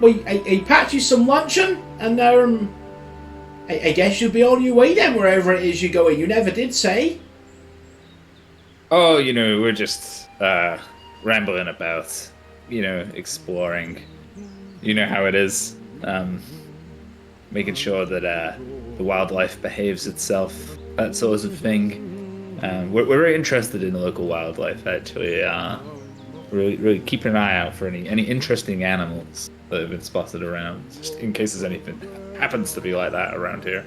Well, I packed you some luncheon, and I guess you'll be on your way then, wherever it is you're going. You never did say. Oh, you know, we're just rambling about, you know, exploring. You know how it is. Making sure that the wildlife behaves itself, that sort of thing. We're very interested in the local wildlife, actually. Really keeping an eye out for any interesting animals that have been spotted around, just in case there's anything happens to be like that around here.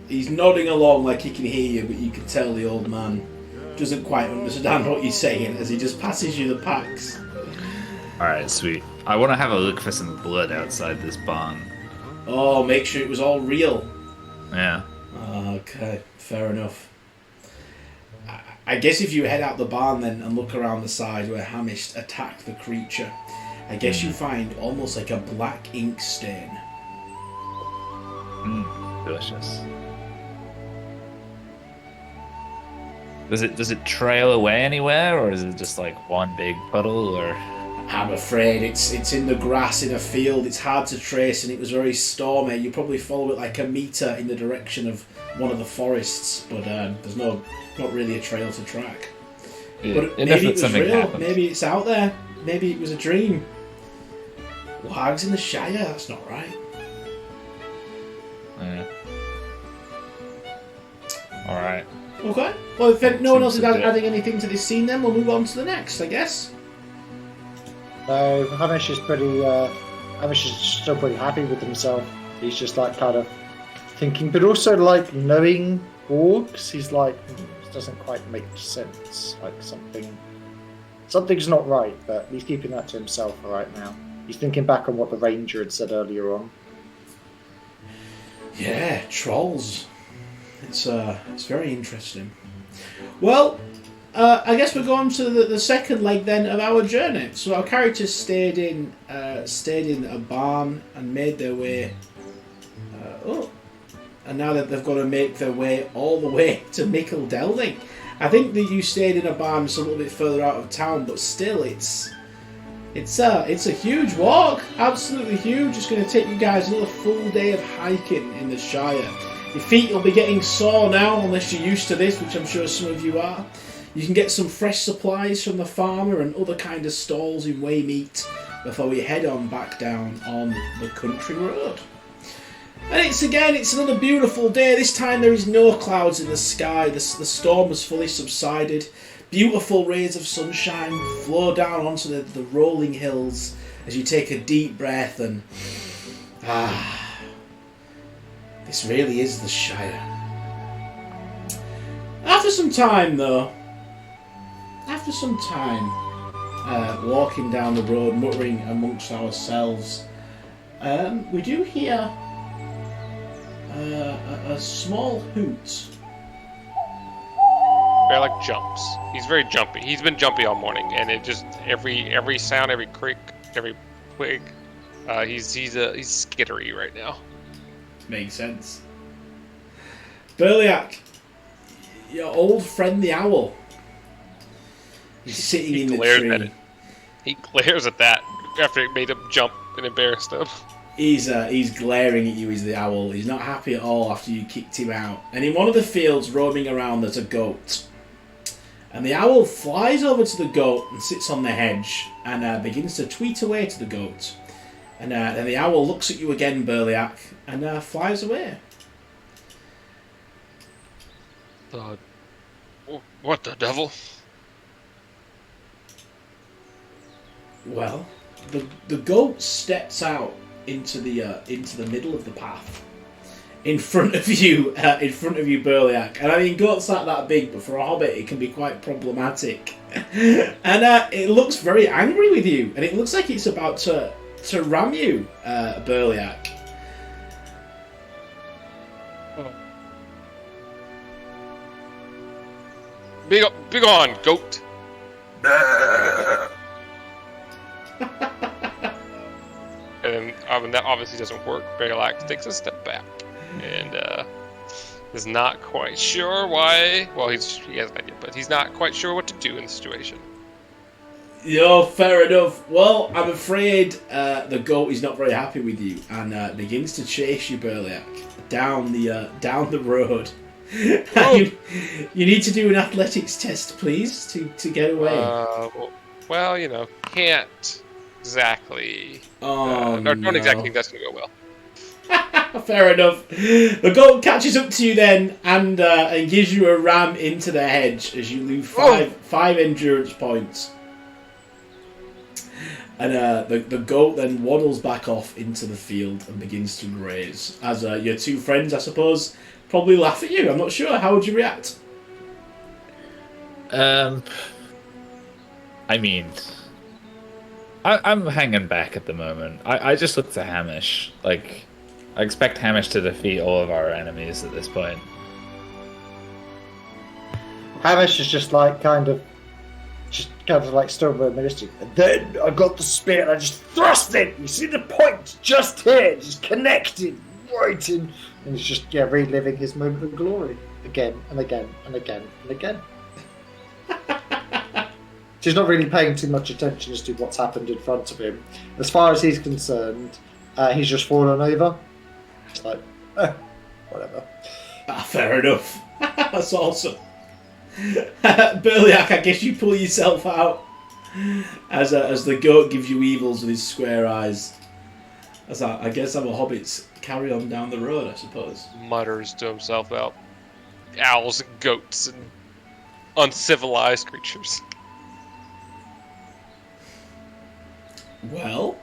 He's nodding along like he can hear you, but you can tell the old man doesn't quite understand what you're saying as he just passes you the packs. Alright, sweet. I want to have a look for some blood outside this barn. Oh, make sure it was all real. Yeah. Okay, fair enough. I guess if you head out the barn then and look around the side where Hamish attacked the creature, I guess you find almost like a black ink stain. Delicious. Does it trail away anywhere, or is it just like one big puddle, or? I'm afraid it's in the grass in a field. It's hard to trace, and it was very stormy. You probably follow it like a meter in the direction of one of the forests, but there's not really a trail to track. Yeah, But and maybe if it was something real. happens. Maybe it's out there. Maybe it was a dream. Wargs in the Shire. That's not right. Yeah. All right. Okay. Well, if no one else is Seems a bit- adding anything to this scene, then we'll move on to the next, I guess. No, Hamish is Hamish is still pretty happy with himself. He's just like kind of thinking, but also like knowing orcs. He's like, this doesn't quite make sense. Like something's not right, but he's keeping that to himself for right now. He's thinking back on what the ranger had said earlier on. Yeah, trolls. It's very interesting. Well, I guess we're going to the second leg then of our journey. So our characters stayed in a barn and made their way. And now that they've got to make their way all the way to Mickle Delding. I think that you stayed in a barn just a little bit further out of town, but still, it's a huge walk, absolutely huge. It's going to take you guys another full day of hiking in the Shire. Your feet will be getting sore now, unless you're used to this, which I'm sure some of you are. You can get some fresh supplies from the farmer and other kind of stalls in Waymeet before we head on back down on the country road. And it's another beautiful day. This time there is no clouds in the sky. The storm has fully subsided. Beautiful rays of sunshine flow down onto the rolling hills as you take a deep breath and this really is the Shire. After some time walking down the road, muttering amongst ourselves, we do hear a small hoot. Bearlick jumps. He's very jumpy. He's been jumpy all morning, and it just every sound, every creak, every twig. He's skittery right now. Makes sense. Burliak, your old friend the owl. He's sitting in the glares tree. at it. He glares at that after it made him jump and embarrassed him. He's glaring at you as the owl. He's not happy at all after you kicked him out. And in one of the fields roaming around there's a goat. And the owl flies over to the goat and sits on the hedge and begins to tweet away to the goat. And then the owl looks at you again, Burliak, and flies away. What the devil? Well, the goat steps out into the middle of the path, in front of you, Burliak. And I mean, goats aren't that big, but for a hobbit, it can be quite problematic. And it looks very angry with you, and it looks like it's about to ram you, Burliak. Big on, goat. And that obviously doesn't work. Bearlick takes a step back and is not quite sure why. Well, he has an idea, but he's not quite sure what to do in the situation. Yeah, fair enough. Well, I'm afraid the goat is not very happy with you and begins to chase you, Burliak, down the road. You need to do an athletics test, please, to get away. Well, can't exactly. Don't exactly think that's gonna go well. Fair enough. The goat catches up to you then and gives you a ram into the hedge as you lose five endurance points. And the goat then waddles back off into the field and begins to graze. As your two friends, I suppose, probably laugh at you. I'm not sure. How would you react? I mean, I'm hanging back at the moment. I just look to Hamish. Like, I expect Hamish to defeat all of our enemies at this point. Hamish is just kind of like still realistic. And then I got the spear and I just thrust it. You see the point just here, just connected right in. And he's just reliving his moment of glory again and again and again and again. he's not really paying too much attention as to what's happened in front of him. As far as he's concerned, he's just fallen over. It's like, whatever. Fair enough. That's awesome. Burliak, I guess you pull yourself out as the goat gives you evils with his square eyes. I guess our hobbits carry on down the road, I suppose. Mutters to himself about owls and goats and uncivilized creatures. Well,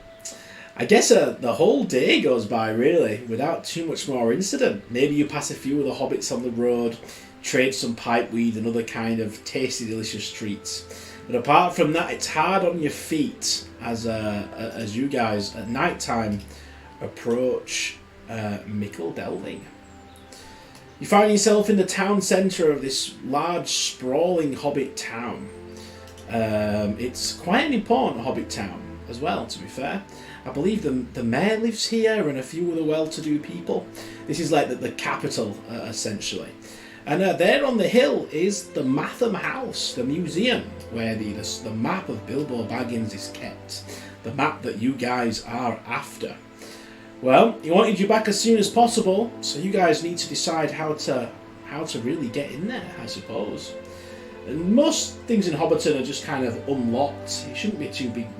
I guess the whole day goes by, really, without too much more incident. Maybe you pass a few of the hobbits on the road, trade some pipeweed and other kind of tasty, delicious treats. But apart from that, it's hard on your feet as you guys, at night time, approach Mickle Delving. You find yourself in the town centre of this large, sprawling hobbit town. It's quite an important hobbit town as well, to be fair. I believe the mayor lives here and a few other well-to-do people. This is like the capital, essentially. And there on the hill is the Matham House, the museum, where the map of Bilbo Baggins is kept. The map that you guys are after. Well, he wanted you back as soon as possible, so you guys need to decide how to really get in there, I suppose. And most things in Hobbiton are just kind of unlocked. It shouldn't be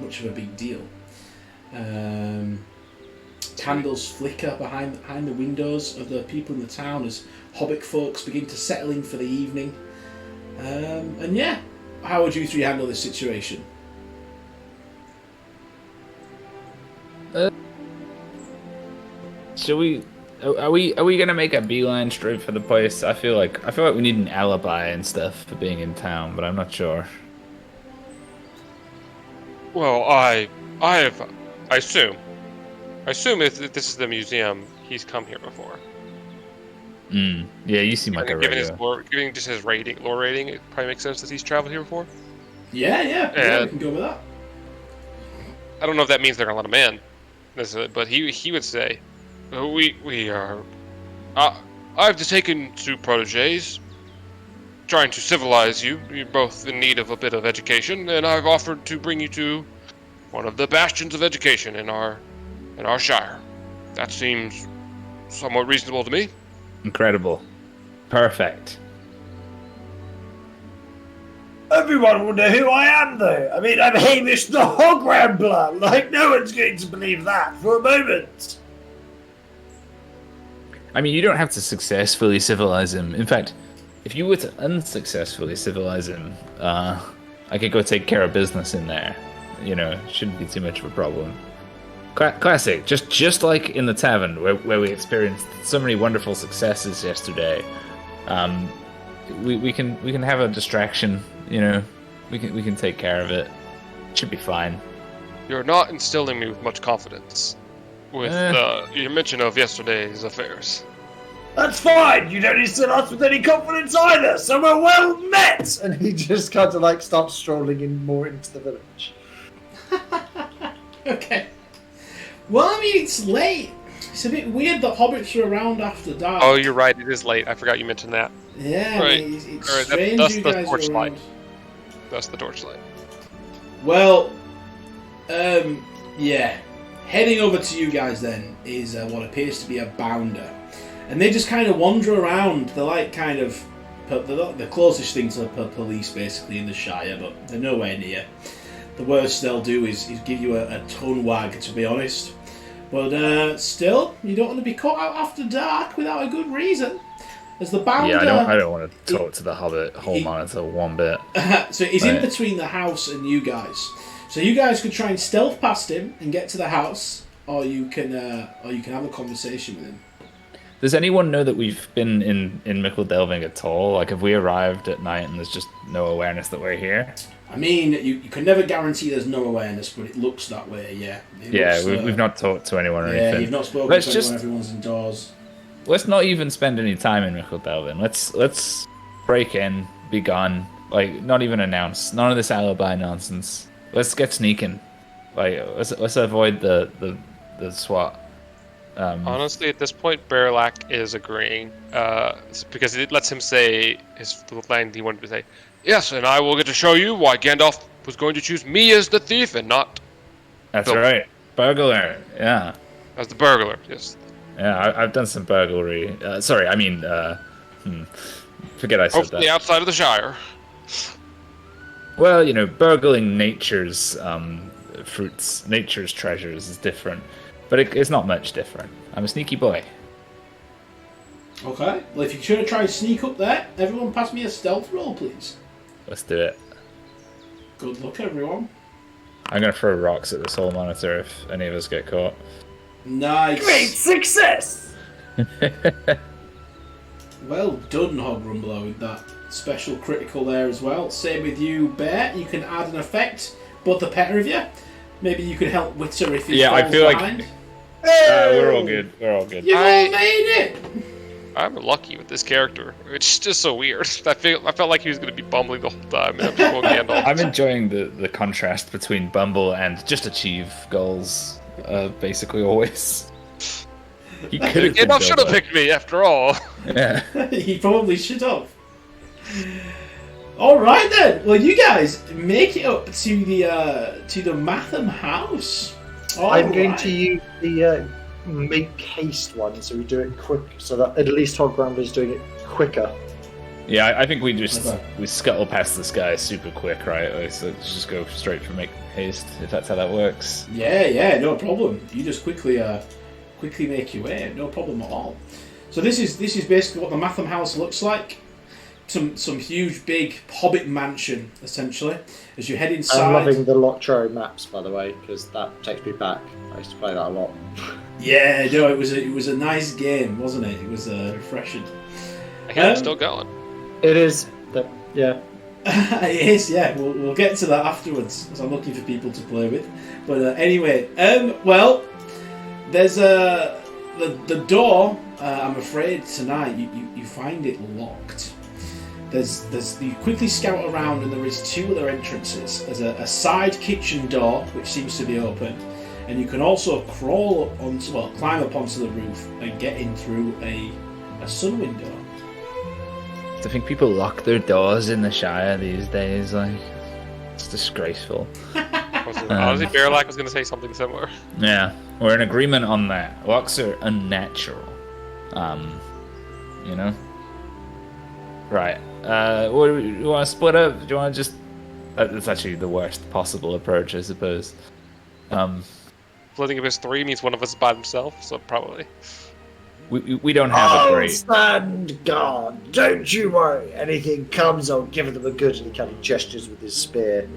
much of a big deal. Candles flicker behind the windows of the people in the town as hobbit folks begin to settle in for the evening. And yeah, how would you three handle this situation? Are we gonna make a beeline straight for the place? I feel like we need an alibi and stuff for being in town, but I'm not sure. Well, I assume if this is the museum, he's come here before. Yeah, you seem like a regular. Given just his lore rating, it probably makes sense that he's traveled here before. Yeah, we can go with that. I don't know if that means they're gonna let him in, but he would say, we are. I've taken two protégés, trying to civilize you. You're both in need of a bit of education, and I've offered to bring you to one of the bastions of education in our shire. That seems somewhat reasonable to me. Incredible. Perfect. Everyone will know who I am, though. I mean, I'm Hamish the Hog Rambler. Like, no one's going to believe that for a moment. I mean, you don't have to successfully civilize him. In fact, if you were to unsuccessfully civilize him, I could go take care of business in there. You know, shouldn't be too much of a problem. Classic, just like in the tavern where we experienced so many wonderful successes yesterday. We can have a distraction. You know, we can take care of it. Should be fine. You're not instilling me with much confidence with your mention of yesterday's affairs. That's fine. You don't instill us with any confidence either, so we're well met. And he just kind of like starts strolling in more into the village. Okay. Well, I mean, it's late. It's a bit weird that hobbits are around after dark. Oh, you're right. It is late. I forgot you mentioned that. Yeah, Right. I mean, it's Alright, strange that's you the guys torchlight. are around. That's the torchlight. Well, yeah. Heading over to you guys then is what appears to be a bounder. And they just kind of wander around. They're like kind of the closest thing to police basically in the Shire, but they're nowhere near. The worst they'll do is give you a tongue wag, to be honest. But still, you don't want to be caught out after dark without a good reason. As the bounder... Yeah, I don't want to talk to the Hobbit Hall Monitor one bit. So he's in between the house and you guys. So you guys could try and stealth past him and get to the house, or you can have a conversation with him. Does anyone know that we've been in Mickle Delving at all? Like, have we arrived at night and there's just no awareness that we're here? I mean, you can never guarantee there's no awareness, but it looks that way, yeah. We've not talked to anyone or anything. Yeah, you've not spoken Let's to just- anyone, everyone's indoors. Let's not even spend any time in Mickle Delving. Let's break in, be gone. Like, not even announce. None of this alibi nonsense. Let's get sneaking. Like, let's avoid the SWAT. Honestly, at this point, Bearlac is agreeing because it lets him say the line he wanted to say. Yes, and I will get to show you why Gandalf was going to choose me as the thief and not That's Bilbo. right. Burglar. Yeah. as the burglar. Yes. Yeah, I've done some burglary. Sorry, I mean, forget I said Hopefully that. outside of the Shire. Well, you know, burgling nature's fruits, nature's treasures is different, but it's not much different. I'm a sneaky boy. Okay. Well, if you're going to try and sneak up there, everyone pass me a stealth roll, please. Let's do it. Good luck, everyone. I'm gonna throw rocks at the soul monitor if any of us get caught. Nice. Great success! Well done, Hog Rumbler, with that special critical there as well. Same with you, Bear. You can add an effect, both the pair of you. Maybe you could help Witter if he Yeah, I falls feel like- behind. We're all good. We're all good. You've all made it! I'm lucky with this character. It's just so weird. I felt like he was going to be bumbling the whole time, and I'm just going Gandalf. I'm enjoying the contrast between Bumble and just achieve goals, basically always. He could have. Gandalf should have picked me after all. Yeah. He probably should have. Alright then. Well, you guys make it up to the Matham house. I'm going Alright. to use the make haste one, so we do it quick, so that at least Hog Rambler's doing it quicker. Yeah, I think we just Okay. we scuttle past this guy super quick, right? Like, so let's just go straight for make haste if that's how that works. Yeah, no problem. You just quickly make your way, no problem at all. So this is basically what the Matham house looks like. Some huge big hobbit mansion essentially. As you head inside. I'm loving the Loctro maps, by the way, because that takes me back. I used to play that a lot. Yeah, no, it was a nice game, wasn't it? It was refreshing. I'm still going. It is, yeah. It is, yeah. We'll get to that afterwards, as I'm looking for people to play with. But anyway, well, there's the door. I'm afraid tonight you find it locked. You quickly scout around, and there is two other entrances. There's a side kitchen door which seems to be open, and you can also climb up onto the roof and get in through a sun window. I think people lock their doors in the Shire these days. Like, it's disgraceful. Honestly, Bearlac was going to say something similar. Yeah, we're in agreement on that. Locks are unnatural. You know. Right. What do you want to split up? Do you want to just? That's actually the worst possible approach, I suppose. Splitting up as three means one of us is by himself, so probably. We don't have a I'll great. stand guard. Don't you worry. Anything comes, I'll give them a good. And he kind of gestures with his spear.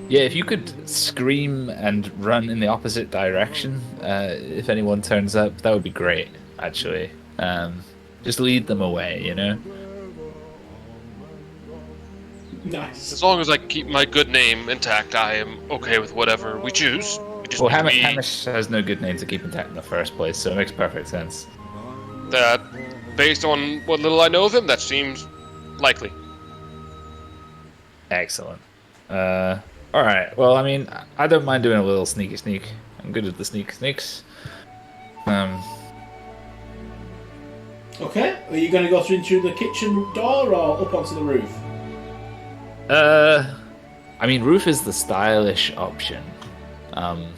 Yeah, if you could scream and run in the opposite direction, if anyone turns up, that would be great. Actually, just lead them away. You know. Nice. As long as I keep my good name intact, I am okay with whatever we choose. It just Well, means Hamish has no good name to keep intact in the first place, so it makes perfect sense. that, based on what little I know of him, that seems likely. Excellent. All right. Well, I mean, I don't mind doing a little sneaky sneak. I'm good at the sneaks. Okay, are you going to go through the kitchen door or up onto the roof? I mean, roof is the stylish option. I'm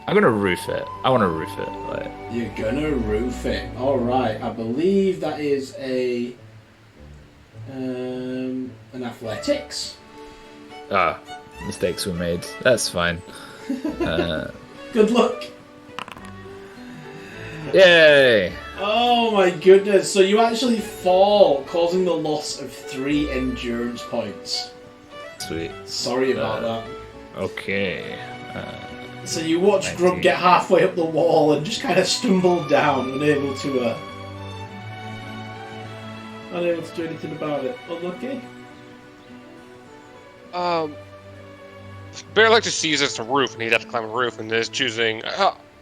gonna roof it. I want to roof it. Like, You're gonna roof it. All right. I believe that is an athletics. mistakes were made. That's fine. Good luck. Yay! Oh my goodness! So you actually fall, causing the loss of 3 endurance points. Sweet. Sorry about that. Okay. So you watch 19. Grub get halfway up the wall and just kind of stumble down, unable to do anything about it. Unlucky. Bearlac just sees it's a roof, and he'd have to climb a roof, and is choosing.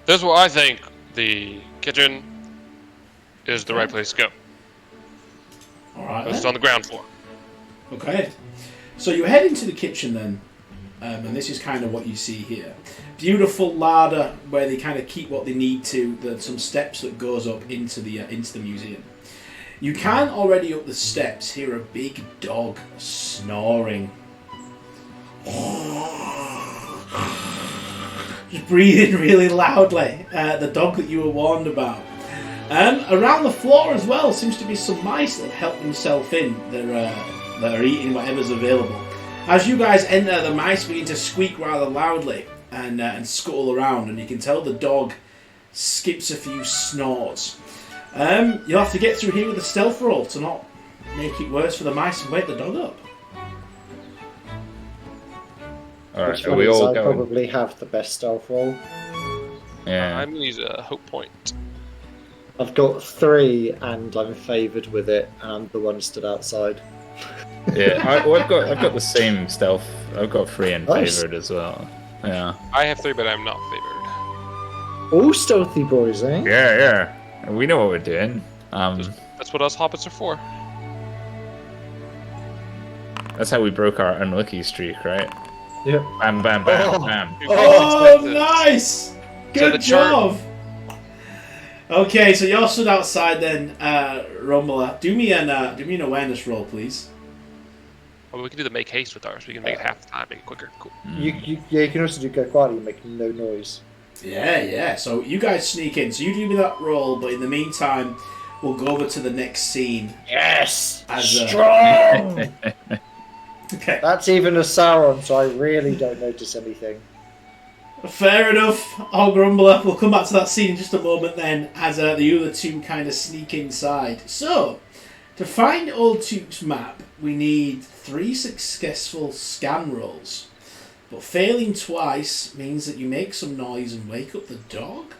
This is what I think the kitchen is the right place to go. All right. It's then. on the ground floor. Okay. So you head into the kitchen then, and this is kind of what you see here. Beautiful larder where they kind of keep what they need to. There's some steps that goes up into the museum. You can already up the steps hear a big dog snoring just breathing really loudly. The dog that you were warned about. Around the floor as well seems to be some mice that have helped themselves in. That are eating whatever's available. As you guys enter, the mice begin to squeak rather loudly and scuttle around, and you can tell the dog skips a few snorts. You'll have to get through here with a stealth roll to not make it worse for the mice and wake the dog up. Alright, Which are we all I going? probably have the best stealth roll. Yeah. I'm gonna use a hope point. I've got 3 and I'm favoured with it, and I'm the one stood outside. Yeah, I've got the same stealth. I've got 3 and Nice. favored as well. Yeah. I have 3, but I'm not favored. All stealthy boys, eh? Yeah. We know what we're doing. That's what us hobbits are for. That's how we broke our unlucky streak, right? Yep. Bam, bam, bam, bam. Oh, nice! So Good the chart- job! Okay, so you're stood outside then, Romola. Do me an awareness roll, please. Well, we can do the make haste with ours. We can make it half the time, make it quicker. Cool. You can also do go quietly, making no noise. Yeah. So you guys sneak in. So you do me that roll, but in the meantime, we'll go over to the next scene. Yes! As, Strong! Okay. That's even a Sauron, so I really don't notice anything. Fair enough, Grumbler. We'll come back to that scene in just a moment then, as the other two kind of sneak inside. So, to find Old Tuke's map, we need 3 successful scan rolls. But failing twice means that you make some noise and wake up the dog.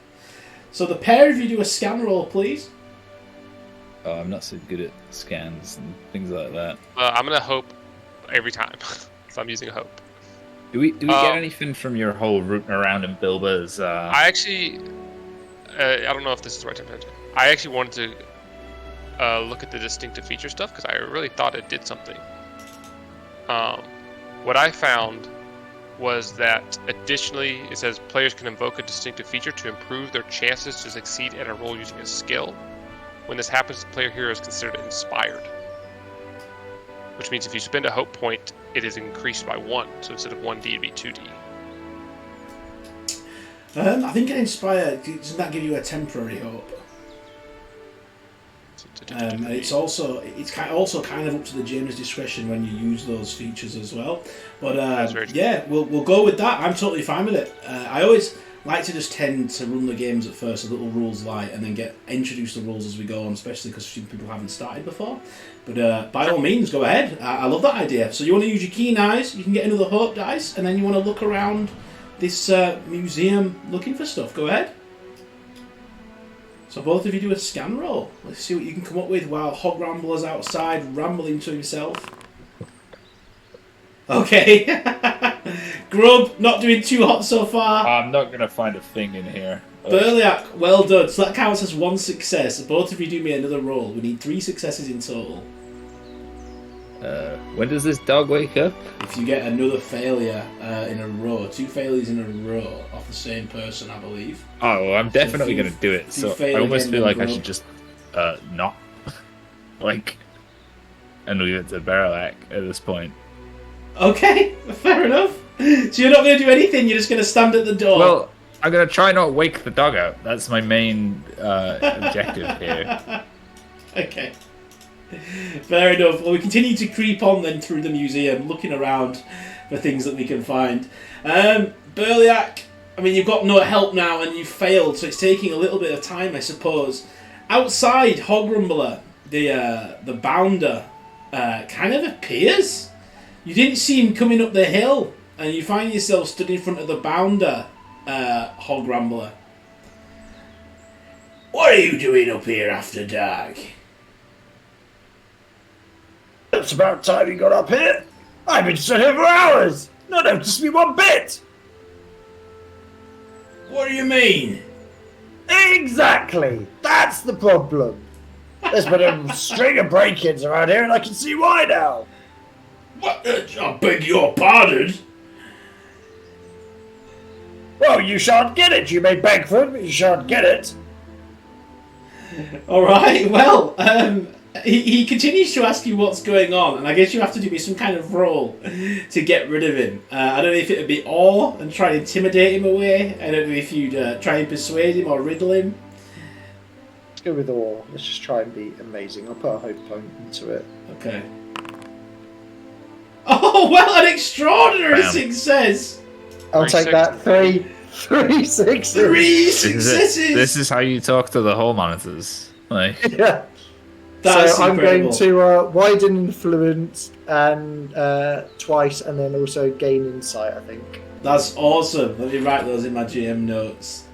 So the pair of you do a scan roll, please. Oh, I'm not so good at scans and things like that. I'm gonna hope every time, so I'm using hope. Do we get anything from your whole route around in Bilbo's? I actually, I don't know if this is the right time to mention. I actually wanted to look at the distinctive feature stuff because I really thought it did something. What I found was that additionally, it says players can invoke a distinctive feature to improve their chances to succeed at a roll using a skill. When this happens, the player hero is considered inspired. Which means if you spend a hope point, it is increased by 1. So instead of 1d, it'd be 2d. I think an inspire, doesn't that give you a temporary hope? And it's also kind of up to the GM's discretion when you use those features as well. But yeah, we'll go with that. I'm totally fine with it. I always like to just tend to run the games at first a little rules light and then introduce the rules as we go on, especially because people haven't started before. But by all means, go ahead. I love that idea. So you want to use your keen eyes, you can get another hope dice, and then you want to look around this museum looking for stuff. Go ahead. So both of you do a scan roll. Let's see what you can come up with while Hog Rambler's outside rambling to himself. Okay. Grub, not doing too hot so far. I'm not going to find a thing in here. Burliak, well done. So that counts as 1 success. Both of you do me another roll. We need 3 successes in total. When does this dog wake up? If you get another failure in a row, 2 failures in a row off the same person, I believe. Oh, well, I'm definitely if you- going to do it. if you So fail I almost again, feel like then I should just not and leave it to Baralak at this point. Okay, fair enough. So you're not going to do anything. You're just going to stand at the door. Well, I'm going to try not wake the dog out. That's my main objective here. Okay. Fair enough. Well, we continue to creep on then through the museum, looking around for things that we can find. Burliak, I mean, you've got no help now and you've failed, so it's taking a little bit of time, I suppose. Outside, Hogrumbler, the bounder, kind of appears. You didn't see him coming up the hill, and you find yourself stood in front of the bounder, Hogrambler. What are you doing up here after dark? It's about time you got up here. I've been stood here for hours. Not noticed me one bit. What do you mean? Exactly. That's the problem. There's been a string of break-ins around here, and I can see why now. What? I beg your pardon? Well, you shan't get it. You may beg for it, but you shan't get it. Alright, well, he continues to ask you what's going on, and I guess you have to do some kind of roll to get rid of him. I don't know if it would be awe and try and intimidate him away. I don't know if you'd try and persuade him or riddle him. Let's go with awe. Let's just try and be amazing. I'll put a hope point into it. Okay. Oh, well, an extraordinary Bam. success! I'll Three take that. Three sixes. 3 successes! This is how you talk to the hall monitors. Like, Yeah. That's so I'm incredible. going to widen influence and twice, and then also gain insight. I think. That's awesome. Let me write those in my GM notes.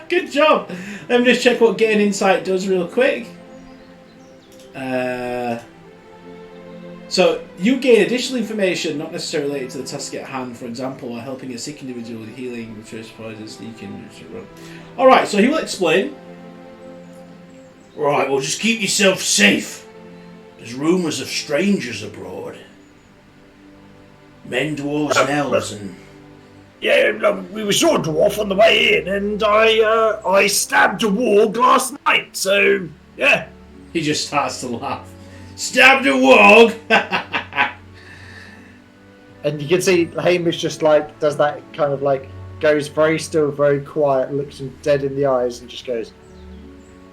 Good job. Let me just check what gain insight does real quick. So you gain additional information not necessarily related to the task at hand, for example, while helping a sick individual with healing, retrace poison, sneaking. Alright, so he will explain. Right, well, just keep yourself safe. There's rumours of strangers abroad. Men, dwarves, and elves, and... Yeah, look, we saw a dwarf on the way in, and I stabbed a warg last night. So yeah. He just starts to laugh. Stabbed a warg! And you can see Hamish just like does that kind of like goes very still, very quiet, looks him dead in the eyes, and just goes,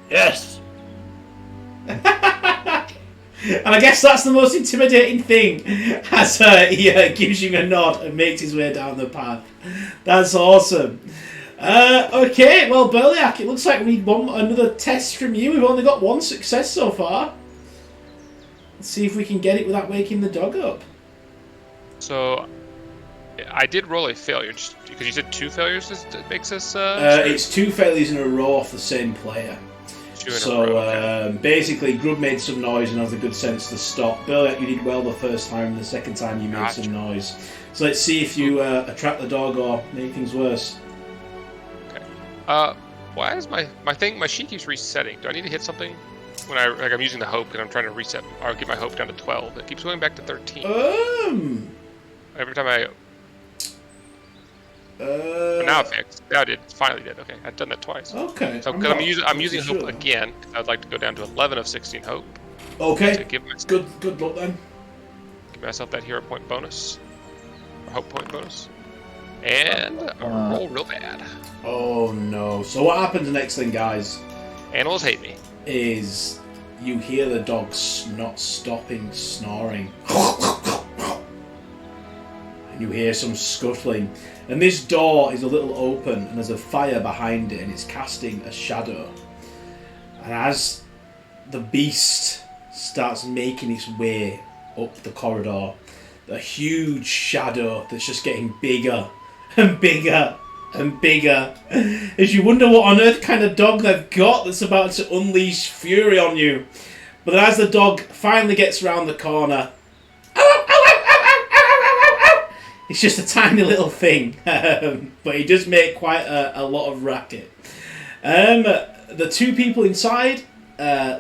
Yes. And I guess that's the most intimidating thing, as he gives you a nod and makes his way down the path. That's awesome. Okay, well, Berliak, it looks like we need another test from you. We've only got one success so far. Let's see if we can get it without waking the dog up. So, I did roll a failure, just because you said 2 failures that makes us... It's 2 failures in a row off the same player. 2 in a So row, okay. basically, Grub made some noise and has the good sense to stop. Berliak, you did well the first time, and the second time you made Gotcha. some noise. So let's see if you attract the dog or make things worse. Why is my sheet keeps resetting? Do I need to hit something? When I'm using the hope because I'm trying to reset or get my hope down to 12. It keeps going back to 13. Every time I... But now it fixed. Now it did. It finally did. Okay, I've done that twice. Okay. So because I'm using hope again, 'cause I'd like to go down to 11 of 16 hope. To Okay. give myself, Good luck then. give myself that hero point bonus. Or hope point bonus. And roll real bad. Oh no. So what happens next then, guys, Animals hate me. is you hear the dog not stopping snoring. And you hear some scuttling. And this door is a little open and there's a fire behind it and it's casting a shadow. And as the beast starts making its way up the corridor, the huge shadow that's just getting bigger and bigger and bigger, as you wonder what on earth kind of dog they've got that's about to unleash fury on you. But then as the dog finally gets around the corner, it's just a tiny little thing, but he does make quite a lot of racket. The 2 people inside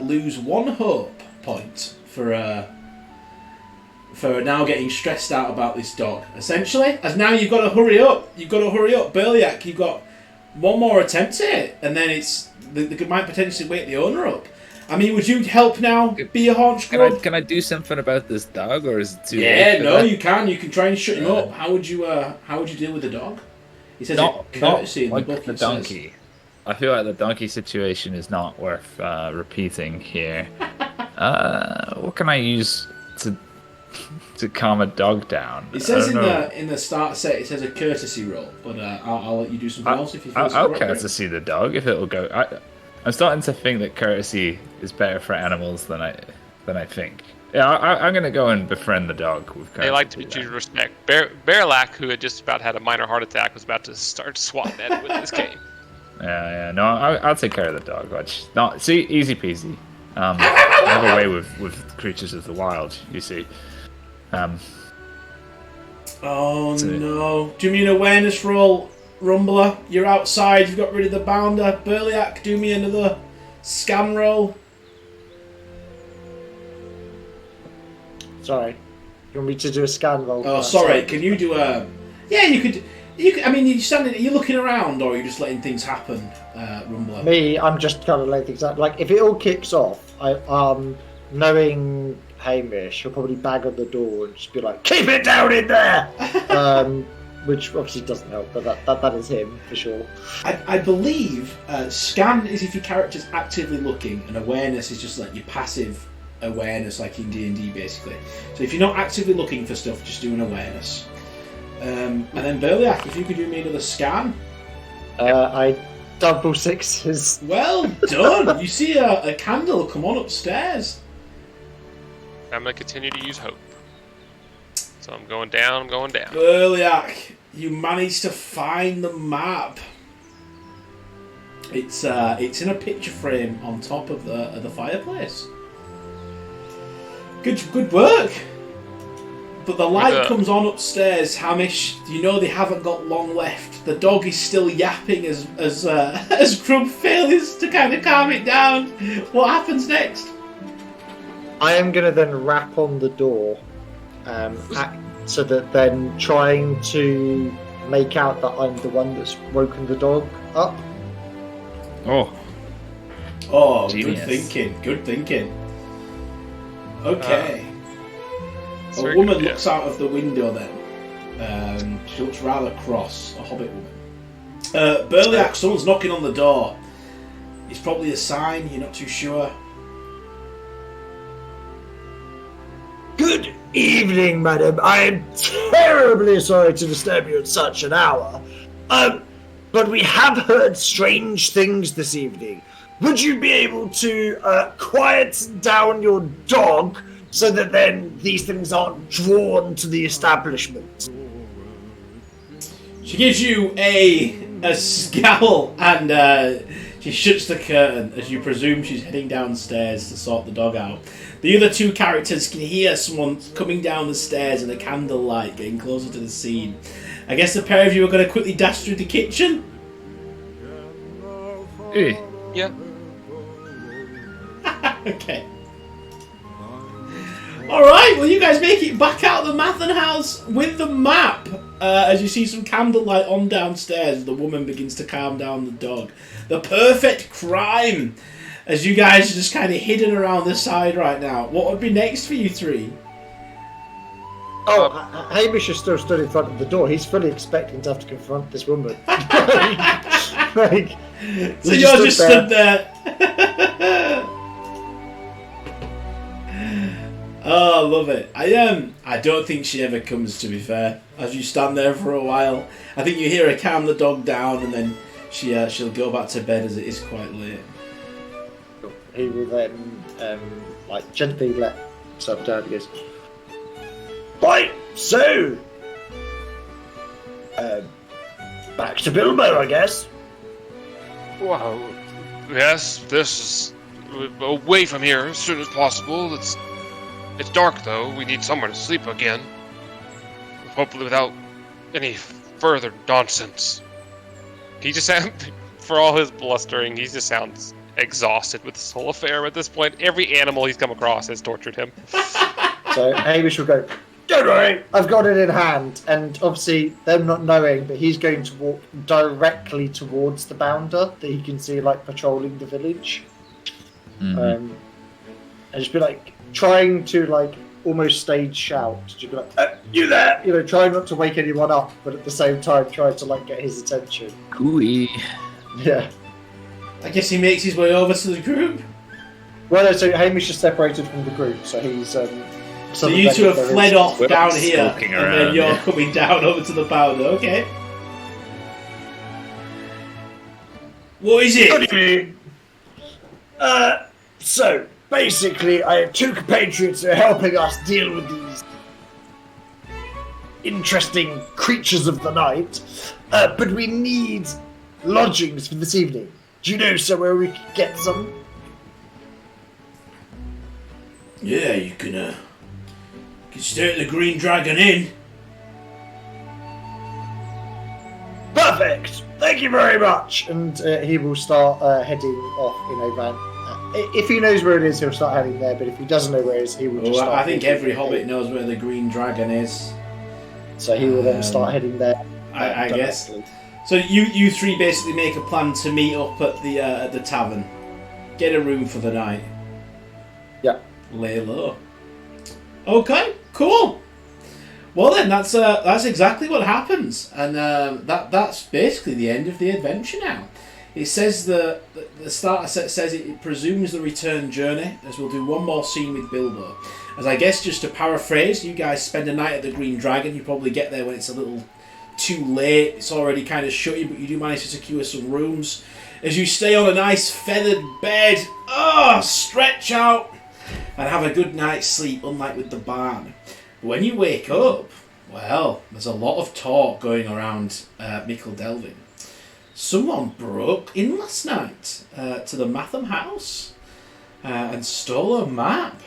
lose 1 hope point for now getting stressed out about this dog. Essentially, as now you've got to hurry up. Berliak, you've got 1 more attempt at it, and then they might potentially wake the owner up. I mean, would you help now, be a haunch grub? can I do something about this dog, or is it too late Yeah, for no, that? you can. You can try and shut him up. How would you deal with the dog? He says Not courtesy in the like book. the it says. donkey. I feel like the donkey situation is not worth repeating here. What can I use to calm a dog down? It says I don't know. in the start set, it says a courtesy roll, but I'll let you do something else if you feel I'll appropriate. courtesy the dog if it'll go. I'm starting to think that courtesy is better for animals than I think. Yeah, I'm gonna go and befriend the dog with courtesy. They like to be treated with respect. Berliak, who had just about had a minor heart attack, was about to start swatting at it with his cane. Yeah. No, I'll take care of the dog. See, easy peasy. I have a way with creatures of the wild. You see. Oh no! Do me an awareness roll, Rumbler. You're outside. You've got rid of the bounder. Berliak, do me another scan roll. sorry. You want me to do a scan roll? Oh, first? sorry. Can you do a? Yeah, you could. I mean, you're standing. Are you looking around, or are you just letting things happen, Rumbler? Me, I'm just kind of letting things out. Like, if it all kicks off, knowing Hamish, he'll probably bang on the door and just be like, "Keep it down in there!" Which obviously doesn't help, but that is him, for sure. I believe scan is if your character's actively looking, and awareness is just like your passive awareness, like in D&D, basically. So if you're not actively looking for stuff, just do an awareness. And then Berliak, if you could do me another scan. I double sixes. Well done! You see a candle come on upstairs. I'm going to continue to use hope. So I'm going down, Berliak, you managed to find the map. It's in a picture frame on top of the fireplace. Good work. But the light comes on upstairs, Hamish. You know they haven't got long left. The dog is still yapping as Grub fails to kind of calm it down. What happens next? I am going to then rap on the door, so that then trying to make out that I'm the one that's woken the dog up. Oh, Genius. Good thinking. Okay. A very woman good, yeah. looks out of the window then. She looks rather cross, a hobbit woman. Berliak, someone's knocking on the door. It's probably a sign, you're not too sure. Good evening, madam. I am terribly sorry to disturb you at such an hour. But we have heard strange things this evening. Would you be able to quiet down your dog so that then these things aren't drawn to the establishment? She gives you a scowl and she shuts the curtain as you presume she's heading downstairs to sort the dog out. The other two characters can hear someone coming down the stairs in a candlelight getting closer to the scene. I guess the pair of you are going to quickly dash through the kitchen. hey. Yeah. Okay. Alright, well you guys make it back out of the Mathen house with the map. As you see some candlelight on downstairs, the woman begins to calm down the dog. The perfect crime! As you guys are just kind of hidden around the side right now. What would be next for you three? Oh, Hamish is still stood in front of the door. He's fully expecting to have to confront this woman. So you're just stood there. Oh, I love it. I don't think she ever comes, to be fair. As you stand there for a while, I think you hear her calm the dog down, and then she'll go back to bed as it is quite late. He will then gently let himself down. He goes, Right, so... back to Bilbo, I guess. Wow. Yes, this is away from here as soon as possible. It's dark though. We need somewhere to sleep again. Hopefully without any further nonsense. He just for all his blustering, he just sounds exhausted with this whole affair at this point. Every animal he's come across has tortured him. so Hamish will go, don't worry, I've got it in hand. And obviously, them not knowing, but he's going to walk directly towards the bounder that he can see, patrolling the village. Mm-hmm. And just be trying to, almost stage shout. Just be You there? Trying not to wake anyone up, but at the same time, trying to, get his attention. Cooey. Yeah. I guess he makes his way over to the group. Well, no, so Hamish is separated from the group, so he's... So you two have fled off We're down here, skulking and around, then you're yeah. coming down over to the bounder. Okay. What is Good it? evening. So, basically, I have two compatriots who are helping us deal with these interesting creatures of the night, but we need lodgings for this evening. Do you know somewhere we could get some? Yeah, you can stay at the Green Dragon Inn. Perfect. Thank you very much. And he will start heading off in a van. If he knows where it is, he'll start heading there, but if he doesn't know where it is, he will just start I think heading every there. hobbit knows where the Green Dragon is. So he will then start heading there. I guess. directly. So you three basically make a plan to meet up at the tavern, get a room for the night. Yeah. Lay low. Okay, cool. Well then, that's exactly what happens, and that's basically the end of the adventure now. It says the starter set says it presumes the return journey, as we'll do one more scene with Bilbo. As I guess, just to paraphrase, you guys spend a night at the Green Dragon. You probably get there when it's a little too late. It's already kind of shutty, but you do manage to secure some rooms. As you stay on a nice feathered bed, stretch out and have a good night's sleep, unlike with the barn. When you wake up, well, there's a lot of talk going around Mickle Delvin. Someone broke in last night to the Matham house and stole a map.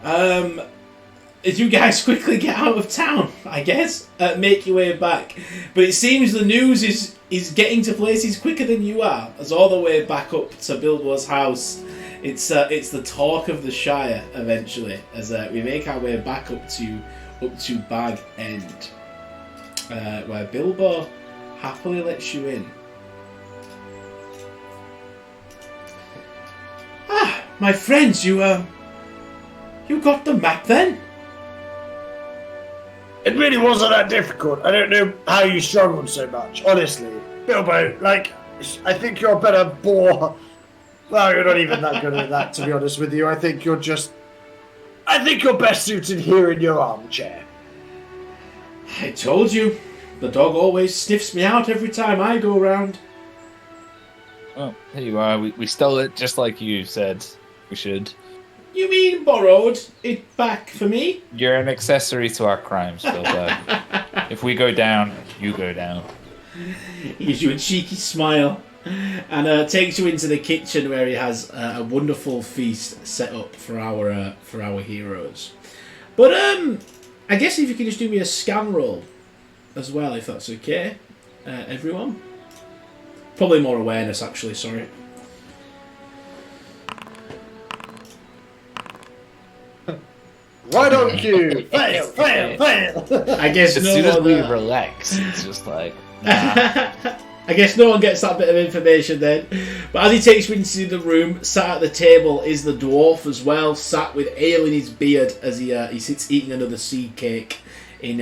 As you guys quickly get out of town, I guess, make your way back. But it seems the news is getting to places quicker than you are. As all the way back up to Bilbo's house, it's the talk of the Shire eventually. As we make our way back up to Bag End, where Bilbo happily lets you in. My friends, you got the map then? It really wasn't that difficult. I don't know how you struggled so much, honestly. Bilbo, I think you're a better boar. Well, you're not even that good at that, to be honest with you. I think you're best suited here in your armchair. I told you, the dog always sniffs me out every time I go round. Well, here you are. We stole it just like you said we should. You mean borrowed it back for me? You're an accessory to our crimes, Bilbo. If we go down, you go down. He gives you a cheeky smile and takes you into the kitchen where he has a wonderful feast set up for our heroes. But I guess if you can just do me a scan roll as well, if that's okay, everyone. Probably more awareness, actually. Sorry. Right on cue. Fail, fail, fail. I guess As soon as we relax, it's just like, nah. I guess no one gets that bit of information then. But as he takes you into the room, sat at the table is the dwarf as well, sat with ale in his beard as he sits eating another seed cake in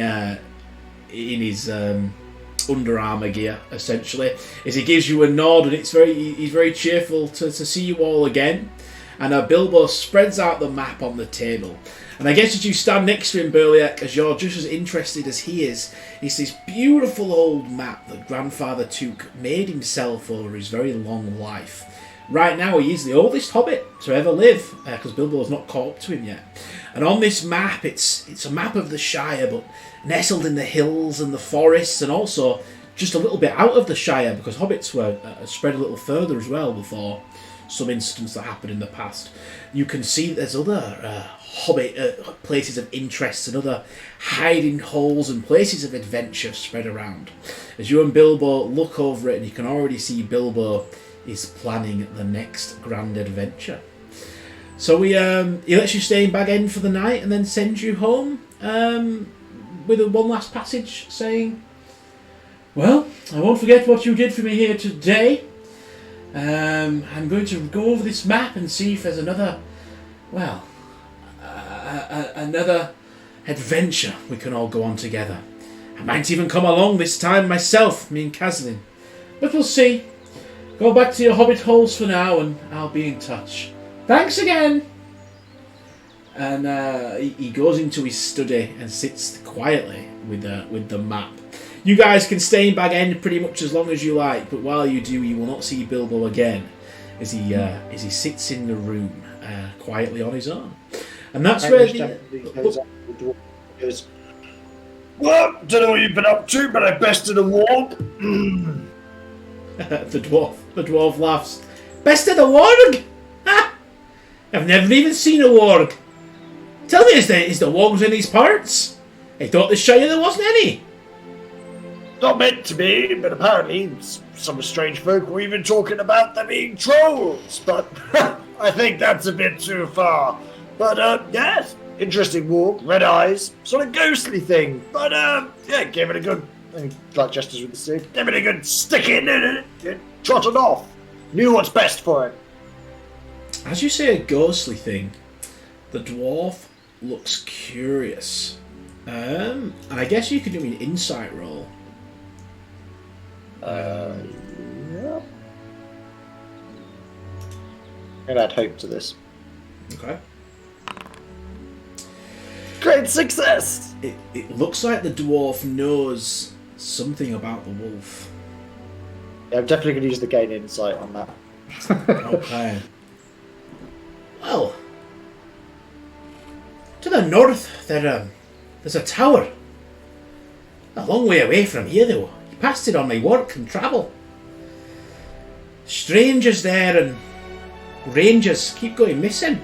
his Under Armour gear, essentially. As he gives you a nod, and he's very cheerful to see you all again. And Bilbo spreads out the map on the table. And I guess as you stand next to him, Berliak, as you're just as interested as he is, it's this beautiful old map that Grandfather Took made himself over his very long life. Right now, he is the oldest hobbit to ever live, because Bilbo's not caught up to him yet. And on this map, it's a map of the Shire, but nestled in the hills and the forests, and also just a little bit out of the Shire, because hobbits were spread a little further as well before some incidents that happened in the past. You can see there's other hobbit places of interest and other hiding holes and places of adventure spread around. As you and Bilbo look over it, and you can already see Bilbo is planning the next grand adventure. So he lets you stay in Bag End for the night and then sends you home with one last passage saying, "Well, I won't forget what you did for me here today. I'm going to go over this map and see if there's another adventure we can all go on together. I might even come along this time myself, me and Caslin. But we'll see. Go back to your hobbit holes for now, and I'll be in touch. Thanks again." And he goes into his study and sits quietly with the map. You guys can stay in Bag End pretty much as long as you like, but while you do, you will not see Bilbo again as he sits in the room quietly on his own. And that's where goes, well, don't know what you've been up to, but I bested a warg. the dwarf laughs. Bested a warg? Ha! I've never even seen a warg. Tell me, is the wargs in these parts? I thought the Shire there wasn't any. Not meant to be, but apparently some strange folk were even talking about them being trolls. But I think that's a bit too far. But yes, interesting walk, red eyes, sort of ghostly thing. But yeah, gave it a good And he like gestures with the stick. Give it a good stick in and trotted off. Knew what's best for him. As you say a ghostly thing, the dwarf looks curious. And I guess you could do an insight roll. Yeah. And I'd hope to this. Okay. Great success. It looks like the dwarf knows something about the wolf. Yeah, I'm definitely going to use the gain insight on that. Okay. Well, to the north, there's a tower. A long way away from here, though. You passed it on my work and travel. Strangers there and rangers keep going missing.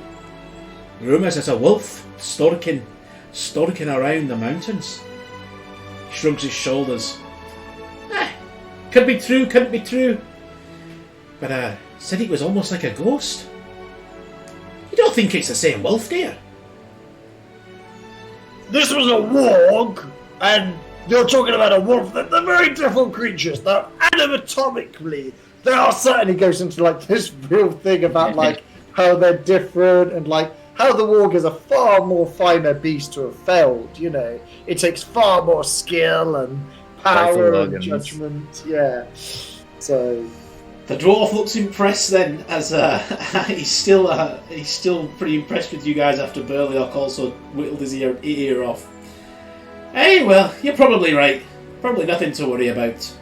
Rumours there's a wolf stalking around the mountains. He shrugs his shoulders. Could be true, couldn't be true. But said it was almost like a ghost. You don't think it's the same wolf, do you? This was a warg, and you're talking about a wolf. They're very different creatures. They're anatomically. They are certainly goes into like this real thing about like how they're different and like how the warg is a far more finer beast to have felled. You know, it takes far more skill and power and judgment. Yeah. So the dwarf looks impressed then, as he's still pretty impressed with you guys after Burliock also whittled his ear off. Hey, well, you're probably right. Probably nothing to worry about.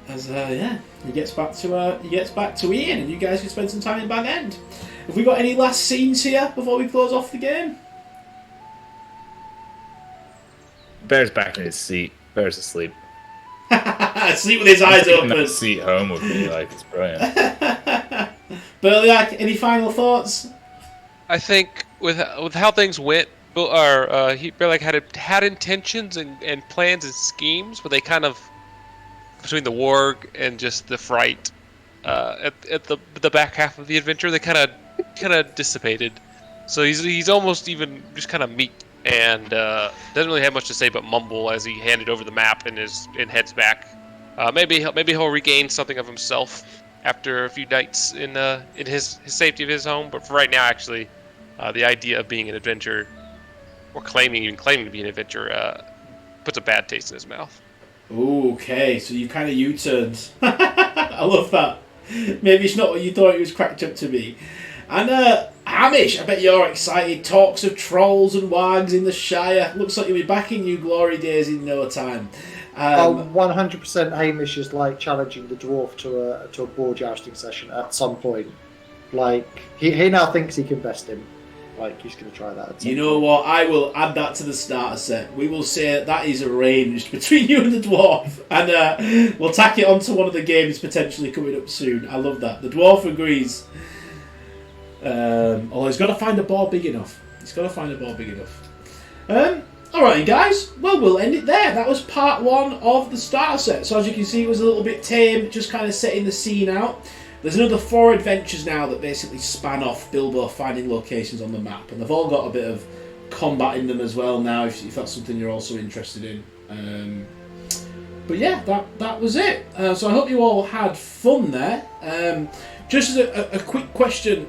As he gets back to Ian, and you guys can spend some time in Bag End. Have we got any last scenes here before we close off the game? Bear's back in his seat. Bear's asleep. Sleep with his eyes Taking open. that seat home would be like, it's brilliant. Burliock, any final thoughts? I think with how things went, Burliock had intentions and plans and schemes, but they kind of, between the warg and just the fright at the back half of the adventure, they kind of dissipated. So he's almost even just kind of meek and doesn't really have much to say but mumble as he handed over the map and heads back. Maybe he'll regain something of himself after a few nights in his safety of his home. But for right now, actually, the idea of being an adventurer or claiming to be an adventurer puts a bad taste in his mouth. Okay, so you kind of U-turned. I love that. Maybe it's not what you thought it was cracked up to be. And Hamish, I bet you're excited. Talks of trolls and wags in the Shire. Looks like you'll be back in your glory days in no time. 100% Hamish is like challenging the dwarf to a board jousting session at some point. Like he now thinks he can best him. Like he's going to try that. You know what? I will add that to the starter set. We will say that is arranged between you and the dwarf, and we'll tack it onto one of the games potentially coming up soon. I love that. The dwarf agrees. Although he's got to find a board big enough. Alright guys, well we'll end it there. That was part one of the starter set. So as you can see, it was a little bit tame, just kind of setting the scene out. There's another 4 adventures now that basically span off Bilbo finding locations on the map, and they've all got a bit of combat in them as well now, if that's something you're also interested in. But yeah, that was it. So I hope you all had fun there. Just as a quick question,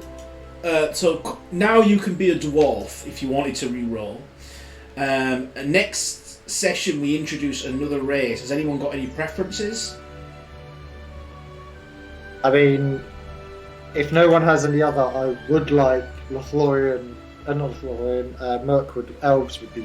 so now you can be a dwarf if you wanted to re-roll. Next session we introduce another race. Has anyone got any preferences? I mean, if no one has any other, I would like Mirkwood elves would be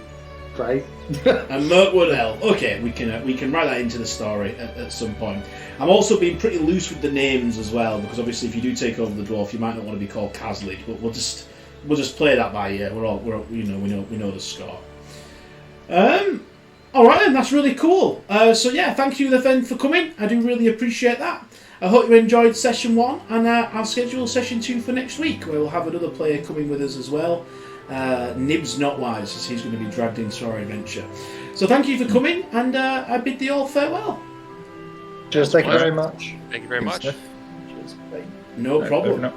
great. And Mirkwood elf. Okay, we can write that into the story at some point. I'm also being pretty loose with the names as well, because obviously if you do take over the dwarf, you might not want to be called Caslid, but we'll just play that by ear. We know the score. All right then, that's really cool. So yeah, thank you then for coming. I do really appreciate that. I hope you enjoyed session 1, and I'll schedule session 2 for next week, where we'll have another player coming with us as well. Nibs Notwise, as he's going to be dragged into our adventure. So thank you for coming, and I bid thee all farewell. Cheers, thank you very much. Thank you very much. No problem.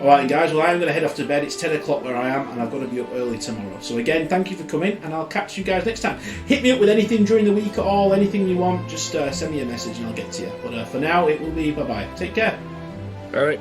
Alright guys, well I'm going to head off to bed. It's 10 o'clock where I am and I've got to be up early tomorrow. So again, thank you for coming and I'll catch you guys next time. Hit me up with anything during the week at all, anything you want, just send me a message and I'll get to you. But for now, it will be bye-bye. Take care. All right.